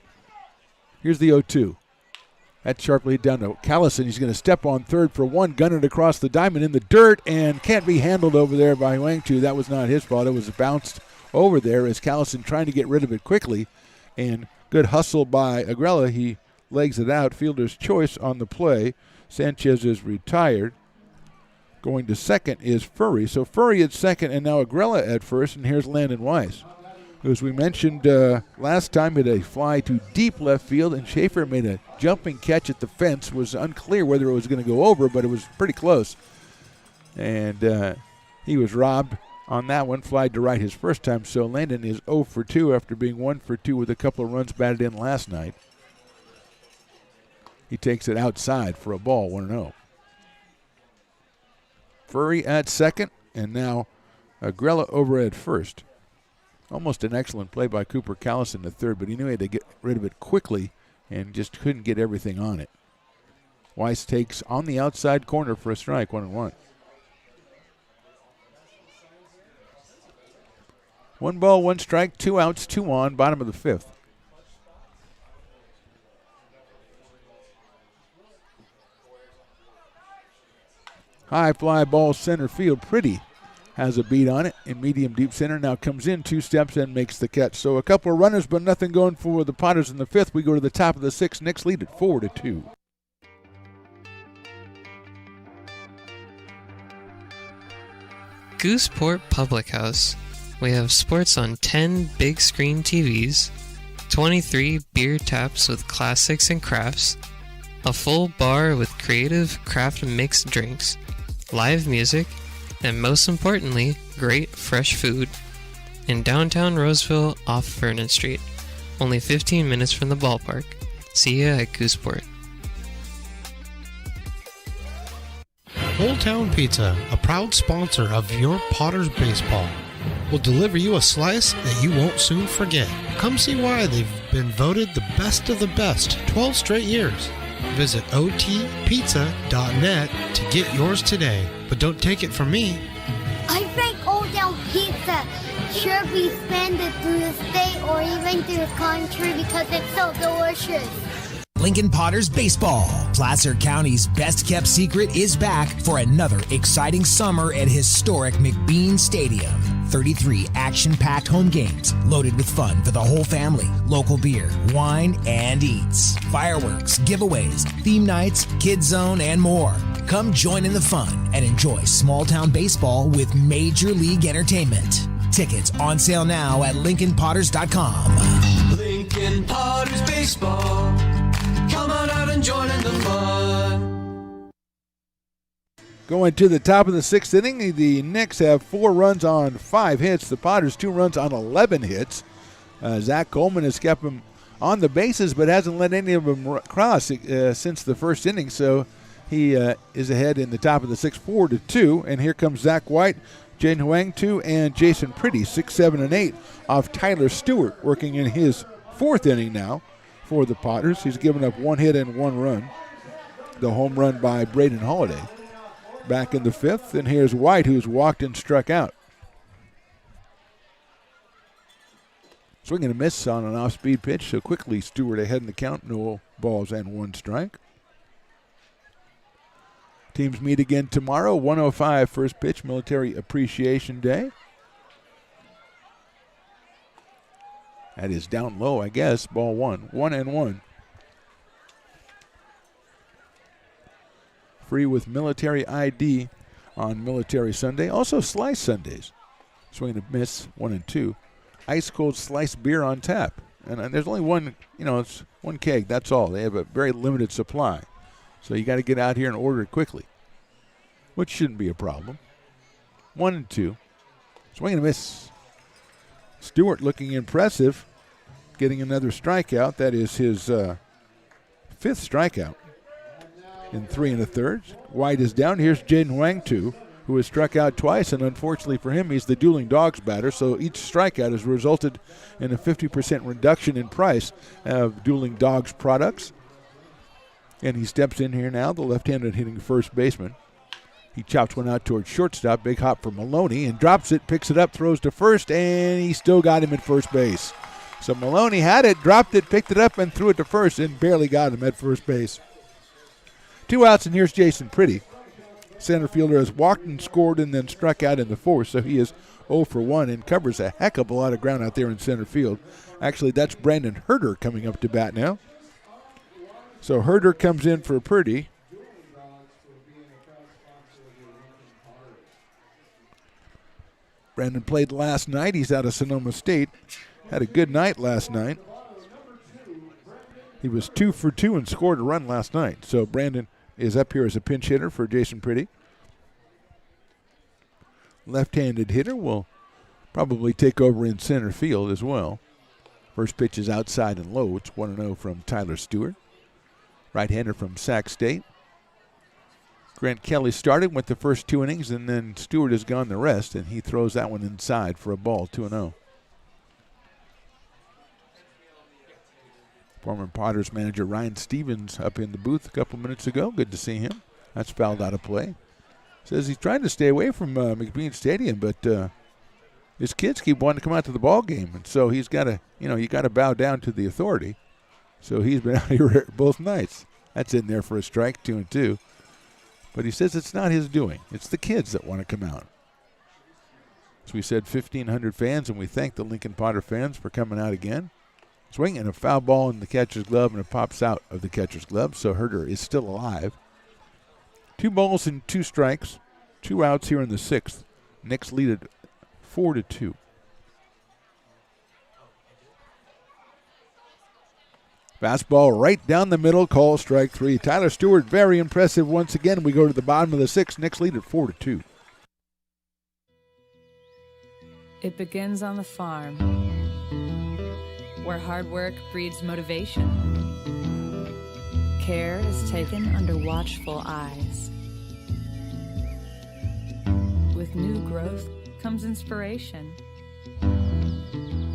Here's the 0-2. That sharply hit down to Callison. He's going to step on third for one, gun it across the diamond in the dirt, and can't be handled over there by Wang Tu. That was not his fault. It was bounced over there as Callison trying to get rid of it quickly. And good hustle by Agrella. He legs it out. Fielder's choice on the play. Sanchez is retired. Going to second is Furry. So Furry at second and now Agrella at first. And here's Landon Weiss, who, as we mentioned last time, hit a fly to deep left field, and Schaefer made a jumping catch at the fence. Was unclear whether it was going to go over, but it was pretty close. And he was robbed on that one, flied to right his first time. So Landon is 0 for 2 after being 1 for 2 with a couple of runs batted in last night. He takes it outside for a ball, 1-0. Furry at second, and now Agrella over at first. Almost an excellent play by Cooper Callison the third, but he knew he had to get rid of it quickly and just couldn't get everything on it. Weiss takes on the outside corner for a strike, 1-1. 1 ball, 1 strike, 2 outs, 2 on, bottom of the fifth. High fly ball center field. Pretty has a beat on it in medium deep center. Now comes in 2 steps and makes the catch. So a couple of runners, but nothing going for the Potters in the fifth. We go to the top of the sixth. Knicks lead at 4-2. Gooseport Public House. We have sports on 10 big screen TVs, 23 beer taps with classics and crafts, a full bar with creative craft mixed drinks, live music, and most importantly, great fresh food. In downtown Roseville off Vernon Street, only 15 minutes from the ballpark. See ya at Gooseport. Old Town Pizza, a proud sponsor of your Potters baseball, will deliver you a slice that you won't soon forget. Come see why they've been voted the best of the best 12 straight years. Visit otpizza.net to get yours today. But don't take it from me. I think Old Town Pizza should be expanded through the state or even through the country because it's so delicious. Lincoln Potters Baseball. Placer County's best-kept secret is back for another exciting summer at historic McBean Stadium. 33 action-packed home games loaded with fun for the whole family. Local beer, wine, and eats. Fireworks, giveaways, theme nights, kids zone, and more. Come join in the fun and enjoy small-town baseball with Major League Entertainment. Tickets on sale now at LincolnPotters.com. Lincoln Potters Baseball. Come on out and join in the fun. Going to the top of the sixth inning, the Knicks have 4 runs on 5 hits. The Potters 2 runs on 11 hits. Zach Coleman has kept them on the bases but hasn't let any of them cross since the first inning. So he is ahead in the top of the sixth, 4-2. And here comes Zach White, Jaden Wang Tu, and Jason Pretty, 6, 7, and 8 off Tyler Stewart, working in his 4th inning now for the Potters. He's given up 1 hit and 1 run. The home run by Braden Holiday. Back in the 5th, and here's White, who's walked and struck out. Swing and a miss on an off-speed pitch, so quickly Stewart ahead in the count. No balls and 1 strike. Teams meet again tomorrow, 1:05 first pitch, Military Appreciation Day. That is down low, I guess. Ball 1, 1-1. Free with Military ID on Military Sunday. Also Slice Sundays. Swing and a miss, 1-2. Ice cold sliced beer on tap. And there's only one, it's 1 keg. That's all. They have a very limited supply. So you got to get out here and order it quickly, which shouldn't be a problem. 1-2. Swing and a miss. Stewart looking impressive, getting another strikeout. That is his 5th strikeout in 3 1/3. White is down. Here's Jaden Wang Tu, who has struck out twice, and unfortunately for him, he's the dueling dogs batter, so each strikeout has resulted in a 50% reduction in price of dueling dogs products. And he steps in here now, the left-handed hitting first baseman. He chops one out towards shortstop. Big hop for Maloney and drops it, picks it up, throws to first, and he still got him at first base. So Maloney had it, dropped it, picked it up, and threw it to first and barely got him at first base. 2 outs, and here's Jason Pretty. Center fielder has walked and scored and then struck out in the 4th, so he is 0 for 1 and covers a heck of a lot of ground out there in center field. Actually, that's Brandon Herder coming up to bat now. So Herder comes in for Purdy. Brandon played last night. He's out of Sonoma State. Had a good night last night. He was 2 for 2 and scored a run last night. So Brandon is up here as a pinch hitter for Jason Pretty. Left-handed hitter will probably take over in center field as well. First pitch is outside and low. It's 1-0 from Tyler Stewart. Right-hander from Sac State. Grant Kelly started with the first 2 innings, and then Stewart has gone the rest, and he throws that one inside for a ball, 2-0. Former Potters manager Ryan Stevens up in the booth a couple minutes ago. Good to see him. That's fouled out of play. Says he's trying to stay away from McBean Stadium, but his kids keep wanting to come out to the ball game, and so he's got to, you got to bow down to the authority. So he's been out here both nights. That's in there for a strike, 2-2. But he says it's not his doing. It's the kids that want to come out. So we said 1,500 fans, and we thank the Lincoln Potter fans for coming out again. Swing and a foul ball in the catcher's glove, and it pops out of the catcher's glove, so Herder is still alive. 2 balls and 2 strikes, 2 outs here in the 6th. Knicks lead it 4-2. Fastball right down the middle, call strike 3. Tyler Stewart, very impressive once again. We go to the bottom of the 6th. Knicks lead at 4-2. It begins on the farm, where hard work breeds motivation. Care is taken under watchful eyes. With new growth comes inspiration,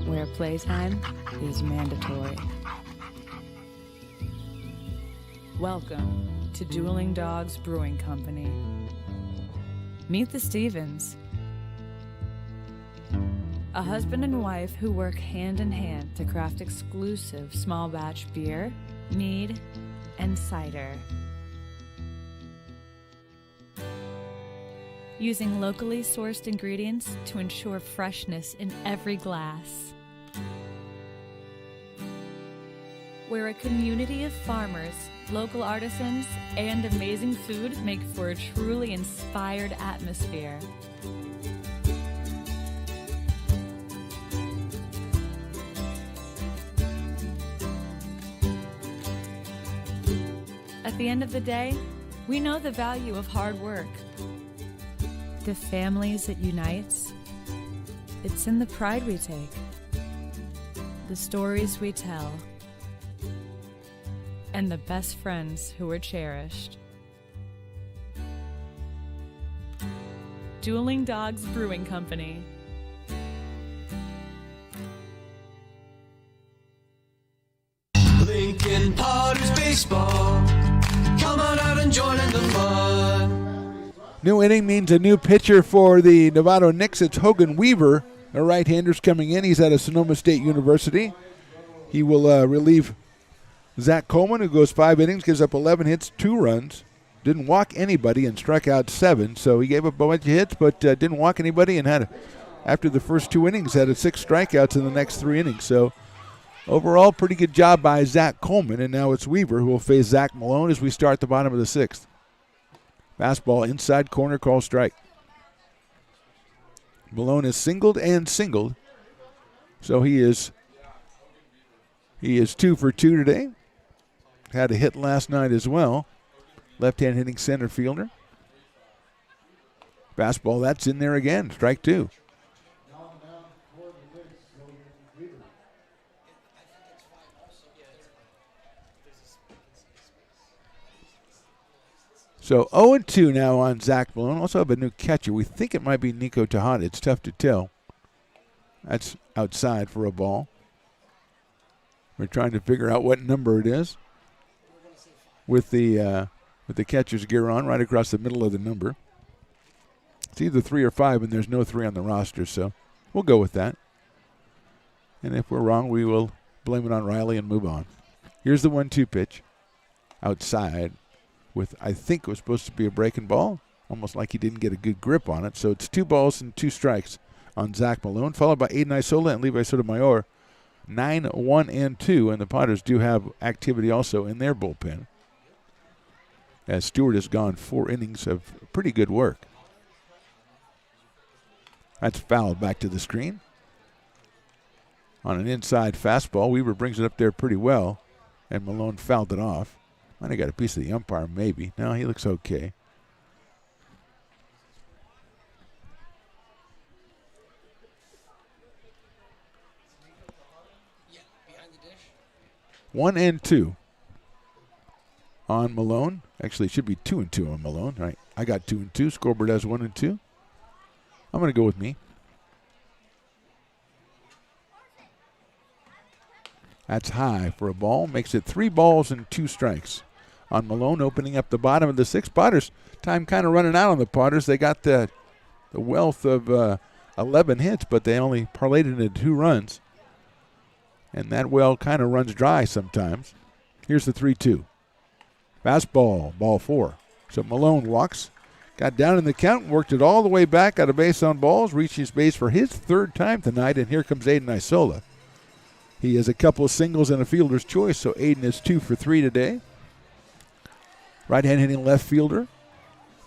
where playtime is mandatory. Welcome to Dueling Dogs Brewing Company. Meet the Stevens, a husband and wife who work hand in hand to craft exclusive small batch beer, mead, and cider. Using locally sourced ingredients to ensure freshness in every glass. Where a community of farmers, local artisans, and amazing food make for a truly inspired atmosphere. At the end of the day, we know the value of hard work. The families it unites, it's in the pride we take, the stories we tell, and the best friends who are cherished. Dueling Dogs Brewing Company. Lincoln Potters Baseball. Come on out and join in the fun. New inning means a new pitcher for the Novato Knicks. It's Hogan Weaver, a right-hander's coming in. He's out of Sonoma State University. He will relieve Zach Coleman, who goes 5 innings, gives up 11 hits, 2 runs, didn't walk anybody, and struck out 7. So he gave up a bunch of hits, but didn't walk anybody, and after the first 2 innings, had 6 strikeouts in the next 3 innings. So overall, pretty good job by Zach Coleman, and now it's Weaver who will face Zach Malone as we start the bottom of the 6th. Fastball inside corner, call strike. Malone is singled and singled, so he is 2 for 2 today. Had a hit last night as well. Left-hand hitting center fielder. Fastball, that's in there again, strike 2. So 0-2 now on Zach Malone. Also have a new catcher. We think it might be Nico Tejada. It's tough to tell. That's outside for a ball. We're trying to figure out what number it is with the catcher's gear on right across the middle of the number. It's either 3 or 5, and there's no 3 on the roster, so we'll go with that. And if we're wrong, we will blame it on Riley and move on. Here's the 1-2 pitch. Outside. with, I think it was supposed to be a breaking ball, almost like he didn't get a good grip on it. So it's 2 balls and 2 strikes on Zach Malone, followed by Aiden Isola and Levi Sotomayor. 9-1-2, and the Potters do have activity also in their bullpen, as Stewart has gone 4 innings of pretty good work. That's fouled back to the screen. On an inside fastball, Weaver brings it up there pretty well, and Malone fouled it off. Might have got a piece of the umpire, maybe. No, he looks okay. One and 2 on Malone. Actually, it should be 2 and 2 on Malone. Right? I got 2 and 2. Scoreboard has 1 and 2. I'm going to go with me. That's high for a ball. Makes it 3 balls and 2 strikes on Malone, opening up the bottom of the 6th. Potters, time kind of running out on the Potters. They got the wealth of 11 hits, but they only parlayed it into 2 runs. And that well kind of runs dry sometimes. Here's the 3-2. Fastball, ball 4. So Malone walks, got down in the count, worked it all the way back out of base on balls, reaches base for his 3rd time tonight, and here comes Aiden Isola. He has a couple of singles and a fielder's choice, so Aiden is 2 for 3 today. Right-hand hitting left fielder.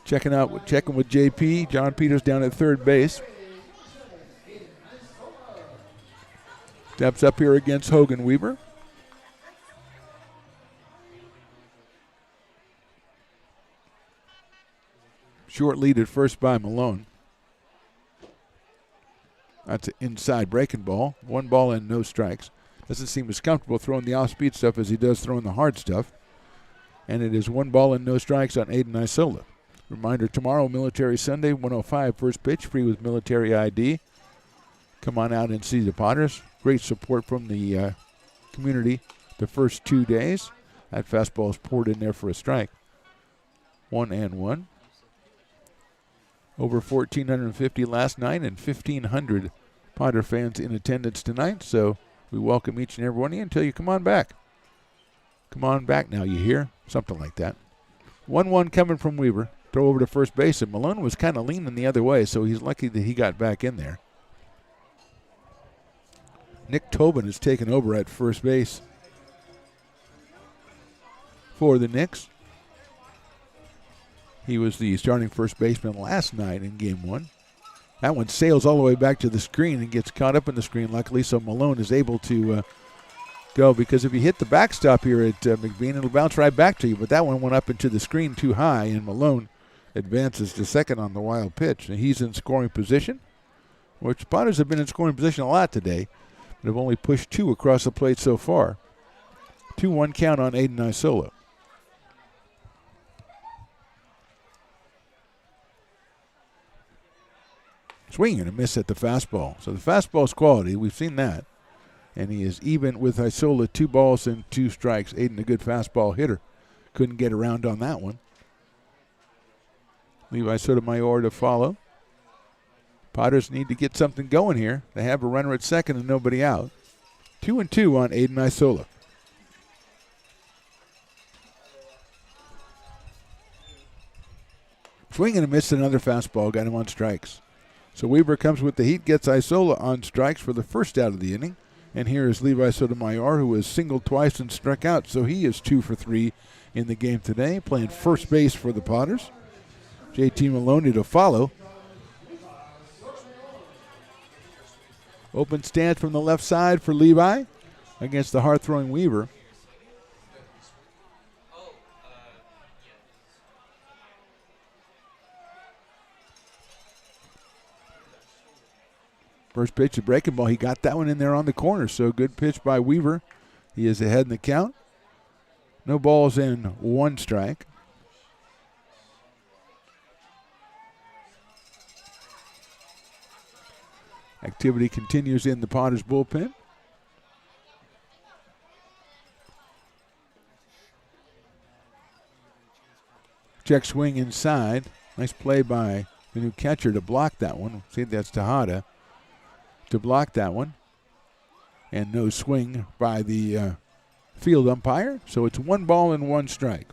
Checking with JP. John Peters down at 3rd base. Steps up here against Hogan Weaver. Short lead at first by Malone. That's an inside breaking ball. 1 ball and no strikes. Doesn't seem as comfortable throwing the off-speed stuff as he does throwing the hard stuff. And it is 1 ball and no strikes on Aiden Isola. Reminder, tomorrow, Military Sunday, 1:05 first pitch, free with military ID. Come on out and see the Potters. Great support from the community the first 2 days. That fastball is poured in there for a strike. 1-1. Over 1,450 last night and 1,500 Potter fans in attendance tonight. So we welcome each and every one of you until you come on back. Come on back now, you hear? Something like that. 1-1 coming from Weaver. Throw over to first base, and Malone was kind of leaning the other way, so he's lucky that he got back in there. Nick Tobin has taken over at first base for the Knicks. He was the starting first baseman last night in Game 1. That one sails all the way back to the screen and gets caught up in the screen, luckily, so Malone is able to go, because if you hit the backstop here at McBean, it'll bounce right back to you, but that one went up into the screen too high, and Malone advances to second on the wild pitch. And he's in scoring position, which Potters have been in scoring position a lot today. They've only pushed 2 across the plate so far. 2-1 count on Aiden Isola. Swing and a miss at the fastball. So the fastball's quality. We've seen that. And he is even with Isola, 2 balls and 2 strikes. Aiden, a good fastball hitter. Couldn't get around on that one. Levi Sotomayor to follow. Potters need to get something going here. They have a runner at second and nobody out. 2-2 on Aiden Isola. Swing and a miss, another fastball. Got him on strikes. So Weaver comes with the heat, gets Isola on strikes for the first out of the inning. And here is Levi Sotomayor, who has singled twice and struck out. So he is 2 for 3 in the game today, playing first base for the Potters. JT Maloney to follow. Open stance from the left side for Levi against the hard-throwing Weaver. First pitch, a breaking ball. He got that one in there on the corner, so good pitch by Weaver. He is ahead in the count. No balls and 1 strike. Activity continues in the Potters bullpen. Check swing inside. Nice play by the new catcher to block that one. See, that's Tejada to block that one. And no swing by the field umpire. So it's 1 ball and 1 strike.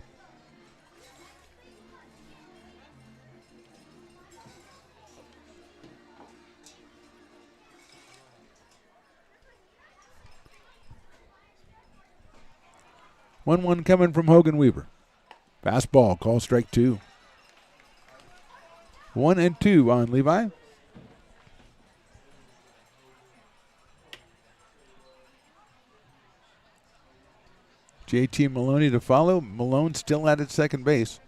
1-1 coming from Hogan Weaver. Fastball, call strike 2. 1-2 on Levi. JT Maloney to follow. Malone still at second base.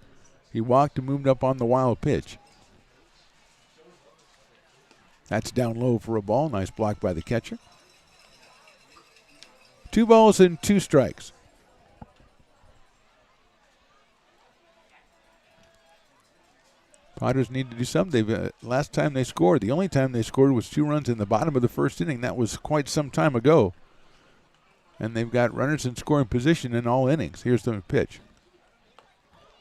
He walked and moved up on the wild pitch. That's down low for a ball. Nice block by the catcher. 2 balls and 2 strikes. Potters need to do something. Last time they scored, the only time they scored was 2 runs in the bottom of the first inning. That was quite some time ago. And they've got runners in scoring position in all innings. Here's the pitch.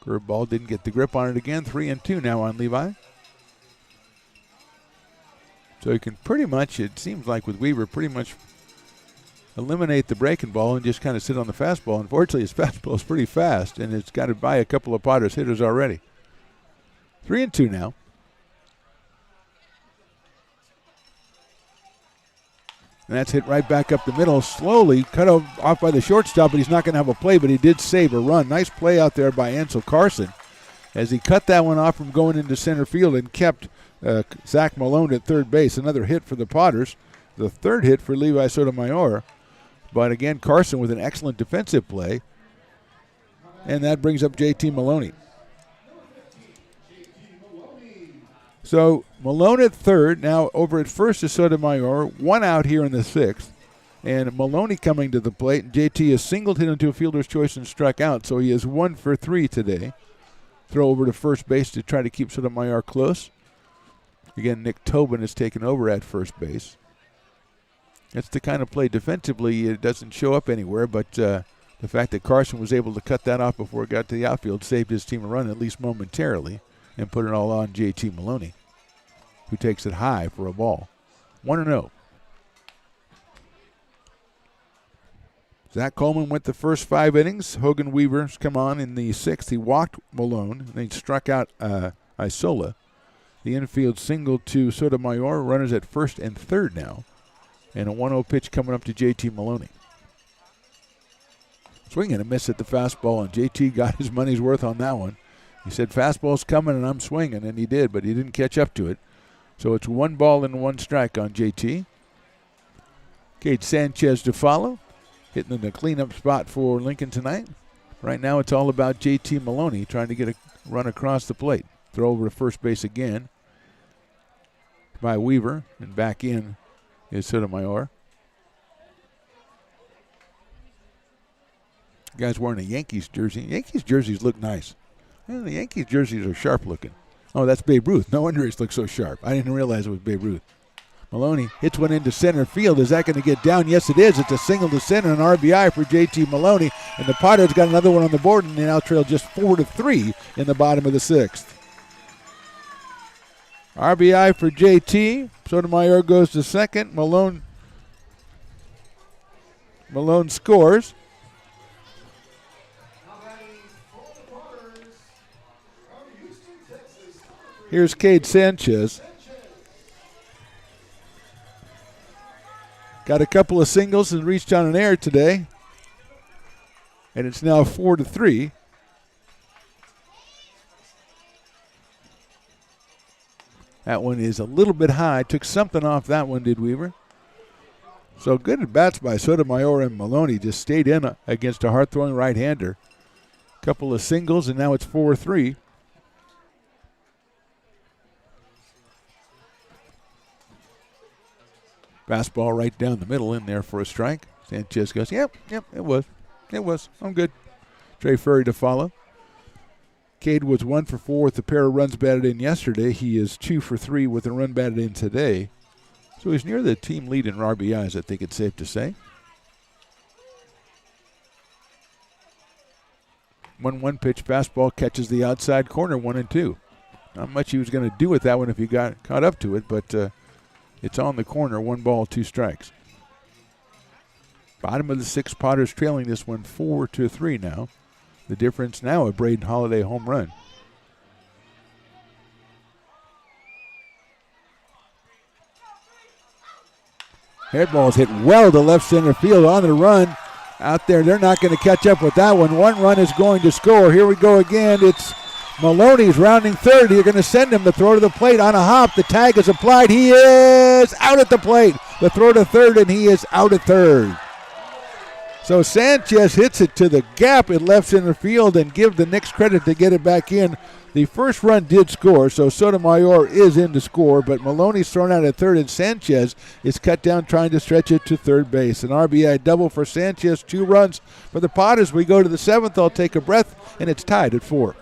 Curveball didn't get the grip on it again. 3-2 now on Levi. So you can pretty much, it seems like with Weaver, pretty much eliminate the breaking ball and just kind of sit on the fastball. Unfortunately, his fastball is pretty fast, and it's got to buy a couple of Potters hitters already. 3-2 now. And that's hit right back up the middle. Slowly cut off by the shortstop, but he's not going to have a play, but he did save a run. Nice play out there by Ansel Carson as he cut that one off from going into center field and kept Zach Malone at third base. Another hit for the Potters. The third hit for Levi Sotomayor. But again, Carson with an excellent defensive play. And that brings up JT Maloney. So Malone at third. Now over at first is Sotomayor. 1 out here in the 6th. And Maloney coming to the plate. And JT has singled hit into a fielder's choice and struck out. So he is 1 for 3 today. Throw over to first base to try to keep Sotomayor close. Again, Nick Tobin has taken over at first base. It's the kind of play defensively it doesn't show up anywhere, but the fact that Carson was able to cut that off before it got to the outfield saved his team a run, at least momentarily, and put it all on JT Maloney, who takes it high for a ball. 1-0. Zach Coleman went the first 5 innings. Hogan Weaver's come on in the 6th. He walked Malone, and then he struck out Isola. The infield single to Sotomayor. Runners at first and third now. And a 1-0 pitch coming up to JT Maloney. Swing and a miss at the fastball, and JT got his money's worth on that one. He said, fastball's coming and I'm swinging, and he did, but he didn't catch up to it. So it's 1 ball and 1 strike on JT. Cade Sanchez to follow. Hitting in the cleanup spot for Lincoln tonight. Right now it's all about JT Maloney trying to get a run across the plate. Throw over to first base again by Weaver, and back in is Sotomayor. The guy's wearing a Yankees jersey. Yankees jerseys look nice. And the Yankees jerseys are sharp looking. Oh, that's Babe Ruth. No wonder he looks so sharp. I didn't realize it was Babe Ruth. Maloney hits one into center field. Is that going to get down? Yes, it is. It's a single to center, an RBI for JT Maloney. And the Potters got another one on the board, and they now trail just 4-3 in the bottom of the 6th. RBI for JT. Sotomayor goes to second. Malone scores. Here's Cade Sanchez. Got a couple of singles and reached on an air today. And it's now 4-3. That one is a little bit high. Took something off that one, did Weaver. So good at bats by Sotomayor, and Maloney just stayed in against a hard-throwing right-hander. Couple of singles, and now it's 4-3. Fastball right down the middle in there for a strike. Sanchez goes, yep, it was. I'm good. Trey Ferry to follow. Cade was 1 for 4 with the pair of runs batted in yesterday. He is 2 for 3 with a run batted in today. So he's near the team lead in RBIs, I think it's safe to say. 1-1 pitch, fastball catches the outside corner, 1-2. Not much he was going to do with that one if he got caught up to it, but it's on the corner, 1 ball, 2 strikes. Bottom of the 6th, Potters trailing this one 4-3 now. The difference now a Braden Holiday home run. Head ball is hit well to left center field on the run. out there. They're not going to catch up with that one. One run is going to score. Here we go again. It's Maloney's rounding third. You're going to send him the throw to the plate on a hop. The tag is applied. He is out at the plate. The throw to third, and he is out at third. So Sanchez hits it to the gap in left center field and give the Knicks credit to get it back in. The first run did score, so Sotomayor is in to score, but Maloney's thrown out at third, and Sanchez is cut down trying to stretch it to third base. An RBI double for Sanchez, 2 runs for the Potters. We go to the 7th. I'll take a breath, and it's tied at 4.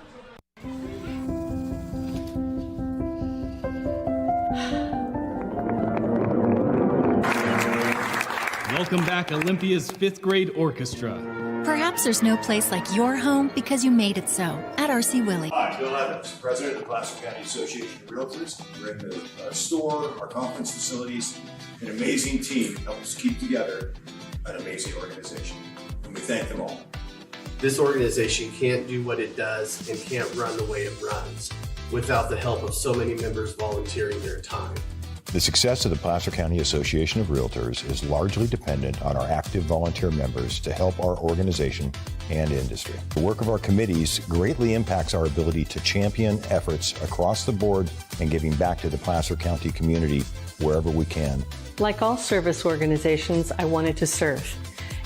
Welcome back, Olympia's 5th grade orchestra. Perhaps there's no place like your home because you made it so at RC Willey. Hi, Bill Evans, President of the Placer County Association of Realtors. We're in the store, our conference facilities, an amazing team helps keep together an amazing organization, and we thank them all. This organization can't do what it does and can't run the way it runs without the help of so many members volunteering their time. The success of the Placer County Association of Realtors is largely dependent on our active volunteer members to help our organization and industry. The work of our committees greatly impacts our ability to champion efforts across the board and giving back to the Placer County community wherever we can. Like all service organizations, I wanted to serve.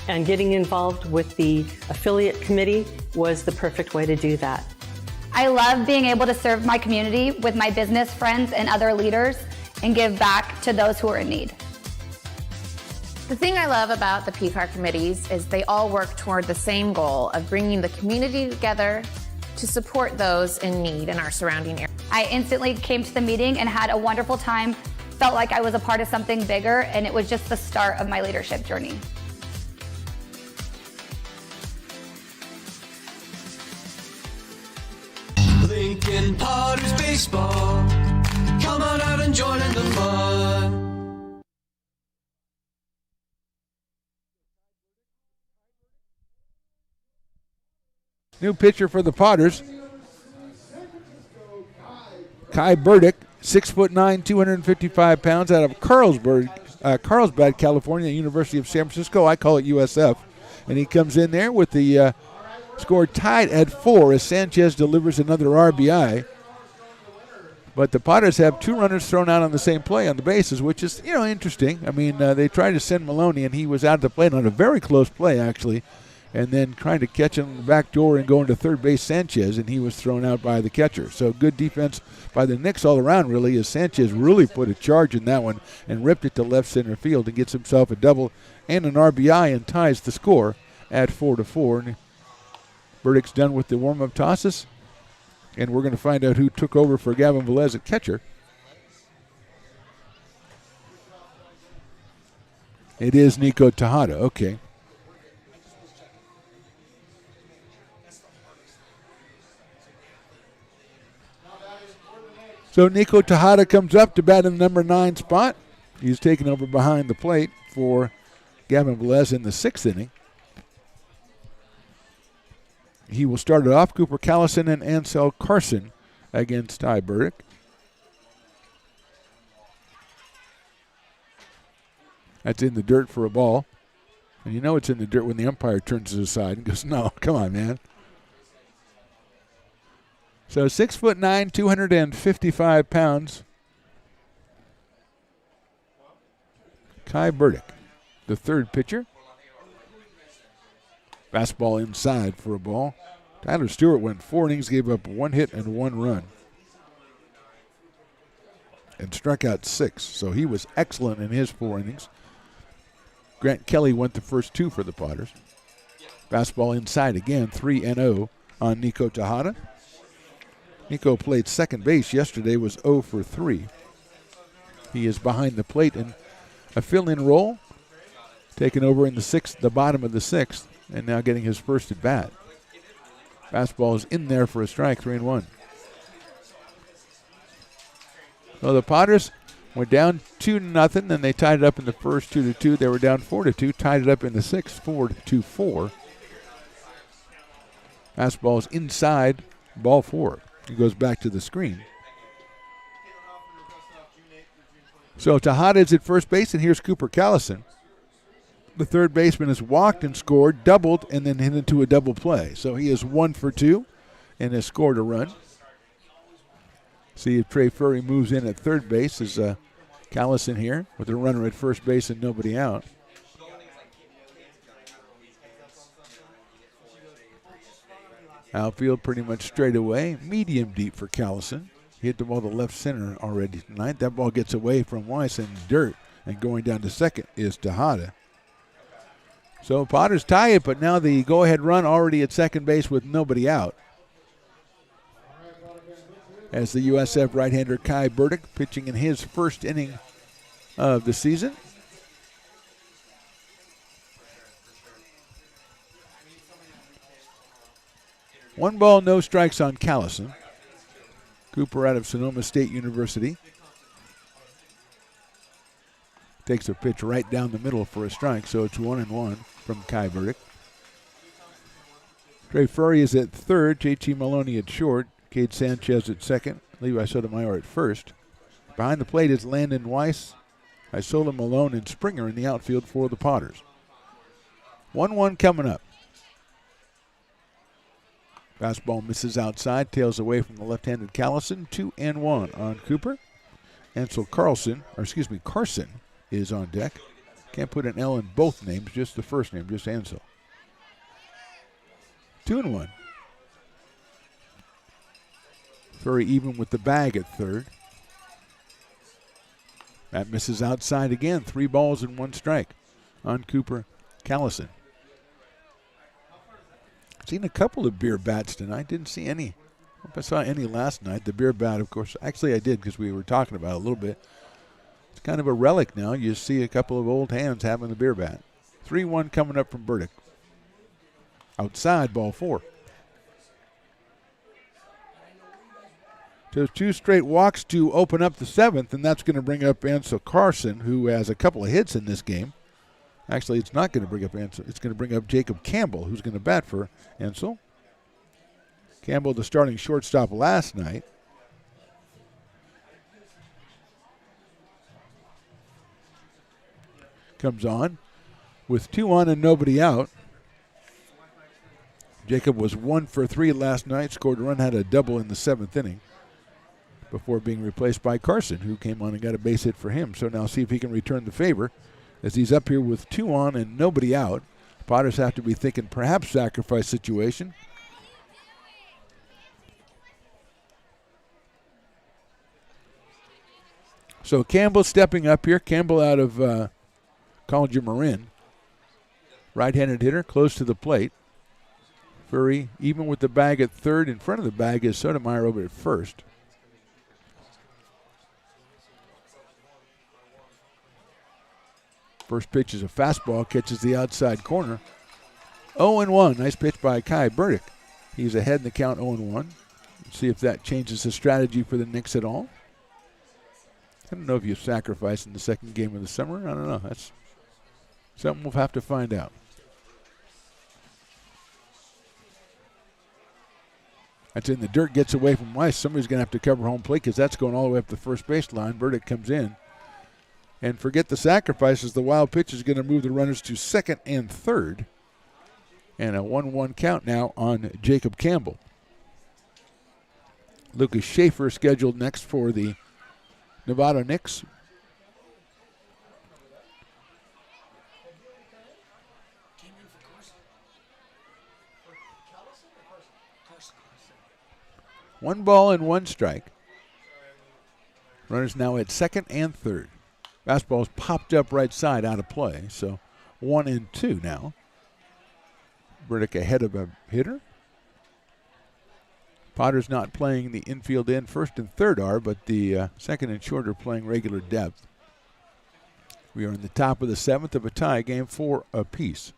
And getting involved with the affiliate committee was the perfect way to do that. I love being able to serve my community with my business friends and other leaders and give back to those who are in need. The thing I love about the PCAR committees is they all work toward the same goal of bringing the community together to support those in need in our surrounding area. I instantly came to the meeting and had a wonderful time, felt like I was a part of something bigger, and it was just the start of my leadership journey. Lincoln Potters Baseball. Come on out and join in the fun. New pitcher for the Potters. Kai Burdick, 6'9", 255 pounds, out of Carlsbad, California, University of San Francisco. I call it USF. And he comes in there with the score tied at 4 as Sanchez delivers another RBI. But the Potters have 2 runners thrown out on the same play on the bases, which is, interesting. I mean, they tried to send Maloney, and he was out of the plate on a very close play, actually, and then trying to catch him in the back door and going to third base, Sanchez, and he was thrown out by the catcher. So good defense by the Knicks all around, really, as Sanchez really put a charge in that one and ripped it to left center field and gets himself a double and an RBI and ties the score at 4-4. Burdick's done with the warm-up tosses. And we're going to find out who took over for Gavin Velez at catcher. It is Nico Tejada. Okay. So Nico Tejada comes up to bat in the number 9 spot. He's taken over behind the plate for Gavin Velez in the 6th inning. He will start it off. Cooper Callison and Ansel Carson against Ty Burdick. That's in the dirt for a ball. And you know it's in the dirt when the umpire turns it aside and goes, no, come on, man. So 6'9", 255 pounds. Kai Burdick, the third pitcher. Fastball inside for a ball. Tyler Stewart went 4 innings, gave up 1 hit and 1 run. And struck out 6. So he was excellent in his 4 innings. Grant Kelly went the first 2 for the Potters. Fastball inside again, 3-0 on Nico Tejada. Nico played second base yesterday, was 0 for 3. He is behind the plate in a fill-in role, taken over in the bottom of the 6th. And now getting his first at bat. Fastball is in there for a strike, 3-1. So the Potters were down 2-0, then they tied it up in the first 2-2. They were down 4-2, tied it up in the 6th, 4-4. Fastball is inside, ball 4. He goes back to the screen. So Tejada is at first base, and here's Cooper Callison. The third baseman has walked and scored, doubled, and then hit into a double play. So he is 1 for 2 and has scored a run. See if Trey Furry moves in at third base as Callison here with a runner at first base and nobody out. Outfield pretty much straight away. Medium deep for Callison. He hit the ball to left center already tonight. That ball gets away from Weiss in dirt, and going down to second is Tejada. So Potters tie it, but now the go-ahead run already at second base with nobody out. As the USF right-hander Kai Burdick pitching in his first inning of the season. One ball, no strikes on Callison. Cooper out of Sonoma State University. Takes a pitch right down the middle for a strike, so it's 1-1 from Kai Burdick. Trey Furry is at third, JT Maloney at short, Cade Sanchez at second, Levi Sotomayor at first. Behind the plate is Landon Weiss, Isola Malone, and Springer in the outfield for the Potters. 1-1 coming up. Fastball misses outside, tails away from the left-handed Callison. 2-1 on Cooper. Ansel Carson is on deck. Can't put an L in both names, just the first name, just Ansel. 2-1. Furry even with the bag at third. That misses outside again. 3 balls and 1 strike on Cooper Callison. Seen a couple of beer bats tonight. Didn't see any. I hope I saw any last night. The beer bat, of course. Actually, I did because we were talking about it a little bit. It's kind of a relic now. You see a couple of old hands having the beer bat. 3-1 coming up from Burdick. Outside, ball 4. So 2 straight walks to open up the 7th, and that's going to bring up Ansel Carson, who has a couple of hits in this game. Actually, it's not going to bring up Ansel. It's going to bring up Jacob Campbell, who's going to bat for Ansel. Campbell, the starting shortstop last night. Comes on with 2 on and nobody out. Jacob was 1 for 3 last night, scored a run, had a double in the 7th inning before being replaced by Carson, who came on and got a base hit for him. So now see if he can return the favor as he's up here with 2 on and nobody out. Potters have to be thinking perhaps sacrifice situation. So Campbell stepping up here. Campbell out of College of Marin. Right-handed hitter, close to the plate. Furry even with the bag at third. In front of the bag is Sotomayor over at first. First pitch is a fastball, catches the outside corner. 0-1. Nice pitch by Kai Burdick. He's ahead in the count, 0-1. See if that changes the strategy for the Knicks at all. I don't know if you sacrifice in the second game of the summer. I don't know. That's something we'll have to find out. That's in the dirt, gets away from Weiss. Somebody's going to have to cover home plate because that's going all the way up the first base line. Burdick comes in. And forget the sacrifices. The wild pitch is going to move the runners to second and third. And a 1-1 count now on Jacob Campbell. Lucas Schaefer scheduled next for the Novato Knicks. One ball and 1 strike. Runners now at second and third. Fastball's popped up right side out of play. So 1-2 now. Burdick ahead of a hitter. Potter's not playing the infield end. First and third are, but the second and short are playing regular depth. We are in the top of the 7th of a tie game, 4 apiece.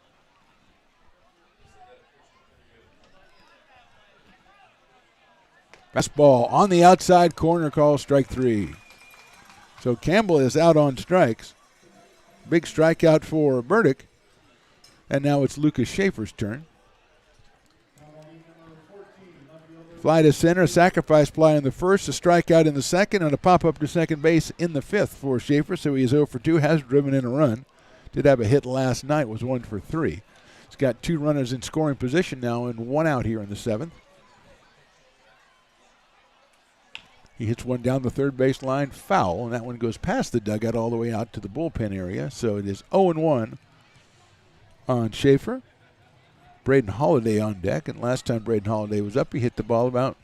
Fastball on the outside corner, call strike 3. So Campbell is out on strikes. Big strikeout for Burdick. And now it's Lucas Schaefer's turn. Fly to center, sacrifice fly in the first, a strikeout in the second, and a pop up to second base in the 5th for Schaefer. So he is 0 for 2, has driven in a run. did have a hit last night, was 1 for 3. He's got 2 runners in scoring position now and 1 out here in the 7th. He hits one down the third base line, foul, and that one goes past the dugout all the way out to the bullpen area. So it is 0-1 on Schaefer. Braden Holiday on deck, and last time Braden Holiday was up, he hit the ball about,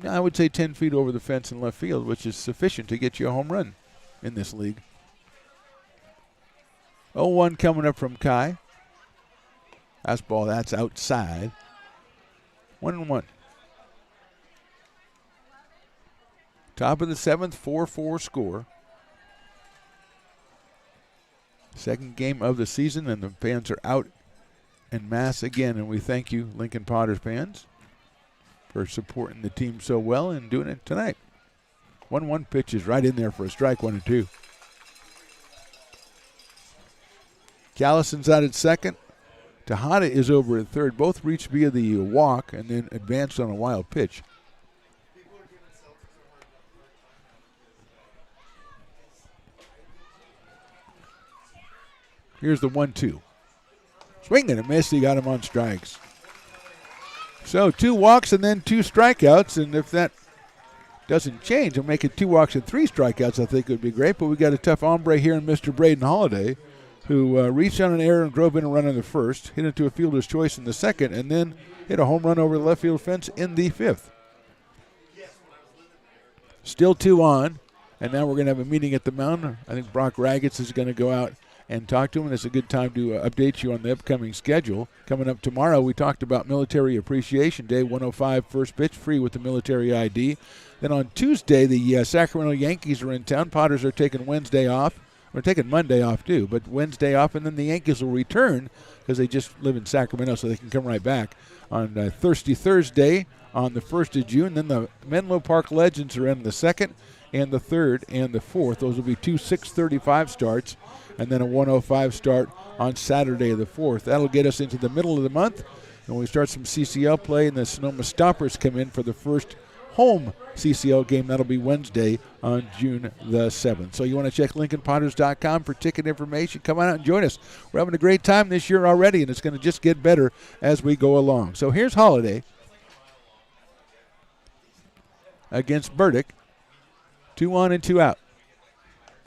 I would say, 10 feet over the fence in left field, which is sufficient to get you a home run in this league. 0-1 coming up from Kai. Fastball, that's outside. 1-1. Top of the 7th, 4-4 score. Second game of the season, and the fans are out en masse again, and we thank you, Lincoln Potters fans, for supporting the team so well and doing it tonight. 1-1 pitch is right in there for a strike, 1-2. Callison's out at second. Tejada is over at third. Both reached via the walk and then advanced on a wild pitch. Here's the 1-2. Swing and a miss. He got him on strikes. So 2 walks and then 2 strikeouts. And if that doesn't change and make it 2 walks and 3 strikeouts, I think it would be great. But we got a tough hombre here in Mr. Braden Holiday, who reached on an error and drove in a run in the first, hit into a fielder's choice in the second, and then hit a home run over the left field fence in the 5th. Still 2 on, and now we're going to have a meeting at the mound. I think Brock Raggets is going to go out and talk to him, and it's a good time to update you on the upcoming schedule. Coming up tomorrow, we talked about Military Appreciation Day, 1:05 first pitch, free with the military ID. Then on Tuesday, the Sacramento Yankees are in town. Potters are taking Wednesday off. We're taking Monday off too, but Wednesday off, and then the Yankees will return because they just live in Sacramento, so they can come right back on Thirsty Thursday on the 1st of June. Then the Menlo Park Legends are in the 2nd and the 3rd and the 4th. Those will be 2 6:35 starts, and then a 1:05 start on Saturday the 4th. That'll get us into the middle of the month, and we start some CCL play, and the Sonoma Stoppers come in for the first home CCL game. That'll be Wednesday on June the 7th. So you want to check LincolnPotters.com for ticket information. Come on out and join us. We're having a great time this year already, and it's going to just get better as we go along. So here's Holiday against Burdick. 2 on and 2 out.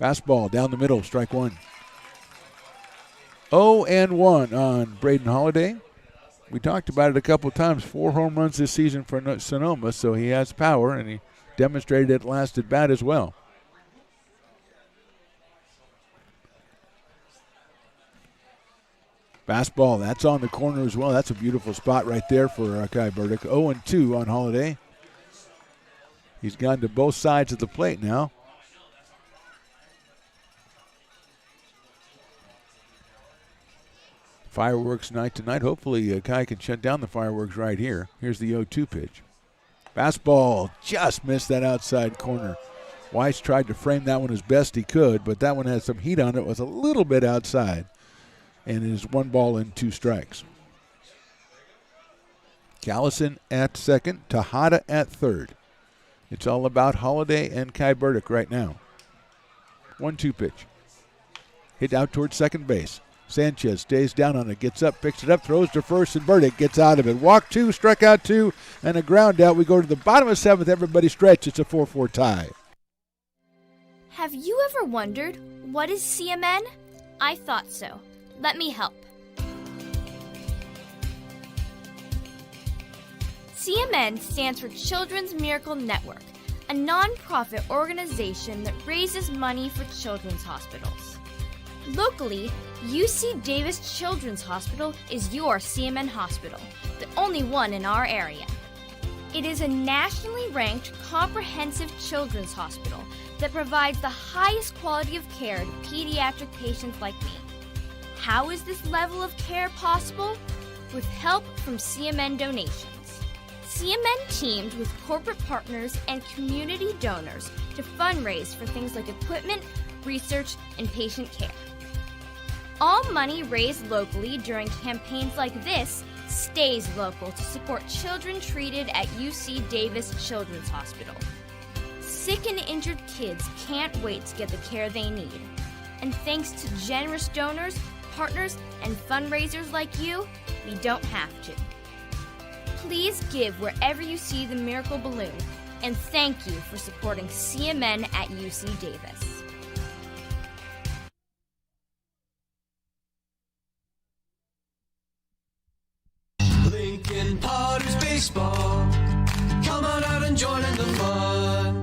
Fastball down the middle, strike 1. 0-1 on Braden Holiday. We talked about it a couple times. 4 home runs this season for Sonoma, so he has power, and he demonstrated it last at bat as well. Fastball, that's on the corner as well. That's a beautiful spot right there for Kai Burdick. 0-2 on Holiday. He's gone to both sides of the plate now. Fireworks night tonight. Hopefully Kai can shut down the fireworks right here. Here's the 0-2 pitch. Fastball just missed that outside corner. Weiss tried to frame that one as best he could, but that one had some heat on it. It was a little bit outside. And it is 1 ball and 2 strikes. Callison at second, Tejada at third. It's all about Holiday and Kai Burdick right now. 1-2 pitch. Hit out towards second base. Sanchez stays down on it, gets up, picks it up, throws to first, and Burdick gets out of it. Walk 2, struck out 2, and a ground out. We go to the bottom of 7th. Everybody stretch. It's a 4-4 tie. Have you ever wondered, what is CMN? I thought so. Let me help. CMN stands for Children's Miracle Network, a non-profit organization that raises money for children's hospitals. Locally, UC Davis Children's Hospital is your CMN hospital, the only one in our area. It is a nationally ranked comprehensive children's hospital that provides the highest quality of care to pediatric patients like me. How is this level of care possible? With help from CMN donations. CMN teamed with corporate partners and community donors to fundraise for things like equipment, research, and patient care. All money raised locally during campaigns like this stays local to support children treated at UC Davis Children's Hospital. Sick and injured kids can't wait to get the care they need. And thanks to generous donors, partners, and fundraisers like you, we don't have to. Please give wherever you see the Miracle Balloon, and thank you for supporting CMN at UC Davis. Lincoln Potters Baseball. Come on out and join in the fun.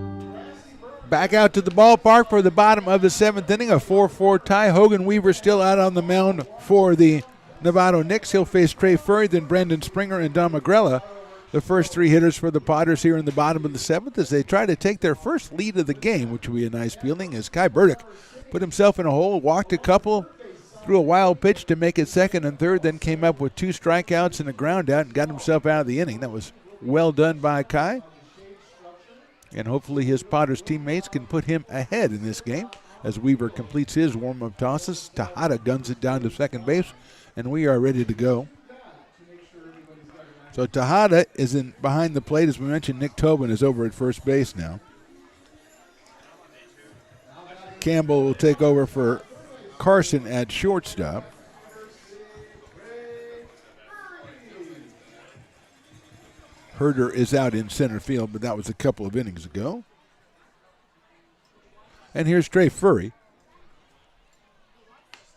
Back out to the ballpark for the bottom of the 7th inning, a 4-4 tie. Hogan Weaver still out on the mound for the Novato Knicks. He'll face Trey Furry, then Brendan Springer and Don Magrella. The first 3 hitters for the Potters here in the bottom of the 7th as they try to take their first lead of the game, which will be a nice feeling as Kai Burdick put himself in a hole, walked a couple, threw a wild pitch to make it second and third, then came up with 2 strikeouts and a ground out and got himself out of the inning. That was well done by Kai. And hopefully his Potters teammates can put him ahead in this game as Weaver completes his warm-up tosses. Tejada guns it down to second base, and we are ready to go. So Tejada is in behind the plate. As we mentioned, Nick Tobin is over at first base now. Campbell will take over for Carson at shortstop. Herder is out in center field, but that was a couple of innings ago. And here's Trey Furry.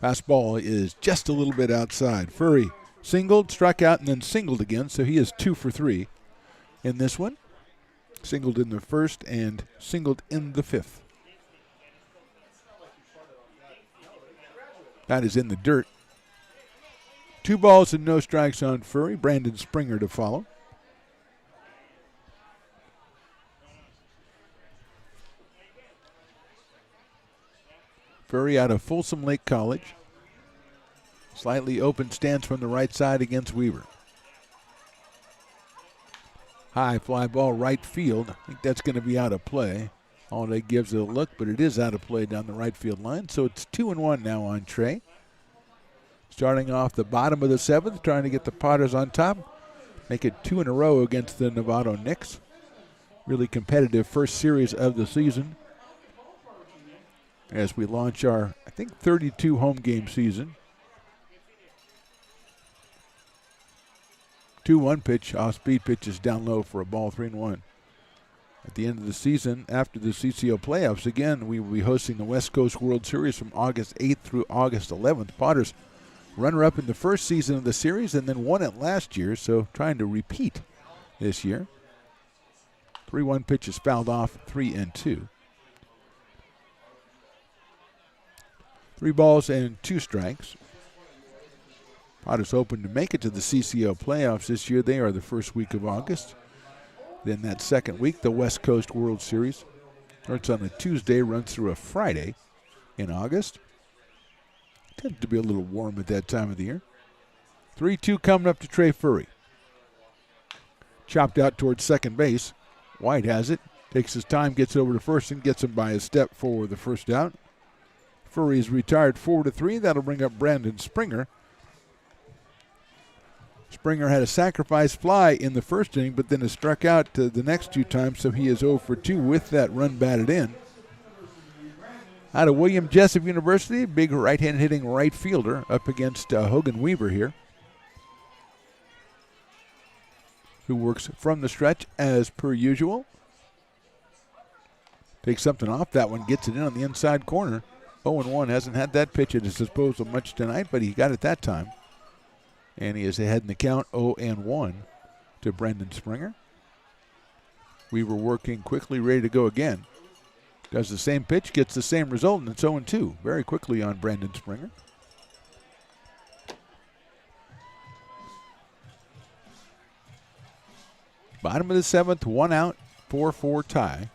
Fastball is just a little bit outside. Furry singled, struck out, and then singled again, so he is 2 for 3 in this one. Singled in the first and singled in the 5th. That is in the dirt. 2 balls and no strikes on Furry. Brandon Springer to follow. Furry out of Folsom Lake College. Slightly open stance from the right side against Weaver. High fly ball right field. I think that's going to be out of play. Holiday gives it a look, but it is out of play down the right field line. So it's 2-1 now on Trey. Starting off the bottom of the 7th, trying to get the Potters on top. Make it 2 in a row against the Novato Knicks. Really competitive first series of the season as we launch our, I think, 32 home game season. 2-1 pitch, off-speed pitch is down low for a ball, 3-1. At the end of the season, after the CCO playoffs, again, we will be hosting the West Coast World Series from August 8th through August 11th. Potters runner-up in the first season of the series and then won it last year, so trying to repeat this year. 3-1 pitch is fouled off, 3-2. 3 balls and 2 strikes. Potters hoping to make it to the CCO playoffs this year. They are the first week of August. Then that second week, the West Coast World Series. Starts on a Tuesday, runs through a Friday in August. Tends to be a little warm at that time of the year. 3-2 coming up to Trey Furry. Chopped out towards second base. White has it. Takes his time, gets over to first, and gets him by a step for the first out. Furry is retired 4-3. That'll bring up Brandon Springer. Springer had a sacrifice fly in the first inning, but then has struck out the next 2 times, so he is 0 for 2 with that run batted in. Out of William Jessup University, big right-hand hitting right fielder up against Hogan Weaver here, who works from the stretch as per usual. Takes something off that one, gets it in on the inside corner. 0-1, hasn't had that pitch at his disposal much tonight, but he got it that time. And he is ahead in the count, 0-1 to Brendan Springer. Weaver working quickly, ready to go again. Does the same pitch, gets the same result, and it's 0-2. Very quickly on Brendan Springer. Bottom of the 7th, 1 out, 4-4 tie.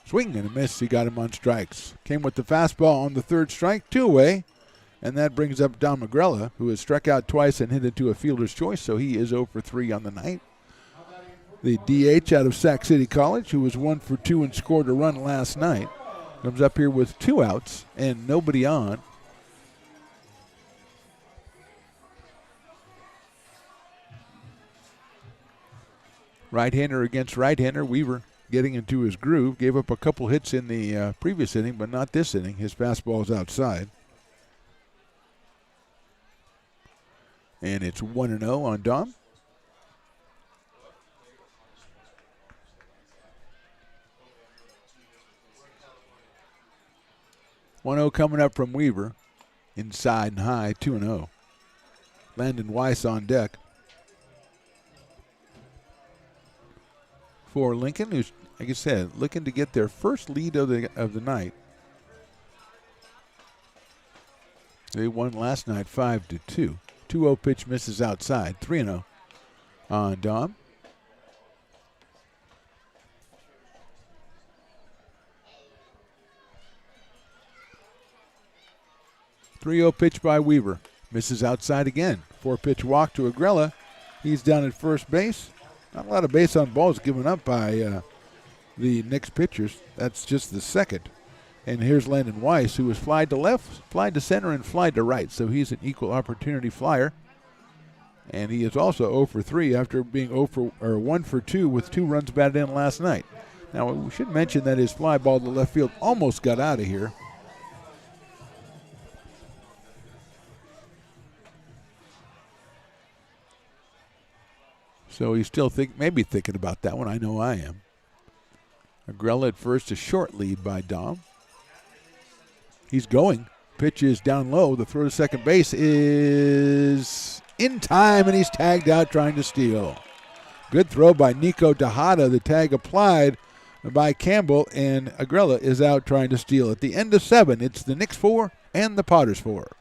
Swing and a miss. He got him on strikes. Came with the fastball on the 3rd strike, 2 away. And that brings up Don Magrella, who has struck out twice and hit into a fielder's choice, so he is 0 for 3 on the night. The DH out of Sac City College, who was 1 for 2 and scored a run last night, comes up here with 2 outs and nobody on. Right-hander against right-hander. Weaver getting into his groove. Gave up a couple hits in the previous inning, but not this inning. His fastball is outside. And it's 1-0 on Dom. Coming up from Weaver. Inside and high, 2-0. Landon Weiss on deck. For Lincoln, who's, like I said, looking to get their first lead of the night. They won last night 5-2. 2-0 pitch misses outside. 3-0 on Dom. Pitch by Weaver. Misses outside again. 4-pitch walk to Agrella. He's down at first base. Not a lot of base on balls given up by the Knicks pitchers. That's just the second. And here's Landon Weiss, who was flied to left, flied to center, and flied to right. So he's an equal opportunity flyer. And he is also 0 for 3 after being 1 for 2 with 2 runs batted in last night. Now, we should mention that his fly ball to left field almost got out of here. So he's still maybe thinking about that one. I know I am. Agrella at first, a short lead by Dom. He's going. Pitch is down low. The throw to second base is in time, and he's tagged out trying to steal. Good throw by Nico Tejada. The tag applied by Campbell, and Agrella is out trying to steal. At the end of 7, it's the Knicks 4 and the Potters 4.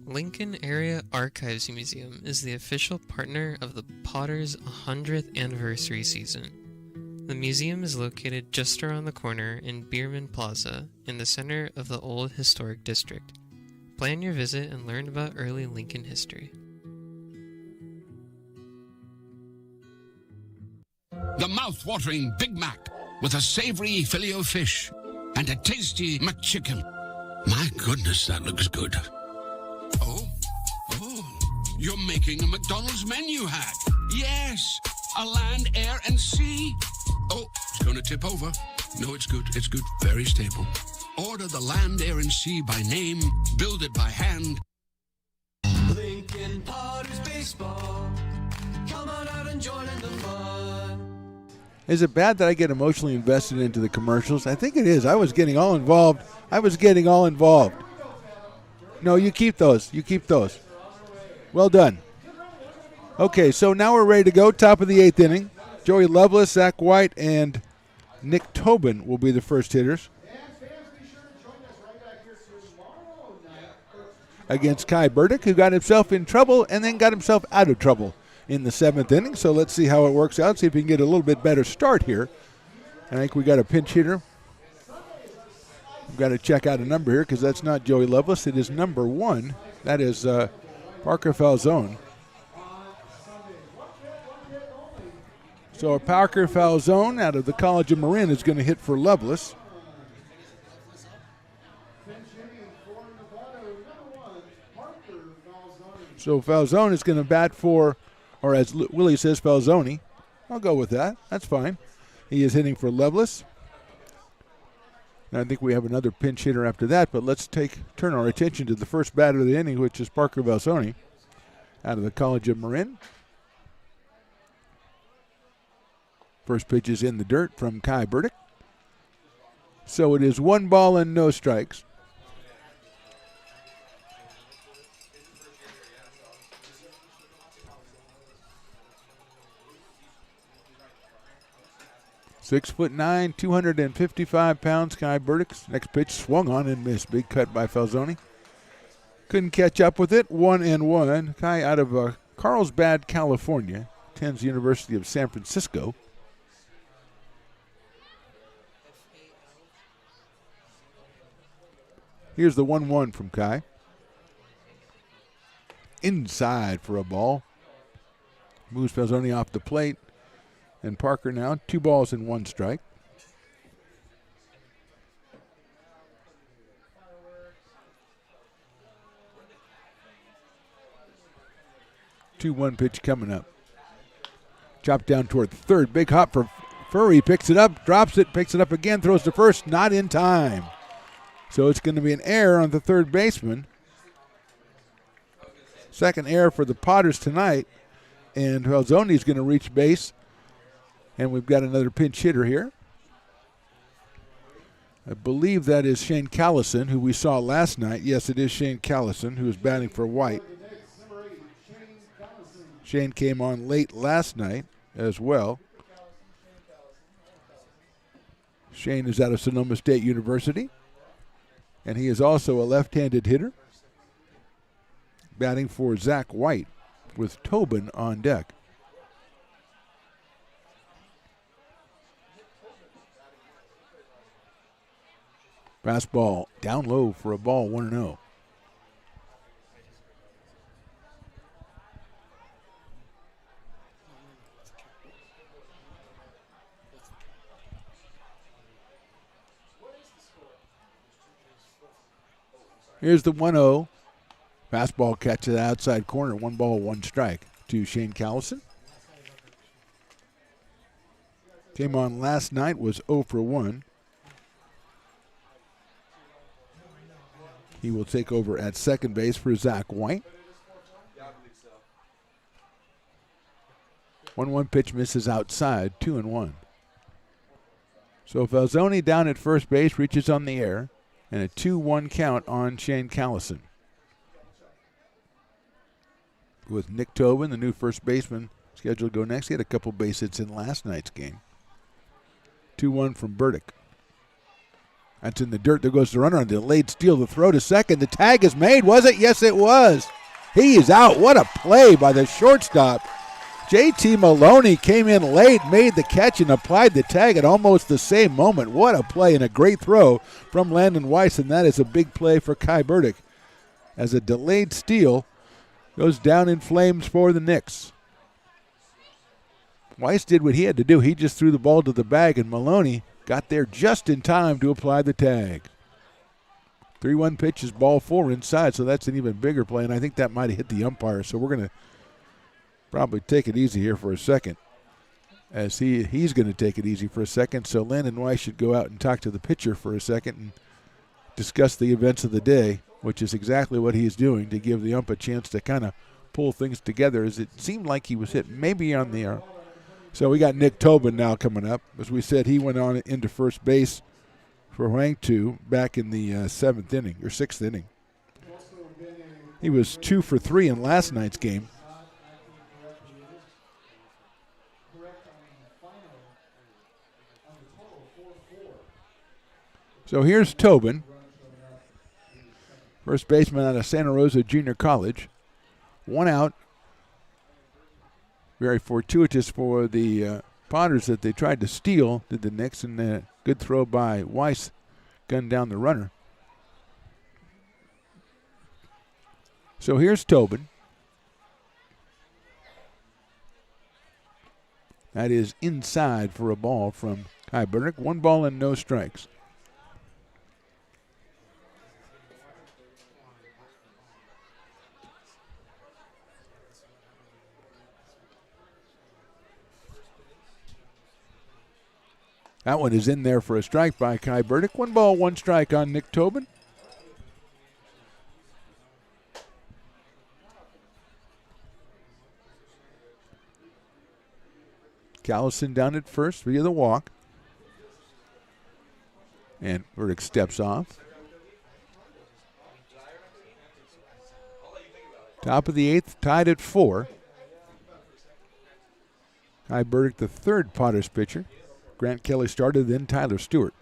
Lincoln Area Archives Museum is the official partner of the Potters' 100th anniversary season. The museum is located just around the corner in Bierman Plaza in the center of the Old Historic District. Plan your visit and learn about early Lincoln history. The mouth-watering Big Mac with a savory Filet-O-Fish and a tasty McChicken. My goodness, that looks good. Oh, you're making a McDonald's menu hack. Yes, a land, air, and sea. Oh, it's going to tip over. No, it's good. It's good. Very stable. Order the land, air, and sea by name. Build it by hand. Lincoln Potters Baseball. Come on out and join in the fun. Is it bad that I get emotionally invested into the commercials? I think it is. I was getting all involved. No, you keep those. Well done. Okay, so now we're ready to go. Top of the 8th inning. Joey Lovelace, Zach White, and Nick Tobin will be the first hitters against Kai Burdick, who got himself in trouble and then got himself out of trouble in the 7th inning. So let's see how it works out, see if we can get a little bit better start here. I think we got a pinch hitter. We've got to check out a number here because that's not Joey Lovelace. It is number 1. That is Parker Falzone. So Parker Falzone out of the College of Marin is going to hit for Lovelace. So Falzone is going to bat for, or as Willie says, Falzone. I'll go with that. That's fine. He is hitting for Lovelace. And I think we have another pinch hitter after that, but let's turn our attention to the first batter of the inning, which is Parker Falzone out of the College of Marin. First pitch is in the dirt from Kai Burdick. So it is 1 ball and no strikes. (6'9", 255 pounds. Kai Burdick. Next pitch swung on and missed. Big cut by Falzone. Couldn't catch up with it. 1-1. Kai out of Carlsbad, California. Attends the University of San Francisco. Here's the 1-1 from Kai. Inside for a ball. Moves Falzoni off the plate. And Parker now 2 balls and 1 strike. Two 1 pitch coming up. Chopped down toward third. Big hop for Furry. Picks it up, drops it, picks it up again, throws to first. Not in time. So it's going to be an error on the third baseman. Second error for the Potters tonight. And Falzoni's going to reach base. And we've got another pinch hitter here. I believe that is Shane Callison, who we saw last night. Yes, it is Shane Callison, who is batting for White. Shane came on late last night as well. Shane is out of Sonoma State University. And he is also a left-handed hitter. Batting for Zach White with Tobin on deck. Fastball down low for a ball, 1-0. Here's the 1-0. Fastball catch to the outside corner. 1 ball, 1 strike to Shane Callison. Came on last night, was 0 for 1. He will take over at second base for Zach White. 1-1 pitch misses outside, 2-1. So Falzoni down at first base, reaches on the air, and a 2-1 count on Shane Callison. With Nick Tobin, the new first baseman, scheduled to go next. He had a couple base hits in last night's game. 2-1 from Burdick. That's in the dirt. There goes the runner on the delayed steal. The throw to second. The tag is made. Was it? Yes, it was. He is out. What a play by the shortstop. JT Maloney came in late, made the catch, and applied the tag at almost the same moment. What a play and a great throw from Landon Weiss, and that is a big play for Kai Burdick. As a delayed steal goes down in flames for the Knicks. Weiss did what he had to do. He just threw the ball to the bag, and Maloney got there just in time to apply the tag. 3-1 pitch is ball 4 inside, so that's an even bigger play, and I think that might have hit the umpire, so we're going to probably take it easy here for a second, as he's going to take it easy for a second, so Landon Weiss should go out and talk to the pitcher for a second and discuss the events of the day, which is exactly what he's doing to give the ump a chance to kind of pull things together, as it seemed like he was hit maybe on the air. So we got Nick Tobin now coming up. As we said, he went on into first base for Huangtu back in the 7th inning, or 6th inning. He was 2 for 3 in last night's game. So here's Tobin, first baseman out of Santa Rosa Junior College. 1 out. Very fortuitous for the Potters that they tried to steal, did the Knicks, and a good throw by Weiss, gunned down the runner. So here's Tobin. That is inside for a ball from Kai Burdick. 1 ball and no strikes. That one is in there for a strike by Kai Burdick. 1 ball, 1 strike on Nick Tobin. Callison down at first via the walk. And Burdick steps off. Top of the 8th, tied at 4. Kai Burdick, the third Potters pitcher. Grant Kelly started, then Tyler Stewart.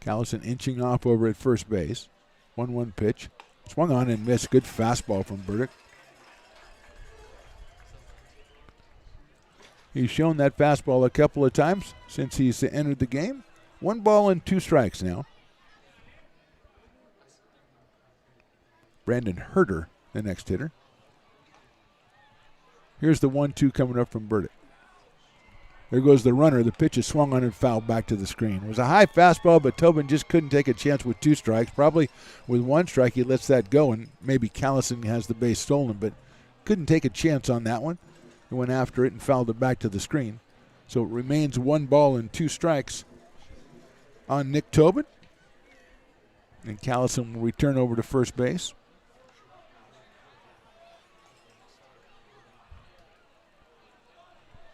Callison inching off over at first base. 1-1 pitch. Swung on and missed. Good fastball from Burdick. He's shown that fastball a couple of times since he's entered the game. 1 ball and 2 strikes now. Brandon Herder, the next hitter. Here's the 1-2 coming up from Burdick. There goes the runner. The pitch is swung on and fouled back to the screen. It was a high fastball, but Tobin just couldn't take a chance with 2 strikes. Probably with 1 strike, he lets that go, and maybe Callison has the base stolen, but couldn't take a chance on that one. He went after it and fouled it back to the screen. So it remains 1 ball and 2 strikes on Nick Tobin. And Callison will return over to first base.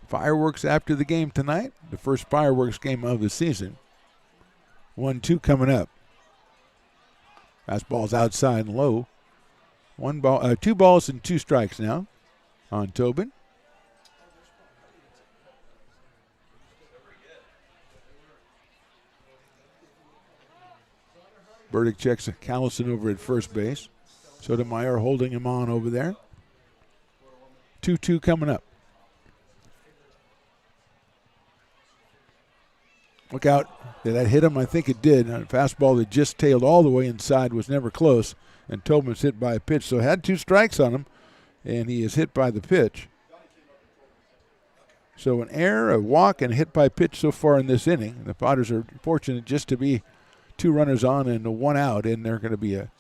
Fireworks after the game tonight. The first fireworks game of the season. 1-2 coming up. Fastball's outside and low. 2 balls and 2 strikes now on Tobin. Burdick checks Callison over at first base. Sotomayor holding him on over there. 2-2 coming up. Look out. Did that hit him? I think it did. A fastball that just tailed all the way inside, was never close, and Tobin's hit by a pitch. So had 2 strikes on him, and he is hit by the pitch. So an error, a walk, and a hit by pitch so far in this inning. The Potters are fortunate just to be 2 runners on and 1 out, and they're going to be a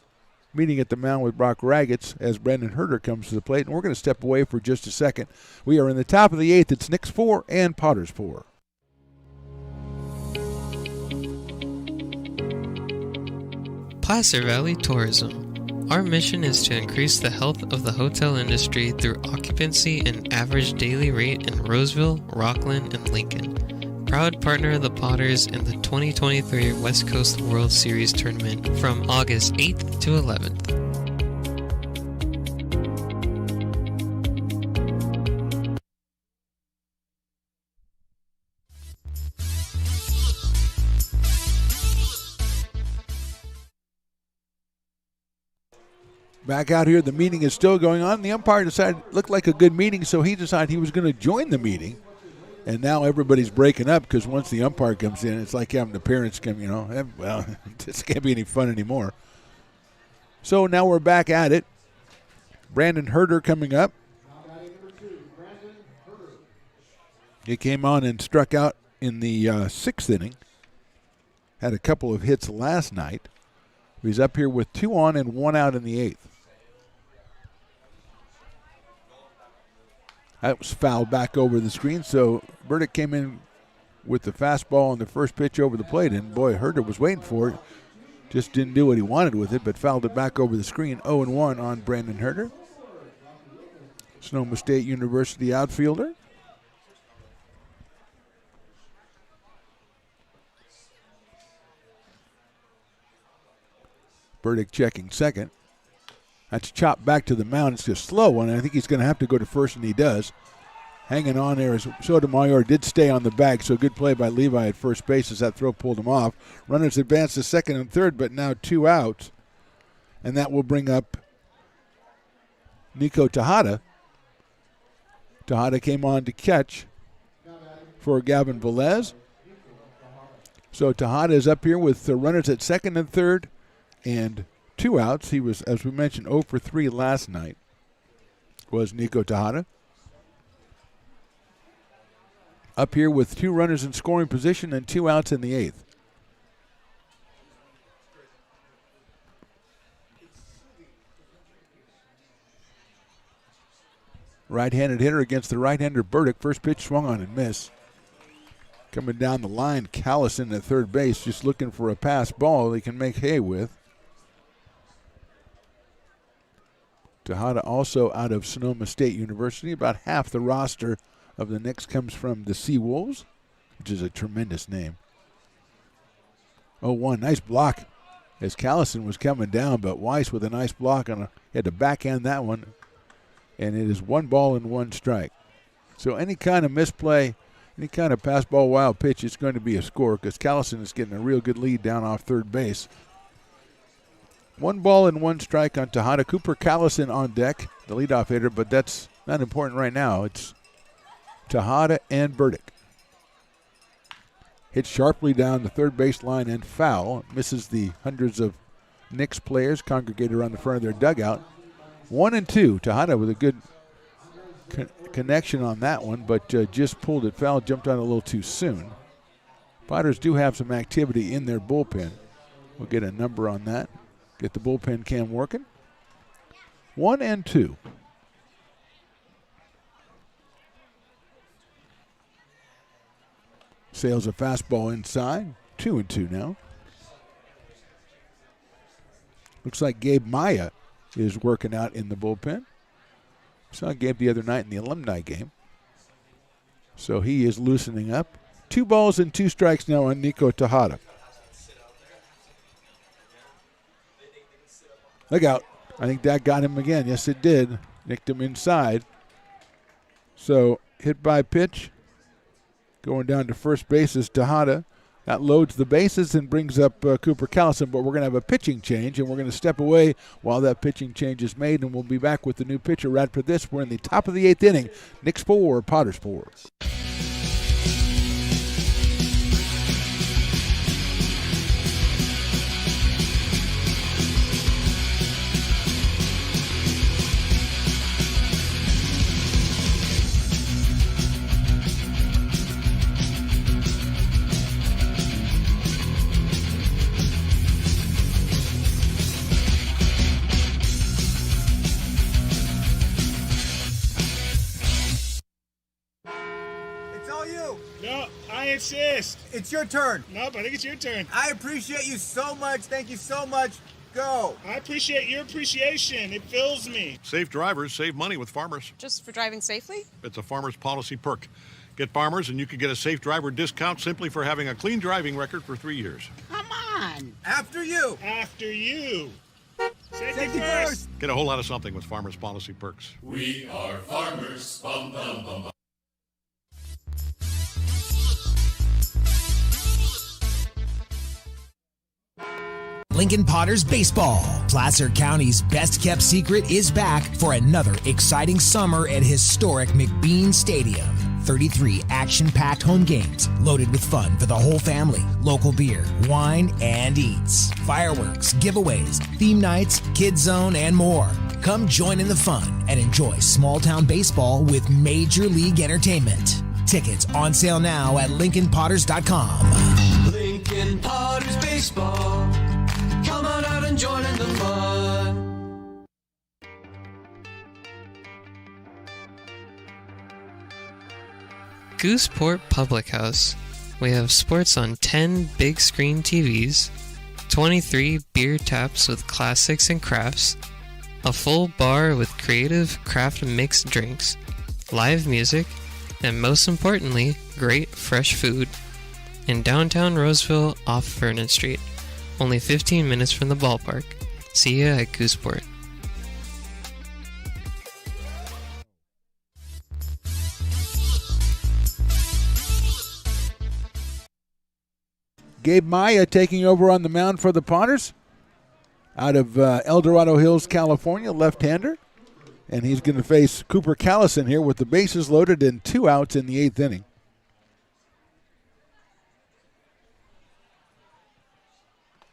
meeting at the mound with Brock Raggets as Brandon Herder comes to the plate. And we're going to step away for just a second. We are in the top of the 8th. It's Knicks 4 and Potters 4. Placer Valley Tourism. Our mission is to increase the health of the hotel industry through occupancy and average daily rate in Roseville, Rockland, and Lincoln. Proud partner of the Potters in the 2023 West Coast World Series Tournament from August 8th to 11th. Back out here, the meeting is still going on. The umpire decided it looked like a good meeting, so he decided he was going to join the meeting. And now everybody's breaking up because once the umpire comes in, it's like having the parents come, well, this can't be any fun anymore. So now we're back at it. Brandon Herder coming up. He came on and struck out in the 6th inning. Had a couple of hits last night. He's up here with 2 on and 1 out in the 8th. That was fouled back over the screen, so Burdick came in with the fastball on the first pitch over the plate, and boy, Herder was waiting for it. Just didn't do what he wanted with it, but fouled it back over the screen. 0-1 on Brandon Herder. Sonoma State University outfielder. Burdick checking second. That's chopped back to the mound. It's a slow one. I think he's going to have to go to first, and he does. Hanging on there as Sotomayor did stay on the bag, so good play by Levi at first base as that throw pulled him off. Runners advance to second and third, but now 2 outs. And that will bring up Nico Tejada. Tejada came on to catch for Gavin Velez. So Tejada is up here with the runners at second and third and 2 outs. He was, as we mentioned, 0 for 3 last night was Nico Tejada. Up here with 2 runners in scoring position and 2 outs in the 8th. Right-handed hitter against the right-hander Burdick. First pitch swung on and missed. Coming down the line, Callison at third base, just looking for a pass ball he can make hay with. Tejada also out of Sonoma State University. About half the roster of the Knicks comes from the Seawolves, which is a tremendous name. 0-1, nice block as Callison was coming down, but Weiss with a nice block on had to backhand that one, and it is 1 ball and 1 strike. So any kind of misplay, any kind of pass ball wild pitch, it's going to be a score because Callison is getting a real good lead down off third base. 1 ball and 1 strike on Tejada. Cooper Callison on deck, the leadoff hitter, but that's not important right now. It's Tejada and Burdick. Hit sharply down the third base line and foul. Misses the hundreds of Knicks players congregated around the front of their dugout. 1-2. Tejada with a good connection on that one, but just pulled it foul, jumped on a little too soon. Potters do have some activity in their bullpen. We'll get a number on that. Get the bullpen cam working. 1-2. Sails a fastball inside. 2-2 now. Looks like Gabe Maya is working out in the bullpen. Saw Gabe the other night in the alumni game. So he is loosening up. 2 balls and 2 strikes now on Nico Tejada. Look out. I think that got him again. Yes, it did. Nicked him inside. So hit by pitch. Going down to first base is Tejada. That loads the bases and brings up Cooper Callison, but we're going to have a pitching change, and we're going to step away while that pitching change is made, and we'll be back with the new pitcher right after this. We're in the top of the 8th inning. Knicks 4, Potters 4. Insist. It's your turn. Nope, I think it's your turn. I appreciate you so much. Thank you so much. Go. I appreciate your appreciation. It fills me. Safe drivers save money with Farmers. Just for driving safely? It's a Farmers policy perk. Get Farmers and you can get a safe driver discount simply for having a clean driving record for 3 years. Come on. After you. After you. Safety first. Get a whole lot of something with Farmers policy perks. We are farmers. Bum, bum, bum, bum. Lincoln Potters Baseball. Placer County's best-kept secret is back for another exciting summer at historic McBean Stadium. 33 action-packed home games loaded with fun for the whole family. Local beer, wine, and eats. Fireworks, giveaways, theme nights, kids zone, and more. Come join in the fun and enjoy small-town baseball with Major League Entertainment. Tickets on sale now at LincolnPotters.com. Lincoln Potters Baseball. Come on out and join in the fun. Gooseport Public House. We have sports on 10 big screen TVs, 23 beer taps with classics and crafts, a full bar with creative craft mixed drinks, live music, and most importantly, great fresh food. In downtown Roseville off Vernon Street. Only 15 minutes from the ballpark. See ya at Gooseport. Gabe Maya taking over on the mound for the Potters. Out of El Dorado Hills, California, left-hander. And he's going to face Cooper Callison here with the bases loaded and 2 outs in the 8th inning.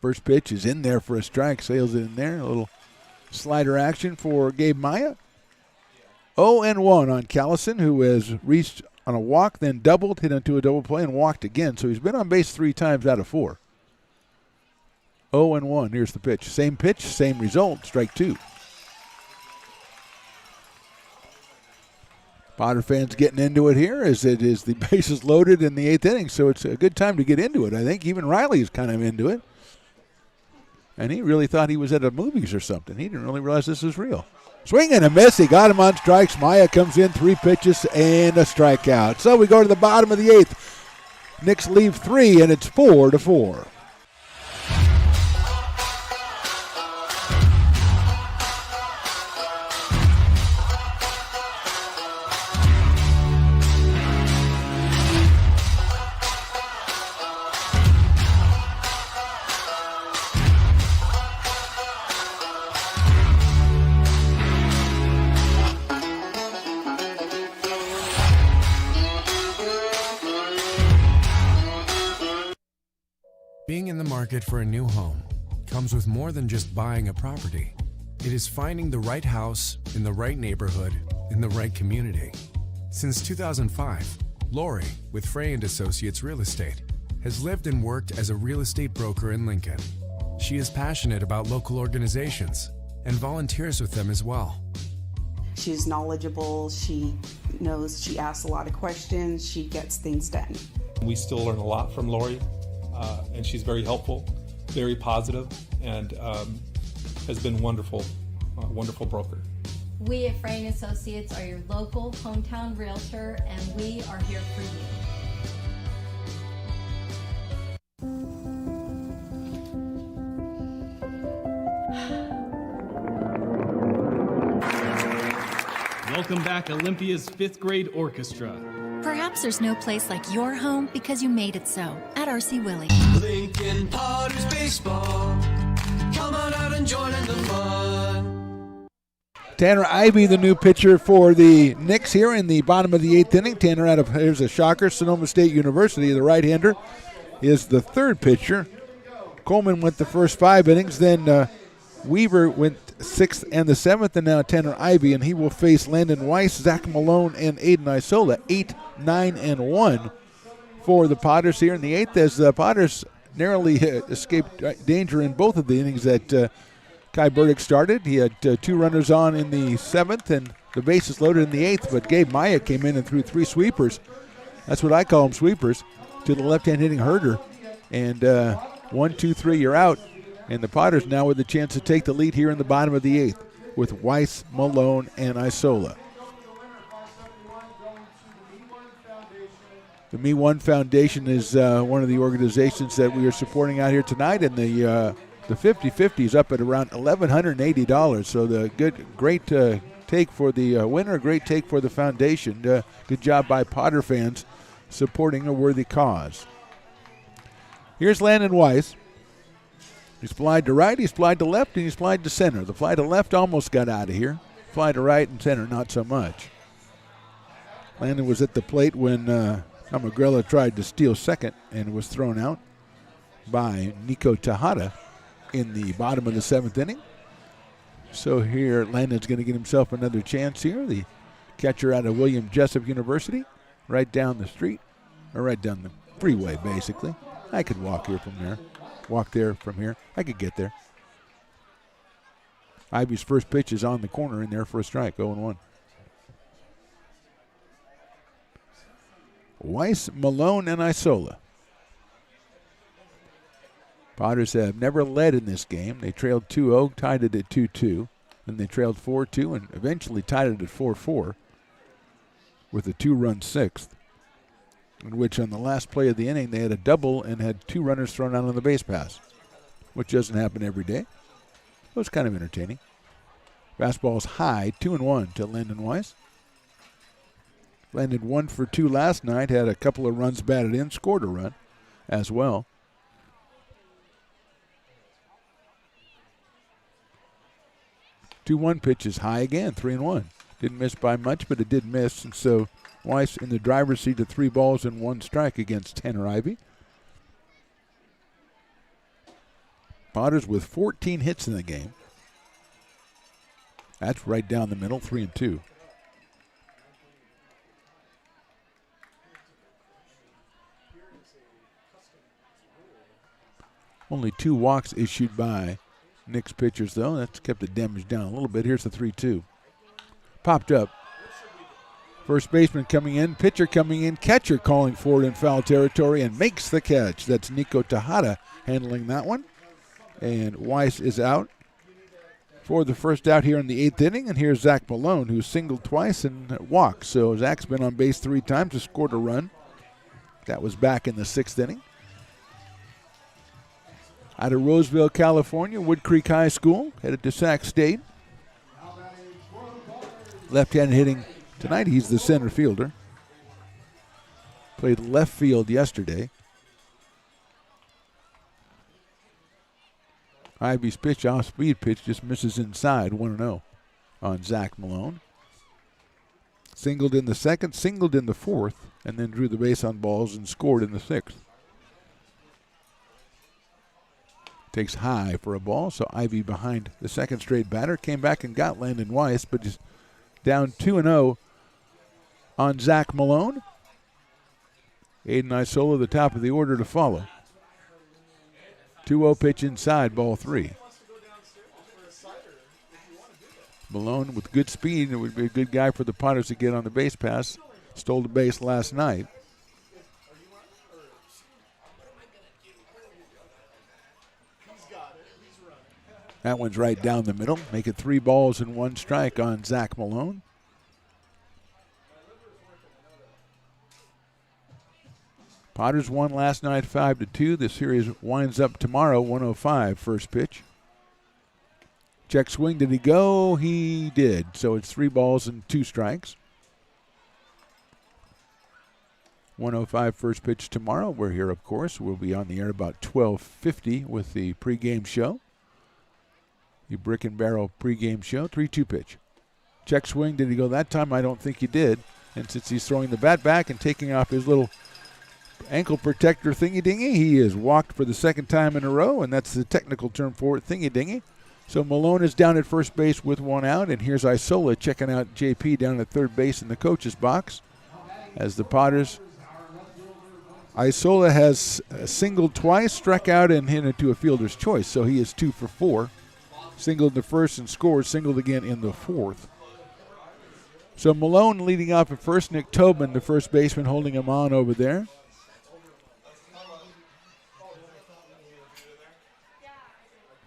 First pitch is in there for a strike. Sails it in there. A little slider action for Gabe Maya. 0-1 on Callison, who has reached on a walk, then doubled, hit into a double play, and walked again. So he's been on base 3 times out of 4. 0-1. Here's the pitch, same result. Strike 2. Potter fans getting into it here as it is the bases loaded in the 8th inning. So it's a good time to get into it. I think even Riley is kind of into it. And he really thought he was at a movies or something. He didn't really realize this was real. Swing and a miss. He got him on strikes. Maya comes in, 3 pitches and a strikeout. So we go to the bottom of the 8th. Knicks leave 3, and it's 4-4. Being in the market for a new home comes with more than just buying a property. It is finding the right house in the right neighborhood in the right community. Since 2005, Lori, with Frey & Associates Real Estate, has lived and worked as a real estate broker in Lincoln. She is passionate about local organizations and volunteers with them as well. She's knowledgeable, she knows, she asks a lot of questions, she gets things done. We still learn a lot from Lori, and she's very helpful, very positive, and has been wonderful, wonderful broker. We at Frey & Associates are your local hometown realtor, and we are here for you. Welcome back, Olympia's 5th grade orchestra. Perhaps there's no place like your home because you made it so at RC Willey. Lincoln Potters Baseball. Come on out and join in the fun. Tanner Ivey, the new pitcher for the Knicks here in the bottom of the 8th inning. Tanner here's a shocker. Sonoma State University, the right-hander, is the third pitcher. Coleman went the first 5 innings. Then Weaver went 6th and the 7th, and now Tanner Ivey, and he will face Landon Weiss, Zach Malone, and Aiden Isola. 8, 9, and 1 for the Potters here in the 8th, as the Potters narrowly escaped danger in both of the innings that Kai Burdick started. He had 2 runners on in the 7th, and the bases loaded in the 8th, but Gabe Maya came in and threw 3 sweepers. That's what I call them, sweepers, to the left-hand hitting Herder. And 1, 2, 3, you're out. And the Potters now with the chance to take the lead here in the bottom of the 8th with Weiss, Malone, and Isola. The Me One Foundation is one of the organizations that we are supporting out here tonight, and the 50-50 is up at around $1,180. So great take for the winner, great take for the foundation. Good job by Potter fans supporting a worthy cause. Here's Landon Weiss. He's flied to right, he's flied to left, and he's flied to center. The fly to left almost got out of here. Fly to right and center, not so much. Landon was at the plate when Amagrella tried to steal second and was thrown out by Nico Tejada in the bottom of the 7th inning. So here, Landon's going to get himself another chance here. The catcher out of William Jessup University, right down the street, or right down the freeway, basically. I could walk here from there. Walk there from here. I could get there. Ivey's first pitch is on the corner in there for a strike, 0-1. Weiss, Malone, and Isola. Potters have never led in this game. They trailed 2-0, tied it at 2-2. Then they trailed 4-2 and eventually tied it at 4-4 with a 2-run 6th, in which on the last play of the inning they had a double and had 2 runners thrown out on the base pass, which doesn't happen every day. It was kind of entertaining. Fastball's high, 2-1 to Landon Weiss. Landed 1 for 2 last night, had a couple of runs batted in, scored a run as well. Two-one pitch is high again, 3-1. Didn't miss by much, but it did miss, and so Weiss in the driver's seat to 3 balls and 1 strike against Tanner Ivey. Potters with 14 hits in the game. That's right down the middle, 3-2. Only 2 walks issued by Knicks pitchers, though. That's kept the damage down a little bit. Here's the 3-2. Popped up. First baseman coming in, pitcher coming in, catcher calling for it in foul territory and makes the catch. That's Nico Tejada handling that one. And Weiss is out for the first out here in the 8th inning. And here's Zach Malone, who singled twice and walked. So Zach's been on base 3 times and scored a run. That was back in the 6th inning. Out of Roseville, California, Wood Creek High School, headed to Sac State. Left-handed hitting tonight, he's the center fielder. Played left field yesterday. Ivey's pitch, off-speed pitch, just misses inside, 1-0 on Zach Malone. Singled in the 2nd, singled in the 4th, and then drew the base on balls and scored in the 6th. Takes high for a ball, so Ivy behind the second straight batter. Came back and got Landon Weiss, but just down 2-0 on Zach Malone. Aiden Isola, the top of the order to follow. 2-0 pitch inside, ball 3. Malone with good speed. It would be a good guy for the Potters to get on the base pass. Stole the base last night. That one's right down the middle. Make it 3 balls and 1 strike on Zach Malone. Potters won last night 5-2. The series winds up tomorrow, 1:05 first pitch. Check swing, did he go? He did. So it's 3 balls and 2 strikes. 1:05 first pitch tomorrow. We're here, of course. We'll be on the air about 12:50 with the pregame show. The Brick and Barrel pregame show. 3-2 pitch. Check swing, did he go that time? I don't think he did. And since he's throwing the bat back and taking off his little ankle protector thingy-dingy, he is walked for the second time in a row, and that's the technical term for it, thingy-dingy. So Malone is down at first base with 1 out, and here's Isola checking out JP down at third base in the coach's box. As the Potters, Isola has singled twice, struck out, and hit into a fielder's choice, so he is 2 for 4. Singled in the first and scored, singled again in the fourth. So Malone leading off at first, Nick Tobin, the first baseman, holding him on over there.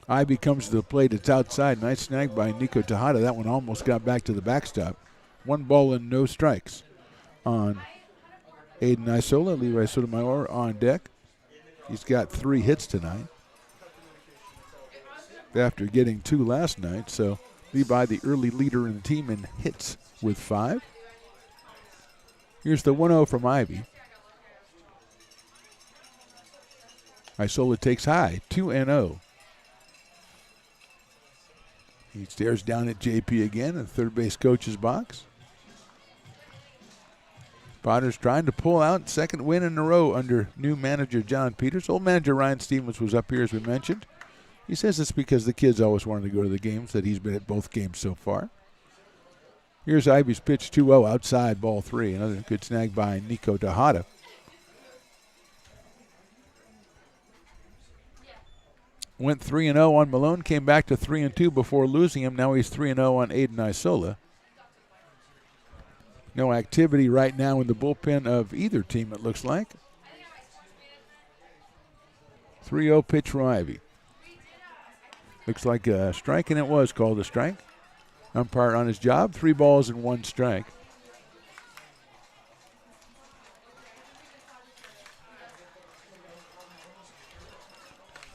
Ivy comes to the plate. It's outside. Nice snag by Nico Tejada. That one almost got back to the backstop. 1 ball and no strikes on Aiden Isola. Levi Sotomayor on deck. He's got 3 hits tonight after getting 2 last night. So Levi, the early leader in the team in hits with 5. Here's the 1-0 from Ivy. Isola takes high, 2-0. He stares down at JP again in the third base coach's box. Potters trying to pull out second win in a row under new manager John Peters. Old manager Ryan Stevens was up here, as we mentioned. He says it's because the kids always wanted to go to the games, that he's been at both games so far. Here's Ivy's pitch, 2-0 outside, ball 3. Another good snag by Nico Tejada. Went 3-0 on Malone, came back to 3-2 before losing him. Now he's 3-0 on Aiden Isola. No activity right now in the bullpen of either team, it looks like. 3-0 pitch from Ivy. Looks like a strike, and it was called a strike. Umpire on his job, 3 balls and 1 strike.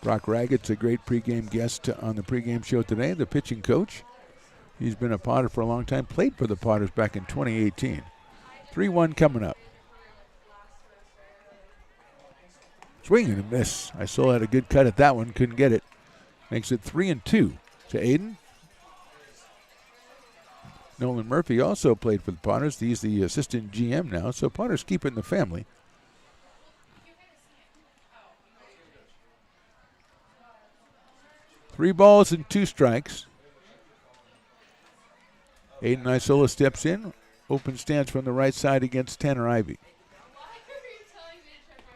Brock Raggett's a great pregame guest on the pregame show today, the pitching coach. He's been a Potter for a long time, played for the Potters back in 2018. 3-1 coming up. Swing and a miss. I still had a good cut at that one, couldn't get it. Makes it 3-2 to Aiden. Nolan Murphy also played for the Potters. He's the assistant GM now, so Potters keep it in the family. Three balls and 2 strikes. Aiden Isola steps in. Open stance from the right side against Tanner Ivy.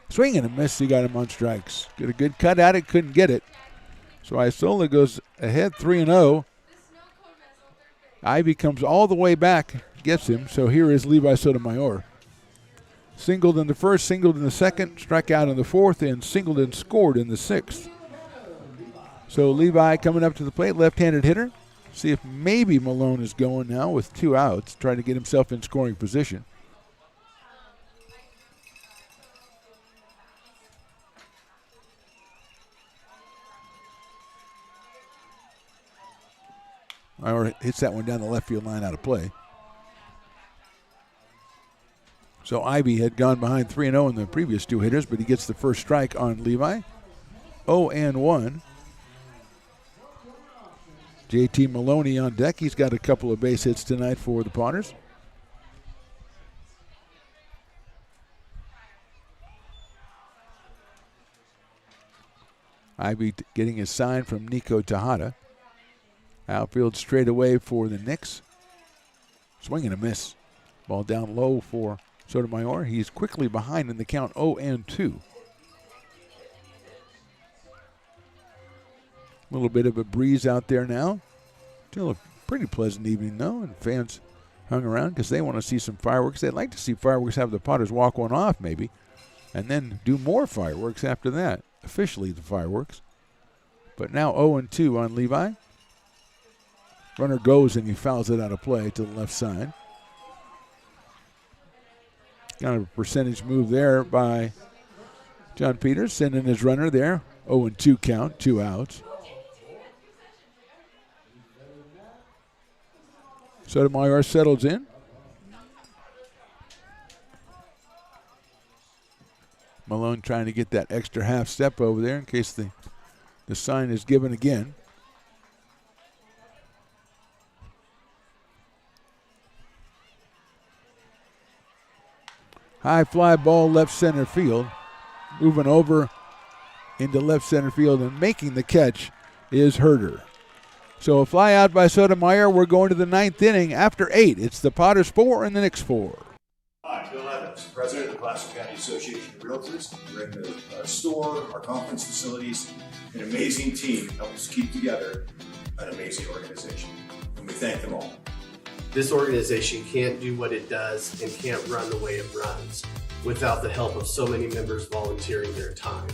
Swing and a miss. He got him on strikes. Got a good cut at it. Couldn't get it. So Isola goes ahead 3-0. Ivy comes all the way back. Gets him. So here is Levi Sotomayor. Singled in the first, singled in the second, struck out in the fourth, and singled and scored in the 6th. So Levi coming up to the plate, left-handed hitter. See if maybe Malone is going now with 2 outs, trying to get himself in scoring position. Or hits that one down the left field line out of play. So Ivy had gone behind 3-0 in the previous 2 hitters, but he gets the first strike on Levi. 0-1. JT Maloney on deck. He's got a couple of base hits tonight for the Potters. Ivy getting a sign from Nico Tejada. Outfield straight away for the Knicks. Swing and a miss. Ball down low for Sotomayor. He's quickly behind in the count 0-2. A little bit of a breeze out there now. Still a pretty pleasant evening though, and fans hung around because they want to see some fireworks. They'd like to see fireworks, have the Potters walk one off maybe, and then do more fireworks after that. Officially the fireworks. But now 0-2 on Levi. Runner goes and he fouls it out of play to the left side. Kind of a percentage move there by John Peters, sending his runner there. 0-2 count, 2 outs. Sotomayor settles in. Malone trying to get that extra half step over there in case the sign is given again. High fly ball left center field. Moving over into left center field and making the catch is Herder. So a fly out by Sotomayor. We're going to the 9th inning after 8. It's the Potters 4 and the Knicks 4. Hi, Bill Evans, President of the Placer County Association of Realtors. We're in the store, our conference facilities, an amazing team help us keep together an amazing organization. And we thank them all. This organization can't do what it does and can't run the way it runs without the help of so many members volunteering their time.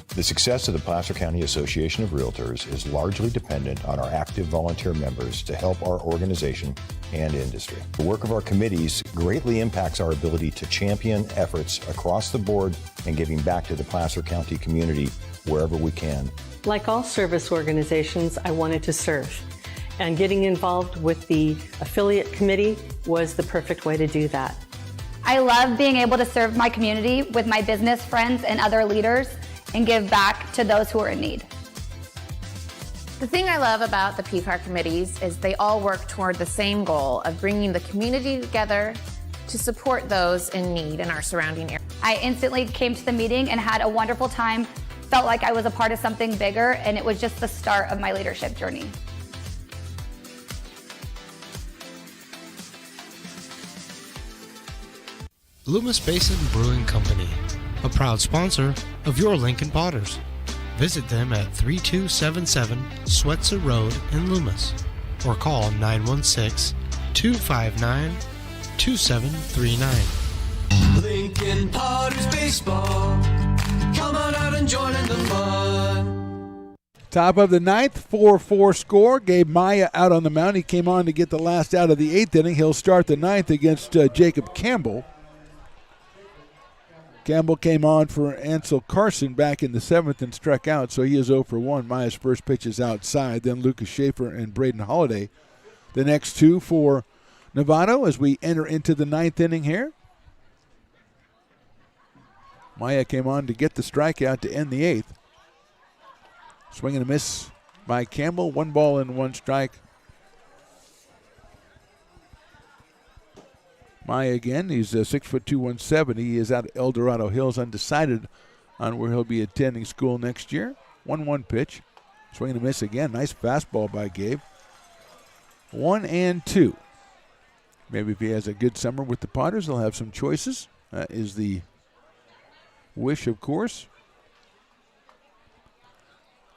The success of the Placer County Association of Realtors is largely dependent on our active volunteer members to help our organization and industry. The work of our committees greatly impacts our ability to champion efforts across the board and giving back to the Placer County community wherever we can. Like all service organizations, I wanted to serve. And getting involved with the affiliate committee was the perfect way to do that. I love being able to serve my community with my business friends and other leaders and give back to those who are in need. The thing I love about the PCAR committees is they all work toward the same goal of bringing the community together to support those in need in our surrounding area. I instantly came to the meeting and had a wonderful time, felt like I was a part of something bigger, and it was just the start of my leadership journey. Loomis Basin Brewing Company, a proud sponsor of your Lincoln Potters. Visit them at 3277 Swetzer Road in Loomis or call 916-259-2739. Lincoln Potters Baseball. Come on out and join in the fun. Top of the 9th, 4-4 score. Gabe Maya out on the mound. He came on to get the last out of the 8th inning. He'll start the 9th against Jacob Campbell. Campbell came on for Ansel Carson back in the 7th and struck out, so he is 0 for 1. Maya's first pitch is outside. Then Lucas Schaefer and Braden Holiday. The next two for Novato as we enter into the 9th inning here. Maya came on to get the strikeout to end the 8th. Swing and a miss by Campbell. 1 ball and 1 strike. Maya again, he's 6'2", 170. He is out at El Dorado Hills, undecided on where he'll be attending school next year. 1-1 pitch. Swing and a miss again. Nice fastball by Gabe. 1-2. Maybe if he has a good summer with the Potters, he'll have some choices. That is the wish, of course.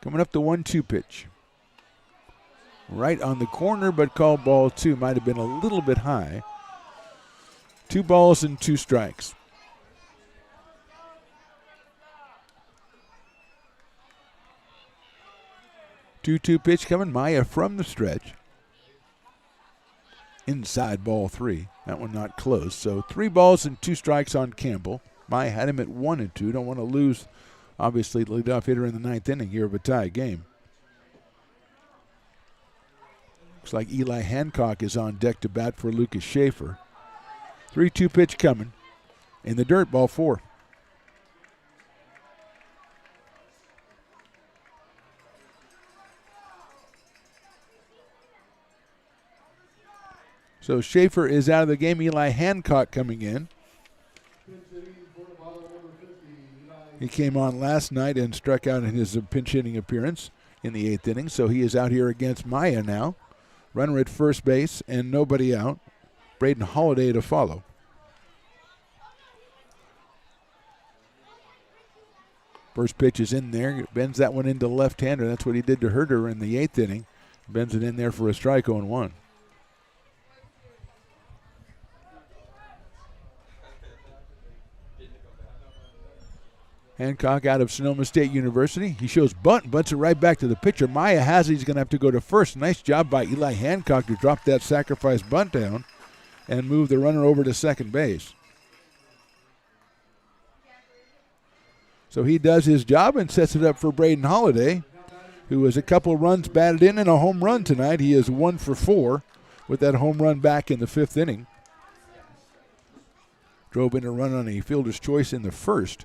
Coming up the 1-2 pitch. Right on the corner, but called ball 2. Might have been a little bit high. 2 balls and 2 strikes. Two-two pitch coming. Maya from the stretch. Inside ball 3. That one not close. So 3 balls and 2 strikes on Campbell. Maya had him at 1-2. Don't want to lose, obviously, the leadoff hitter in the 9th inning here of a tie game. Looks like Eli Hancock is on deck to bat for Lucas Schaefer. 3-2 pitch coming. In the dirt, ball 4. So Schaefer is out of the game. Eli Hancock coming in. He came on last night and struck out in his pinch hitting appearance in the 8th inning, so he is out here against Maya now. Runner at first base and nobody out. Braden Holiday to follow. First pitch is in there. Bends that one into left-hander. That's what he did to Herder in the 8th inning. Bends it in there for a strike 0-1. Hancock out of Sonoma State University. He shows bunt, bunts it right back to the pitcher. Maya has it. He's going to have to go to first. Nice job by Eli Hancock to drop that sacrifice bunt down and move the runner over to second base. So he does his job and sets it up for Braden Holiday, who has a couple runs batted in and a home run tonight. He is 1 for 4 with that home run back in the 5th inning. Drove in a run on a fielder's choice in the 1st.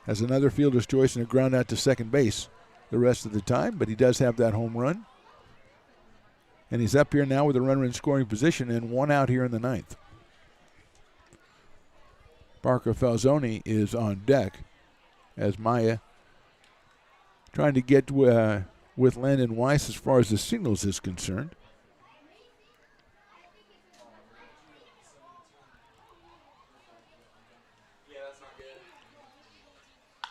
Has another fielder's choice and a ground out to second base the rest of the time, but he does have that home run. And he's up here now with a runner in scoring position and 1 out here in the 9th. Parker Falzoni is on deck as Maya trying to get with Landon Weiss as far as the signals is concerned.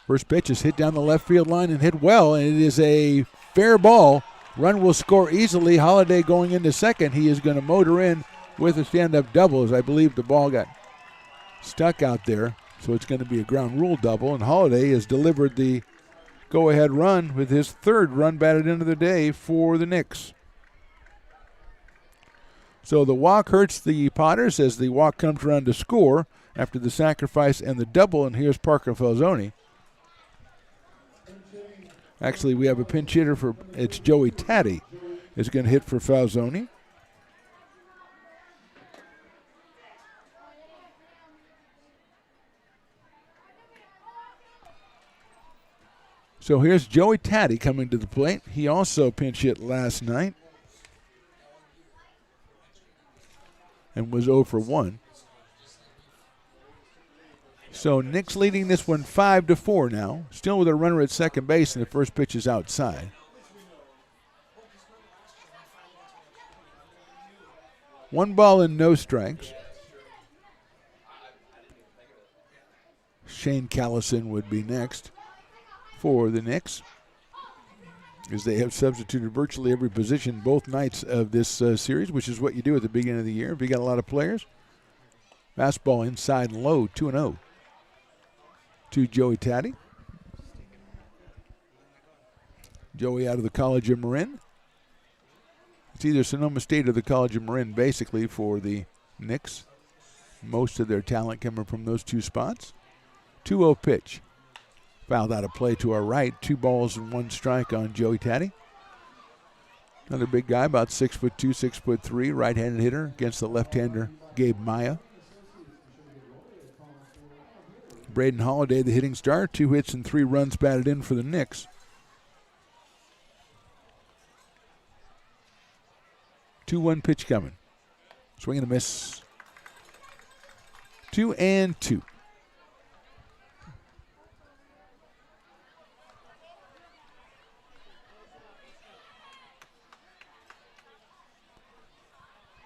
First pitch is hit down the left field line and hit well, and it is a fair ball. Run will score easily. Holiday going into second. He is going to motor in with a stand-up double, as I believe the ball got stuck out there. So it's going to be a ground rule double, and Holiday has delivered the go-ahead run with his 3rd run batted into the day for the Knicks. So the walk hurts the Potters as the walk comes around to score after the sacrifice and the double, and here's Parker Falzoni. Actually, we have a pinch hitter for, it's Joey Taddy is going to hit for Falzoni. So here's Joey Taddy coming to the plate. He also pinch hit last night and was 0 for 1. So Knicks leading this one 5-4 now. Still with a runner at second base, and the first pitch is outside. 1 ball and no strikes. Shane Callison would be next for the Knicks, as they have substituted virtually every position both nights of this series, which is what you do at the beginning of the year if you got a lot of players. Fastball inside low, 2-0 to Joey Taddy. Joey out of the College of Marin. It's either Sonoma State or the College of Marin, basically, for the Knicks. Most of their talent coming from those 2 spots. 2-0 pitch. Fouled out of play to our right. 2 balls and 1 strike on Joey Taddy. Another big guy, about 6'2", 6'3", right-handed hitter against the left-hander Gabe Maya. Braden Holiday, the hitting star, 2 hits and 3 runs batted in for the Knicks. 2-1 pitch coming. Swing and a miss. 2-2.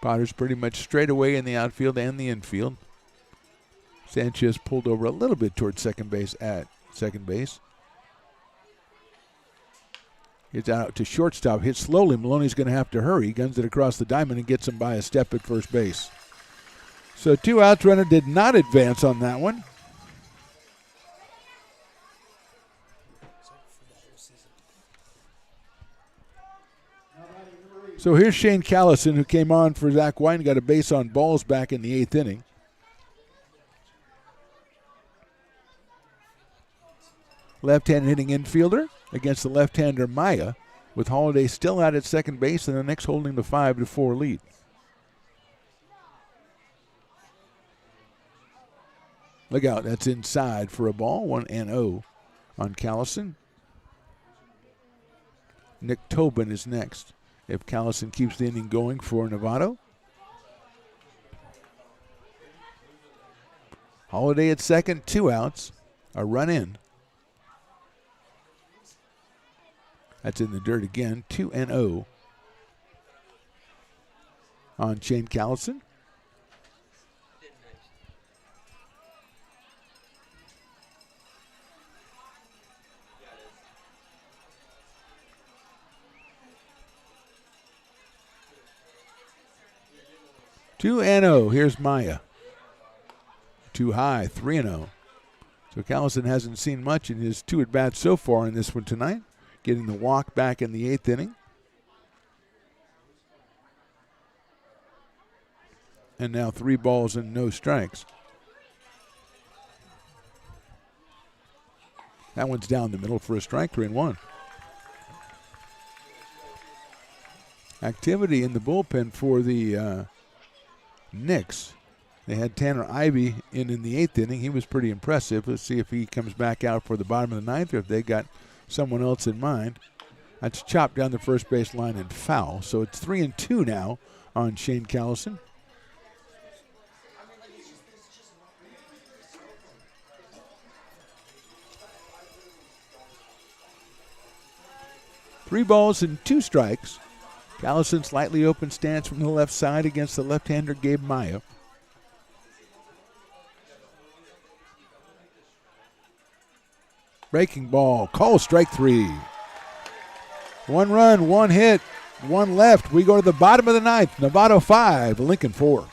Potter's pretty much straight away in the outfield and the infield. Sanchez pulled over a little bit towards second base at second base. Gets out to shortstop, hits slowly. Maloney's going to have to hurry. Guns it across the diamond and gets him by a step at first base. So 2 outs, runner did not advance on that one. So here's Shane Callison, who came on for Zach White and got a base on balls back in the 8th inning. Left-hand hitting infielder against the left-hander Maya, with Holiday still out at second base and the Knicks holding the 5-4 lead. Look out, that's inside for a ball, 1-0 on Callison. Nick Tobin is next if Callison keeps the inning going for Novato. Holiday at second, 2 outs. a run in. That's in the dirt again. 2-0 on Shane Callison. Two and 0. Here's Maya. Too high. 3-0. So Callison hasn't seen much in his 2 at-bats so far in this one tonight. Getting the walk back in the 8th inning. And now 3 balls and no strikes. That one's down the middle for a strike, 3-1. Activity in the bullpen for the Knicks. They had Tanner Ivey in the 8th inning. He was pretty impressive. Let's see if he comes back out for the bottom of the 9th or if they got someone else in mind. That's chopped down the first base line and foul. So it's 3-2 now on Shane Callison. Three balls and 2 strikes. Callison slightly open stance from the left side against the left-hander Gabe Maya. Breaking ball, call strike 3. 1 run, 1 hit, 1 left. We go to the bottom of the 9th. Novato 5, Lincoln 4.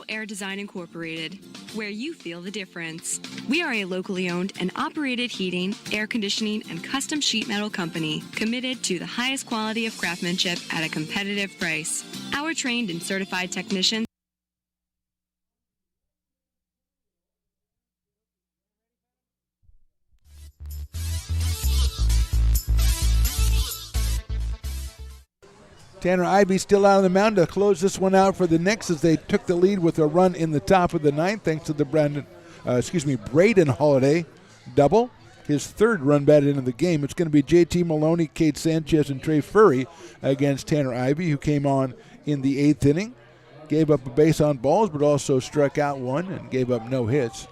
Air Design Incorporated, where you feel the difference. We are a locally owned and operated heating, air conditioning, and custom sheet metal company committed to the highest quality of craftsmanship at a competitive price. Our trained and certified technicians Tanner Ivey still out on the mound to close this one out for the Knicks as they took the lead with a run in the top of the 9th thanks to the Braden Holiday double. His 3rd run batted into the game. It's going to be JT Maloney, Kate Sanchez, and Trey Furry against Tanner Ivey, who came on in the 8th inning. Gave up a base on balls, but also struck out 1 and gave up no hits.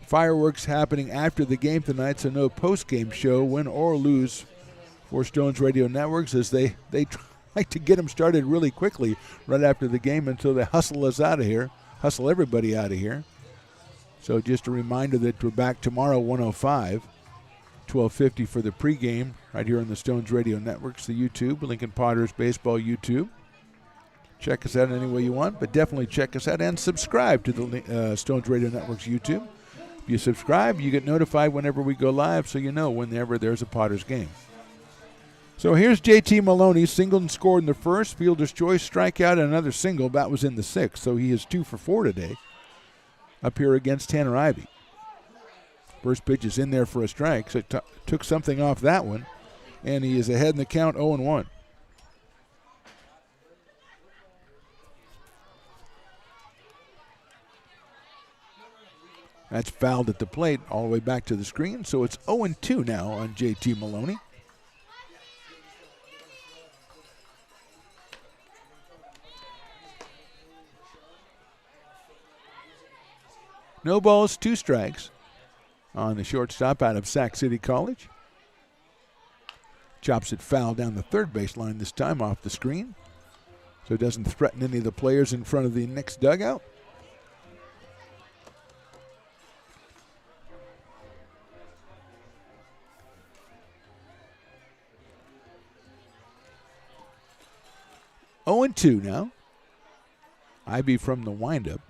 Fireworks happening after the game tonight, so no post-game show, win or lose, for Stones Radio Networks, as they try to get them started really quickly right after the game until they hustle us out of here, hustle everybody out of here. So just a reminder that we're back tomorrow, 105, 12:50 for the pregame right here on the Stones Radio Networks, the YouTube, Lincoln Potters Baseball YouTube. Check us out any way you want, but definitely check us out and subscribe to the Stones Radio Networks YouTube. If you subscribe, you get notified whenever we go live, so you know whenever there's a Potters game. So here's JT Maloney, singled and scored in the 1st, fielder's choice, strikeout, and another single. That was in the 6th, so he is 2 for 4 today up here against Tanner Ivey. First pitch is in there for a strike, so took something off that one, and he is ahead in the count, 0-1. That's fouled at the plate all the way back to the screen, so it's 0-2 now on JT Maloney. No balls, 2 strikes on the shortstop out of Sac City College. Chops it foul down the 3rd baseline this time off the screen, so it doesn't threaten any of the players in front of the Knicks dugout. Oh, 0-2 now. Ivey from the windup.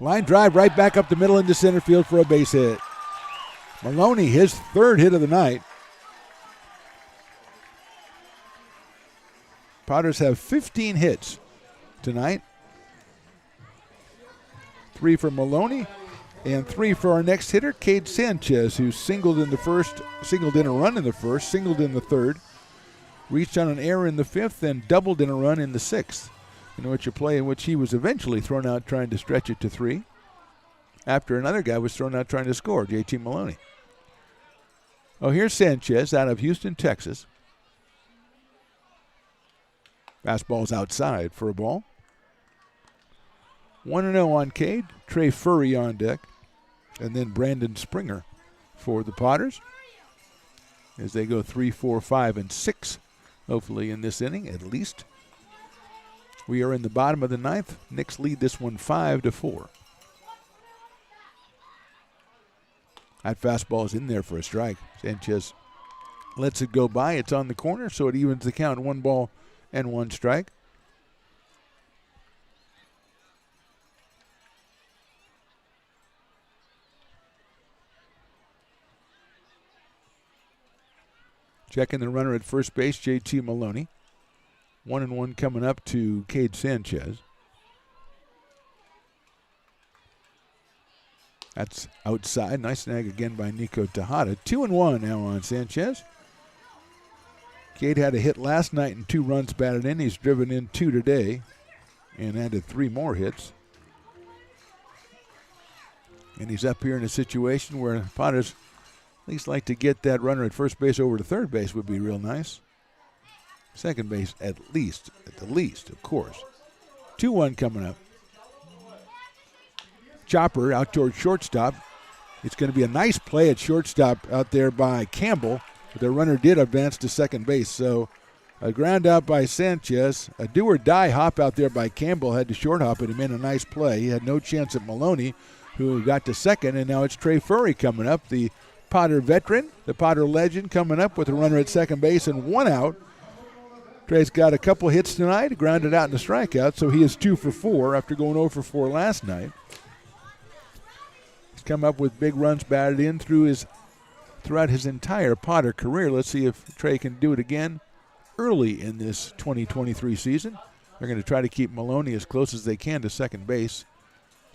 Line drive right back up the middle into center field for a base hit. Maloney, his 3rd hit of the night. Potters have 15 hits tonight. 3 for Maloney and 3 for our next hitter, Cade Sanchez, who singled in a run in the first, singled in the third, reached on an error in the fifth, and doubled in a run in the sixth. In which a play in which he was eventually thrown out trying to stretch it to 3 after another guy was thrown out trying to score, JT Maloney. Oh, here's Sanchez out of Houston, Texas. Fastball's outside for a ball. 1-0 on Cade. Trey Furry on deck. And then Brandon Springer for the Potters as they go 3, 4, 5, and 6, hopefully in this inning at least. We are in the bottom of the ninth. Knicks lead this one 5-4. That fastball is in there for a strike. Sanchez lets it go by. It's on the corner, so it evens the count. 1 ball and 1 strike. Checking the runner at first base, JT Maloney. 1-1 coming up to Cade Sanchez. That's outside. Nice snag again by Nico Tejada. 2-1 now on Sanchez. Cade had a hit last night and 2 runs batted in. He's driven in 2 today and added 3 more hits. And he's up here in a situation where Potters at least like to get that runner at first base over to third base would be real nice. Second base at the least, of course. 2-1 coming up. Chopper out toward shortstop. It's going to be a nice play at shortstop out there by Campbell. The runner did advance to second base, so a ground out by Sanchez. A do-or-die hop out there by Campbell. Had to short hop it. He made a nice play. He had no chance at Maloney, who got to second, and now it's Trey Furry coming up, the Potter veteran, the Potter legend, coming up with a runner at second base and 1 out. Trey's got a couple hits tonight, grounded out in the strikeout, so he is 2 for 4 after going 0 for 4 last night. He's come up with big runs batted in throughout his entire Potter career. Let's see if Trey can do it again early in this 2023 season. They're going to try to keep Maloney as close as they can to second base.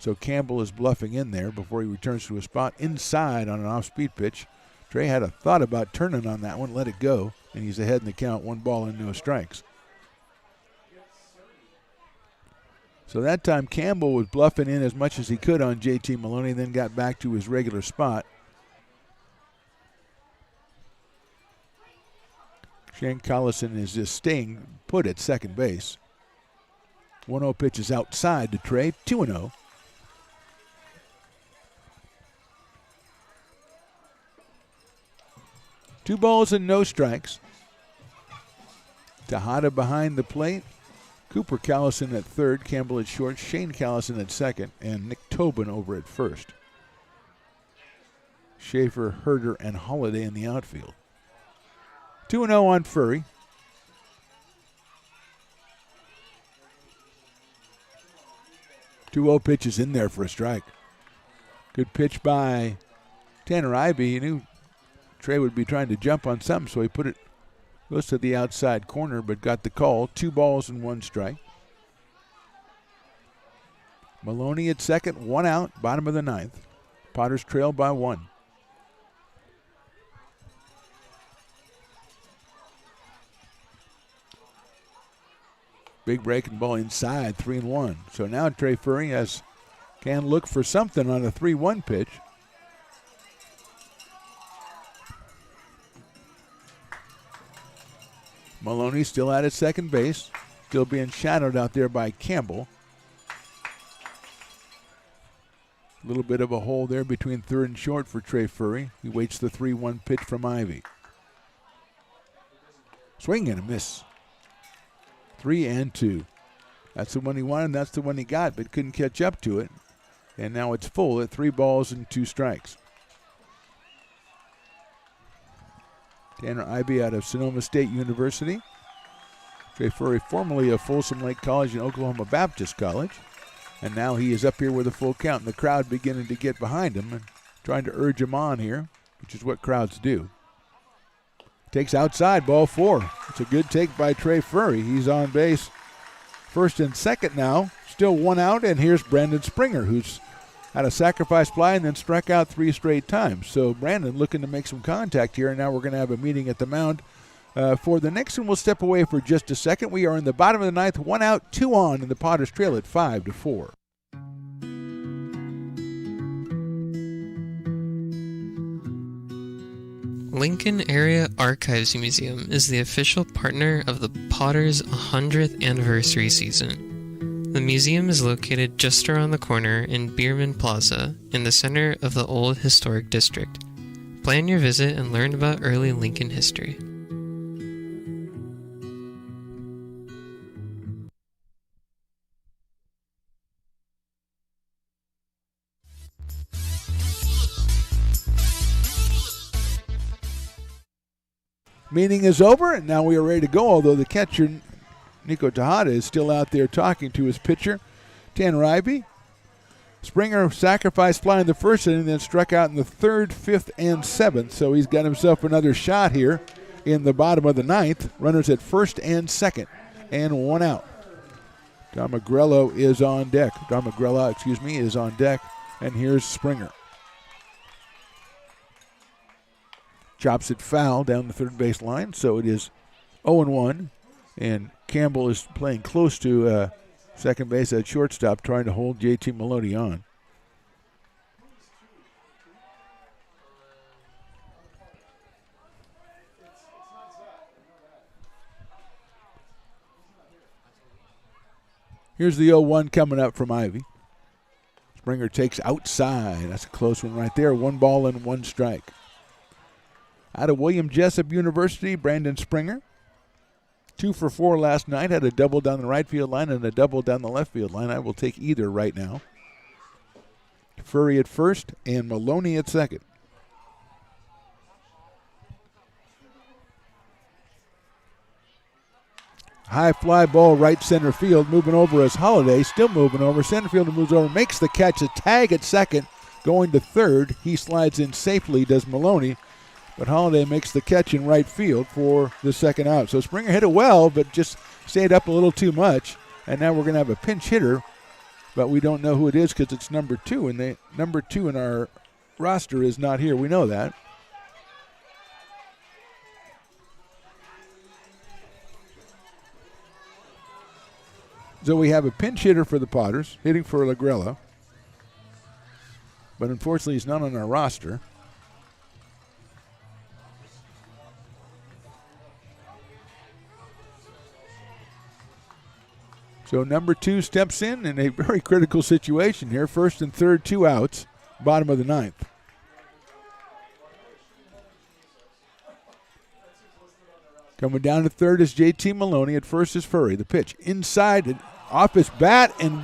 So Campbell is bluffing in there before he returns to a spot inside on an off-speed pitch. Trey had a thought about turning on that one, let it go, and he's ahead in the count, 1 ball and no strikes. So that time Campbell was bluffing in as much as he could on JT Maloney, then got back to his regular spot. Shane Collison is just staying put at second base. 1-0 pitch is outside to Trey, 2-0. Two balls and no strikes. Tejada behind the plate. Cooper Callison at third, Campbell at short, Shane Callison at second, and Nick Tobin over at first. Schaefer, Herder, and Holiday in the outfield. 2-0 on Furry. Two-0 pitch is in there for a strike. Good pitch by Tanner Ivey. He knew Trey would be trying to jump on something, so he put it close to the outside corner, but got the call. 2 balls and 1 strike. Maloney at second, 1 out, bottom of the ninth. Potters trail by 1. Big breaking ball inside, 3-1. So now Trey Furry can look for something on a 3-1 pitch. Maloney still out at second base, still being shadowed out there by Campbell. A little bit of a hole there between third and short for Trey Furry. He waits the 3-1 pitch from Ivy. Swing and a miss. 3-2. That's the one he wanted, that's the one he got, but couldn't catch up to it. And now it's full at 3 balls and 2 strikes. Tanner Ivey out of Sonoma State University. Trey Furry, formerly of Folsom Lake College and Oklahoma Baptist College. And now he is up here with a full count, and the crowd beginning to get behind him and trying to urge him on here, which is what crowds do. Takes outside, ball 4. It's a good take by Trey Furry. He's on base. First and second now. Still one out, and here's Brandon Springer, who's had a sacrifice fly and then struck out 3 straight times. So Brandon looking to make some contact here, and now we're going to have a meeting at the mound for the Knicks, and we'll step away for just a second. We are in the bottom of the ninth, 1 out, 2 on, and the Potters trail at 5-4. Lincoln Area Archives Museum is the official partner of the Potters' 100th anniversary season. The museum is located just around the corner in Bierman Plaza in the center of the Old Historic District. Plan your visit and learn about early Lincoln history. Meeting is over, and now we are ready to go, although the catcher, Nico Tejada, is still out there talking to his pitcher, Tanner Ivey. Springer sacrificed fly in the first inning, then struck out in the 3rd, 5th, and 7th, so he's got himself another shot here in the bottom of the 9th. Runners at 1st and 2nd, and 1 out. Don Magrello is on deck. Is on deck, and here's Springer. Chops it foul down the third base line, so it is 0-1. And Campbell is playing close to second base at shortstop, trying to hold JT Maloney on. Here's the 0-1 coming up from Ivy. Springer takes outside. That's a close one right there. 1 ball and 1 strike. Out of William Jessup University, Brandon Springer. 2 for 4 last night. Had a double down the right field line and a double down the left field line. I will take either right now. Furry at first and Maloney at second. High fly ball right center field. Moving over is Holiday. Still moving over. Center fielder moves over. Makes the catch. A tag at second. Going to third. He slides in safely, does Maloney. But Holiday makes the catch in right field for the second out. So Springer hit it well, but just stayed up a little too much. And now we're going to have a pinch hitter, but we don't know who it is because it's number 2. And the number 2 in our roster is not here. We know that. So we have a pinch hitter for the Potters, hitting for Lagrella. But unfortunately, he's not on our roster. So number 2 steps in a very critical situation here. 1st and 3rd, 2 outs, bottom of the 9th. Coming down to third is JT Maloney. At first is Furry. The pitch inside and off his bat and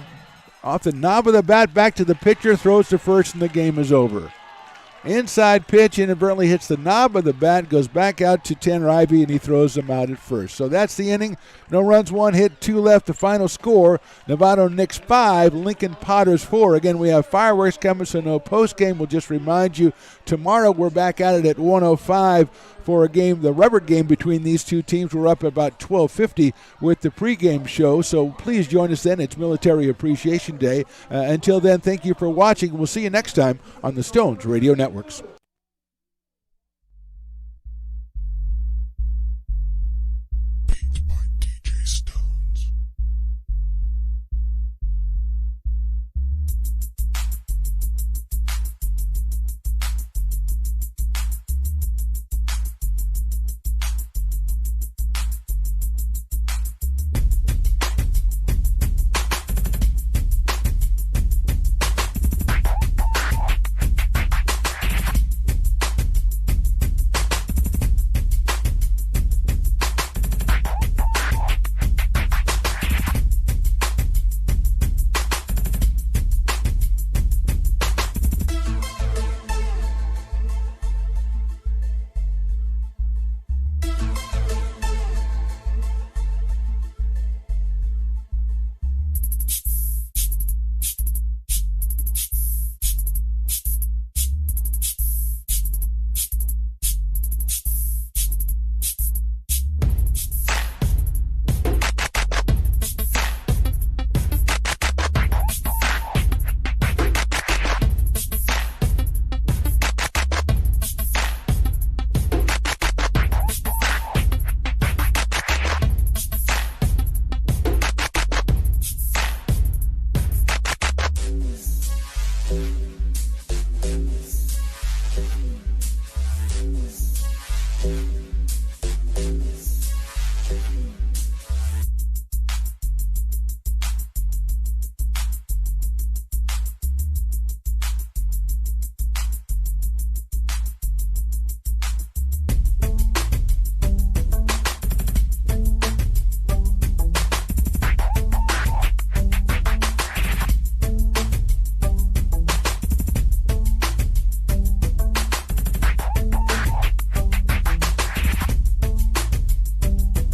off the knob of the bat back to the pitcher. Throws to first and the game is over. Inside pitch inadvertently hits the knob of the bat, goes back out to Tanner Ivey, and he throws them out at first. So that's the inning. No runs, 1 hit, 2 left. The final score, Novato Knicks 5, Lincoln Potters 4. Again, we have fireworks coming, so no postgame. We'll just remind you, tomorrow we're back at it at 1:05 for a game, the rubber game between these two teams. We're up about 12:50 with the pregame show, so please join us then. It's Military Appreciation Day. Until then, thank you for watching. We'll see you next time on the Stones Radio Networks.